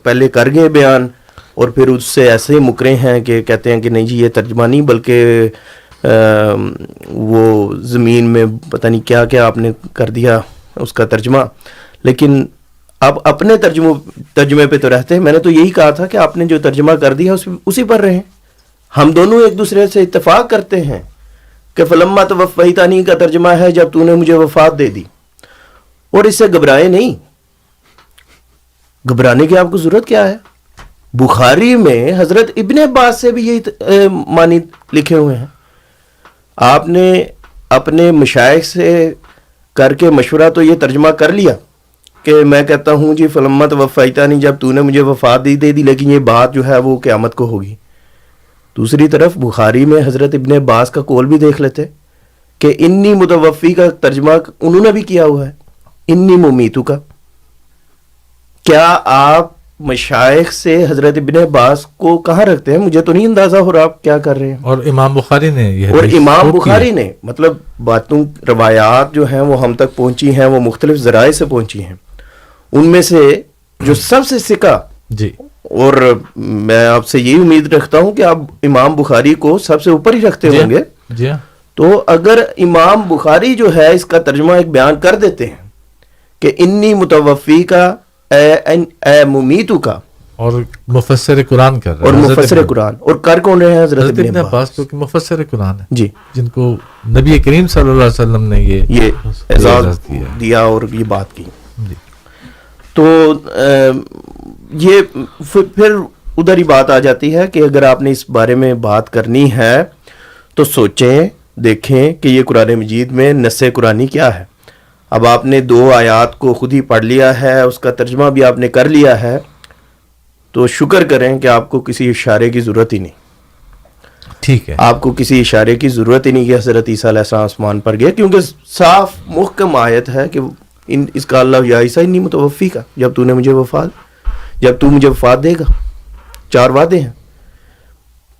پہلے کر گئے بیان اور پھر اس سے ایسے ہی مکرے ہیں کہ کہتے ہیں کہ نہیں جی یہ ترجمہ نہیں بلکہ وہ زمین میں پتہ نہیں کیا کیا آپ نے کر دیا اس کا ترجمہ. لیکن آپ اپنے ترجمے پہ تو رہتے ہیں. میں نے تو یہی کہا تھا کہ آپ نے جو ترجمہ کر دیا اسی پر رہیں. ہم دونوں ایک دوسرے سے اتفاق کرتے ہیں کہ فلما توفیتنی کا ترجمہ ہے جب تو نے مجھے وفات دے دی، اور اس سے گھبرائے نہیں. گھبرانے کی آپ کو ضرورت کیا ہے؟ بخاری میں حضرت ابن عباس سے بھی یہی معنی لکھے ہوئے ہیں. آپ نے اپنے مشائخ سے کر کے مشورہ تو یہ ترجمہ کر لیا کہ میں کہتا ہوں جی فلمت وفیتانی، جب تو نے مجھے وفات دے دی، لیکن یہ بات جو ہے وہ قیامت کو ہوگی. دوسری طرف بخاری میں حضرت ابن عباس کا قول بھی دیکھ لیتے کہ انی متوفی کا ترجمہ انہوں نے بھی کیا ہوا ہے انی ممیتو کا. کیا آپ مشائخ سے حضرت ابن عباس کو کہاں رکھتے ہیں؟ مجھے تو نہیں اندازہ ہو رہا آپ کیا کر رہے ہیں. اور امام بخاری نے یہ اور حدیث امام کوٹ کی بخاری ہے. نے مطلب باتوں روایات جو ہیں وہ ہم تک پہنچی ہیں، وہ مختلف ذرائع سے پہنچی ہیں. ان میں سے جو سب سے سکا، جی اور میں آپ سے یہی امید رکھتا ہوں کہ آپ امام بخاری کو سب سے اوپر ہی رکھتے ہوں گے، جی ہاں، تو اگر امام بخاری جو ہے اس کا ترجمہ ایک بیان کر دیتے ہیں کہ انی متوفی کا اے ممیتو کا، اور مفسر قرآن کر رہے اور ہیں حضرت مفسر ابن- قرآن، اور کر کون رہے ہیں؟ حضرت ابن عباس جو کہ مفسر قرآن ہے، جی، جن کو نبی کریم صلی اللہ علیہ وسلم نے یہ اعزاز دیا اور یہ بات کی. جی. تو یہ پھر ادھر ہی بات آ جاتی ہے کہ اگر آپ نے اس بارے میں بات کرنی ہے تو سوچیں، دیکھیں کہ یہ قرآن مجید میں نص قرآنی کیا ہے. اب آپ نے 2 آیات کو خود ہی پڑھ لیا ہے، اس کا ترجمہ بھی آپ نے کر لیا ہے، تو شکر کریں کہ آپ کو کسی اشارے کی ضرورت ہی نہیں. ٹھیک ہے، آپ کو کسی اشارے کی ضرورت ہی نہیں کہ حضرت عیسیٰ علیہ السلام آسمان پر گئے، کیونکہ صاف محکم آیت ہے کہ اس کا اللہ یا عیسیٰ انی متوفی کا، جب تو نے مجھے جب تو مجھے وفات دے گا. 4 وعدے ہیں.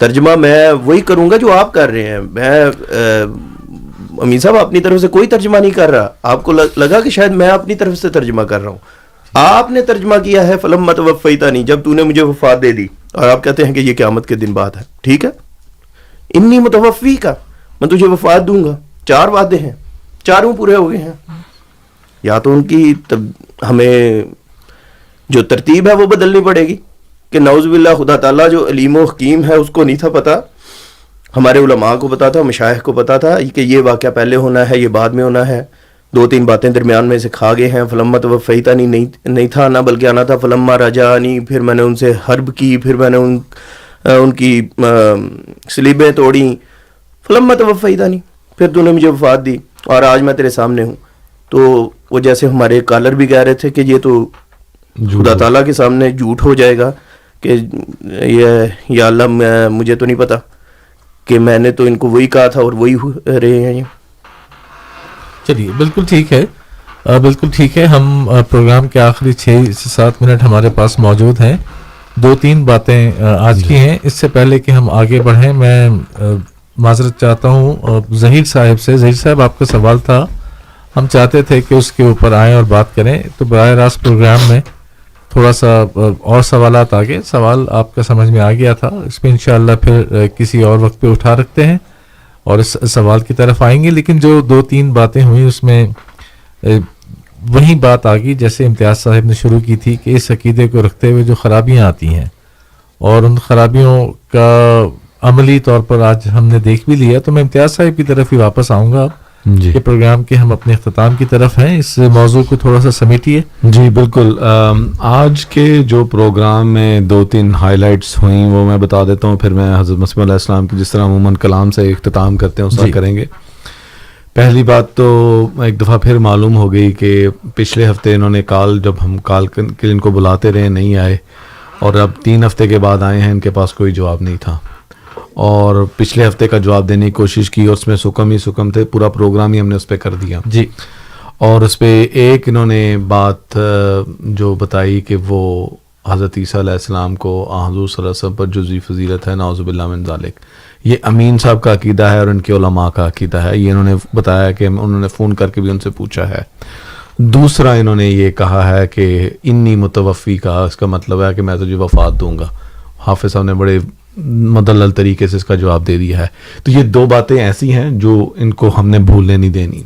ترجمہ میں وہی کروں گا جو آپ کر رہے ہیں. میں امین صاحب اپنی طرف سے کوئی ترجمہ نہیں کر رہا. آپ کو لگا کہ شاید میں اپنی طرف سے ترجمہ کر رہا ہوں. آپ نے ترجمہ کیا ہے فلما توفیتنی، جب تو نے مجھے وفات دے دی، اور آپ کہتے ہیں کہ یہ قیامت کے دن بعد ہے. ٹھیک ہے، انی متوفی کا، میں تجھے وفات دوں گا. 4 وعدے ہیں، 4 پورے ہو گئے ہیں. یا تو ان کی ہمیں جو ترتیب ہے وہ بدلنی پڑے گی کہ نعوذ باللہ خدا تعالیٰ جو علیم و حکیم ہے اس کو نہیں تھا پتا، ہمارے علماء کو پتا تھا، مشائخ کو پتا تھا کہ یہ واقعہ پہلے ہونا ہے، یہ بعد میں ہونا ہے. 2-3 باتیں درمیان میں سے کھا گئے ہیں. فلما توفیتنی نہیں تھا نا، بلکہ آنا تھا فلما رجعنی. پھر میں نے ان سے حرب کی، پھر میں نے ان کی سلیبیں توڑیں. فلما توفیتنی، پھر تو نے مجھے وفات دی اور آج میں تیرے سامنے ہوں. تو وہ جیسے ہمارے کالر بھی کہہ رہے تھے کہ یہ تو خدا تعالیٰ کے سامنے جھوٹ ہو جائے گا کہ یا اللہ مجھے تو نہیں پتا کہ میں نے تو ان کو وہی کہا تھا اور وہی رہے ہیں. یہ چلیے بالکل ٹھیک ہے، بالکل ٹھیک ہے. ہم پروگرام کے آخری 6 سے 7 منٹ ہمارے پاس موجود ہیں. 2-3 باتیں آج کی ہیں. اس سے پہلے کہ ہم آگے بڑھیں، میں معذرت چاہتا ہوں ظہیر صاحب سے. ظہیر صاحب، آپ کا سوال تھا، ہم چاہتے تھے کہ اس کے اوپر آئیں اور بات کریں، تو براہ راست پروگرام میں تھوڑا سا اور سوالات آگے. سوال آپ کا سمجھ میں آ گیا تھا، اس میں انشاءاللہ پھر کسی اور وقت پہ اٹھا رکھتے ہیں اور اس سوال کی طرف آئیں گے. لیکن جو 2-3 باتیں ہوئیں اس میں وہی بات آ گئی جیسے امتیاز صاحب نے شروع کی تھی کہ اس عقیدے کو رکھتے ہوئے جو خرابیاں آتی ہیں اور ان خرابیوں کا عملی طور پر آج ہم نے دیکھ بھی لیا. تو میں امتیاز صاحب کی طرف ہی واپس آؤں گا جی کہ پروگرام کے ہم اپنے اختتام کی طرف ہیں. اس موضوع کو تھوڑا سا سمیٹیے. جی بالکل. آج کے جو پروگرام میں 2-3 ہائی لائٹس ہوئیں وہ میں بتا دیتا ہوں، پھر میں حضرت مسیح علیہ السلام کی جس طرح عموماً کلام سے اختتام کرتے ہیں اس طرح کریں گے. پہلی بات تو ایک دفعہ پھر معلوم ہو گئی کہ پچھلے ہفتے انہوں نے جب ہم کال کے ان کو بلاتے رہے نہیں آئے، اور اب 3 ہفتے کے بعد آئے ہیں، ان کے پاس کوئی جواب نہیں تھا. اور پچھلے ہفتے کا جواب دینے کی کوشش کی اور اس میں سکم تھے، پورا پروگرام ہی ہم نے اس پہ کر دیا. جی. اور اس پہ ایک انہوں نے بات جو بتائی کہ وہ حضرت عیسیٰ علیہ السلام کو حضور صلی اللہ علیہ وسلم پر جزوی فضیلت ہے، نعوذ باللہ من ذالک. یہ امین صاحب کا عقیدہ ہے اور ان کے علماء کا عقیدہ ہے. یہ انہوں نے بتایا کہ انہوں نے فون کر کے بھی ان سے پوچھا ہے. دوسرا انہوں نے یہ کہا ہے کہ انی متوفی کا اس کا مطلب ہے کہ میں تجھے وفات دوں گا. حافظ صاحب نے بڑے مدلل طریقے سے اس کا جواب دے دیا ہے. تو یہ 2 باتیں ایسی ہیں جو ان کو ہم نے بھولنے نہیں دینی.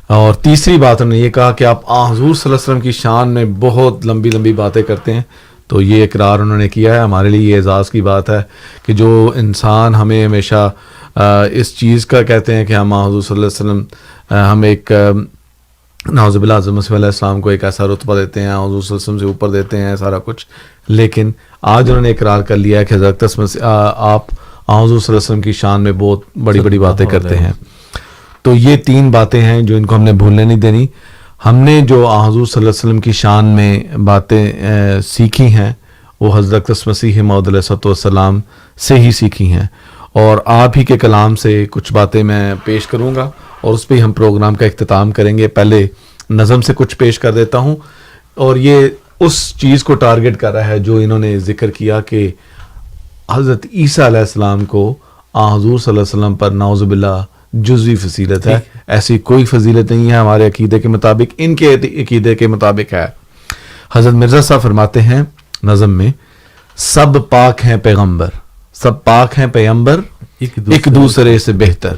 اور تیسری بات انہوں نے یہ کہا کہ آپ حضور صلی اللہ علیہ وسلم کی شان میں بہت لمبی باتیں کرتے ہیں. تو یہ اقرار انہوں نے کیا ہے. ہمارے لیے یہ اعزاز کی بات ہے کہ جو انسان ہمیں ہمیشہ اس چیز کا کہتے ہیں کہ ہم حضور صلی اللہ علیہ وسلم ہم ایک نعوذ باللہ حضرت مسیح علیہ السلام کو ایک ایسا رتبہ دیتے ہیں، حضور صلی اللہ علیہ وسلم سے اوپر دیتے ہیں سارا کچھ، لیکن آج انہوں نے اقرار کر لیا ہے کہ حضرت آپ حضور صلی اللہ علیہ وسلم کی شان میں بہت بڑی بڑی باتیں کرتے ہیں. تو یہ 3 باتیں ہیں جو ان کو ہم نے بھولنے نہیں دینی. ہم نے جو حضور صلی اللہ علیہ وسلم کی شان میں باتیں سیکھی ہیں وہ حضرت مسیح موعود علیہ السلام سے ہی سیکھی ہیں، اور آپ ہی کے کلام سے کچھ باتیں میں پیش کروں گا اور اس پہ ہم پروگرام کا اختتام کریں گے. پہلے نظم سے کچھ پیش کر دیتا ہوں، اور یہ اس چیز کو ٹارگٹ کر رہا ہے جو انہوں نے ذکر کیا کہ حضرت عیسیٰ علیہ السلام کو حضور صلی اللہ علیہ وسلم پر نعوذ باللہ جزوی فضیلت ہے. ایسی کوئی فضیلت نہیں ہے ہمارے عقیدے کے مطابق، ان کے عقیدے کے مطابق ہے. حضرت مرزا صاحب فرماتے ہیں نظم میں، سب پاک ہیں پیغمبر، سب پاک ہیں پیغمبر، ایک دوسرے سے بہتر،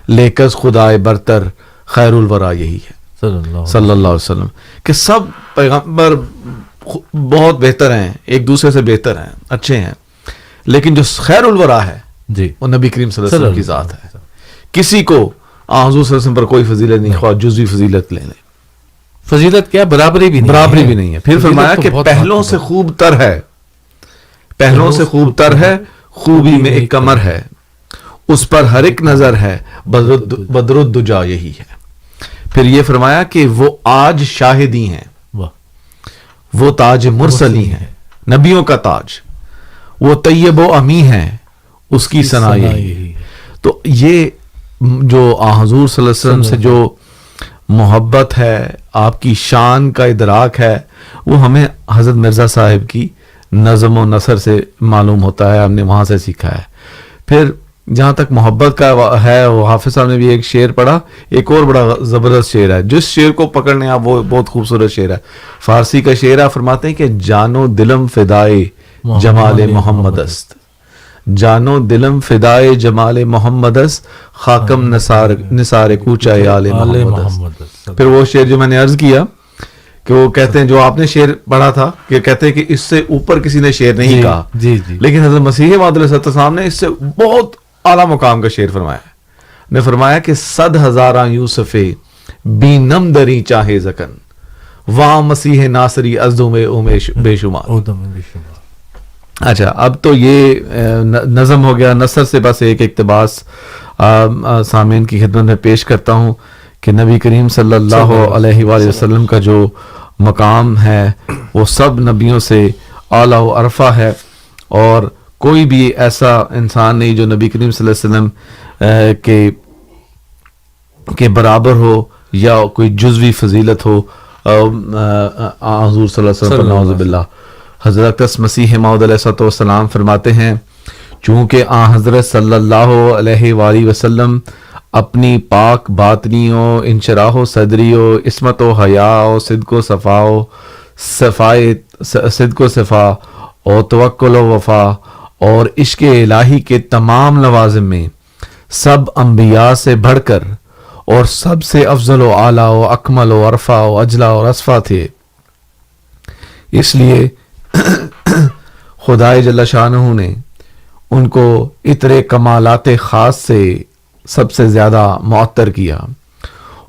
لیکز خدائے برتر خیر الورا یہی ہے صلی اللہ علیہ وسلم، کہ سب پیغمبر بہت بہتر ہیں، ایک دوسرے سے بہتر ہیں، اچھے ہیں، لیکن جو خیر الورا ہے جی وہ نبی کریم صلی اللہ علیہ وسلم کی ذات ہے. کسی کو حضور صلی اللہ علیہ وسلم پر کوئی فضیلت نہیں، خواہ جزوی فضیلت لے لیں، فضیلت کیا برابری بھی نہیں ہے. پھر فرمایا کہ پہلوں سے خوب تر ہے، پہلوں سے خوب تر ہے، خوبی میں ایک کمر ہے، اس پر ہر ایک نظر ہے، بدرالدجا یہی ہے. پھر یہ فرمایا کہ وہ آج شاہدی ہیں، وہ تاج مرسلی ہیں، نبیوں کا تاج، وہ طیب و امی ہیں، اس کی ثنا یہی ہے. تو یہ جو حضور صلی اللہ علیہ وسلم سے جو محبت ہے، آپ کی شان کا ادراک ہے، وہ ہمیں حضرت مرزا صاحب کی نظم و نثر سے معلوم ہوتا ہے، ہم نے وہاں سے سیکھا ہے. پھر جہاں تک محبت کا ہے، وہ حافظ صاحب نے بھی ایک شعر پڑھا، ایک اور بڑا زبردست شعر ہے، جس شعر کو پکڑنے آپ وہ بہت خوبصورت شعر ہے، فارسی کا شعر ہے. فرماتے ہیں کہ جانو دلم فدائے جمال محمد است، جانو دلم فدائے جمال محمد است، خاکم نثار کوچہ آل محمد است. پھر وہ شعر جو میں نے عرض کیا کہ وہ کہتے ہیں، جو آپ نے شعر پڑھا تھا کہ کہتے ہیں کہ اس سے اوپر کسی نے شعر نہیں کہا، لیکن حضرت مسیح موعود علیہ السلام نے اس سے بہت اعلیٰ مقام کا شعر فرمایا. نے فرمایا کہ 100,000 یوسف بی نم دری چاہے زکن، وہاں مسیح ناصری ازدو میں بے شمار. اچھا، اب تو یہ نظم ہو گیا. نثر سے بس ایک اقتباس سامعین کی خدمت میں پیش کرتا ہوں کہ نبی کریم صلی اللہ علیہ وآلہ وسلم کا جو مقام ہے وہ سب نبیوں سے اعلیٰ و عرفہ ہے، اور کوئی بھی ایسا انسان نہیں جو نبی کریم صلی اللہ علیہ وسلم کے برابر ہو یا کوئی جزوی فضیلت ہو حضور صلی اللہ علیہ وسلم. نعوذ باللہ. حضرت مسیح موعود علیہ السلام فرماتے ہیں، چونکہ حضرت صلی اللہ علیہ وآلہ وسلم اپنی پاک باطنیوں، انشراح و صدریوں، عصمت و حیاء، صدق و صفاء، صدق و صفا اور توکل و وفا اور عشق الہی کے تمام لوازم میں سب انبیاء سے بڑھ کر اور سب سے افضل و اعلیٰ و اکمل و عرفہ و اجلا اور اصفا تھے. اس لیے خدائے جل شانہ نے ان کو اترے کمالات خاص سے سب سے زیادہ معطر کیا،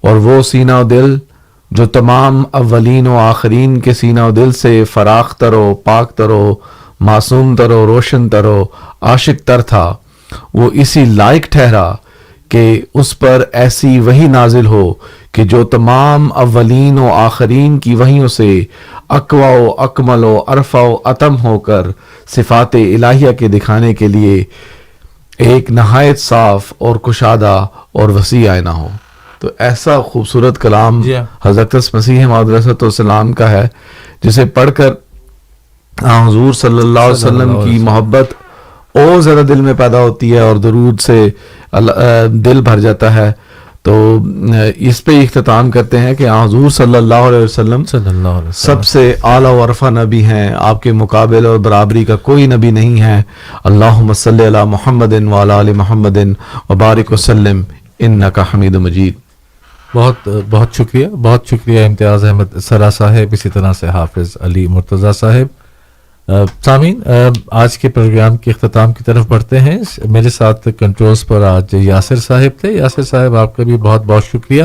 اور وہ سینہ و دل جو تمام اولین و آخرین کے سینہ و دل سے فراخ تر و پاک تر و معصوم تر و روشن تر و عاشق تر تھا، وہ اسی لائق ٹھہرا کہ اس پر ایسی وحی نازل ہو کہ جو تمام اولین و آخرین کی وحیوں سے اقوا و اکمل و عرفہ و اتم ہو کر صفات الہیہ کے دکھانے کے لیے ایک نہایت صاف اور کشادہ اور وسیع آئینہ ہو. تو ایسا خوبصورت کلام حضرت مسیح موعود علیہ السلام کا ہے، جسے پڑھ کر حضور صلی اللہ علیہ وسلم کی محبت اور زیادہ دل میں پیدا ہوتی ہے اور درود سے دل بھر جاتا ہے. تو اس پہ اختتام کرتے ہیں کہ حضور صلی اللہ علیہ وسلم سب سے اعلیٰ و عرفہ نبی ہیں، آپ کے مقابل اور برابری کا کوئی نبی نہیں ہے. اللہم صلی علی محمد وعلی آل محمد وبارک وسلم انک حمید مجید. بہت بہت شکریہ، بہت شکریہ امتیاز احمد سرا صاحب، اسی طرح سے حافظ علی مرتضیٰ صاحب. سامعین، آج کے پروگرام کے اختتام کی طرف بڑھتے ہیں. میرے ساتھ کنٹرولز پر آج یاسر صاحب تھے. یاسر صاحب، آپ کا بھی بہت بہت شکریہ.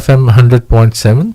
FM 100.7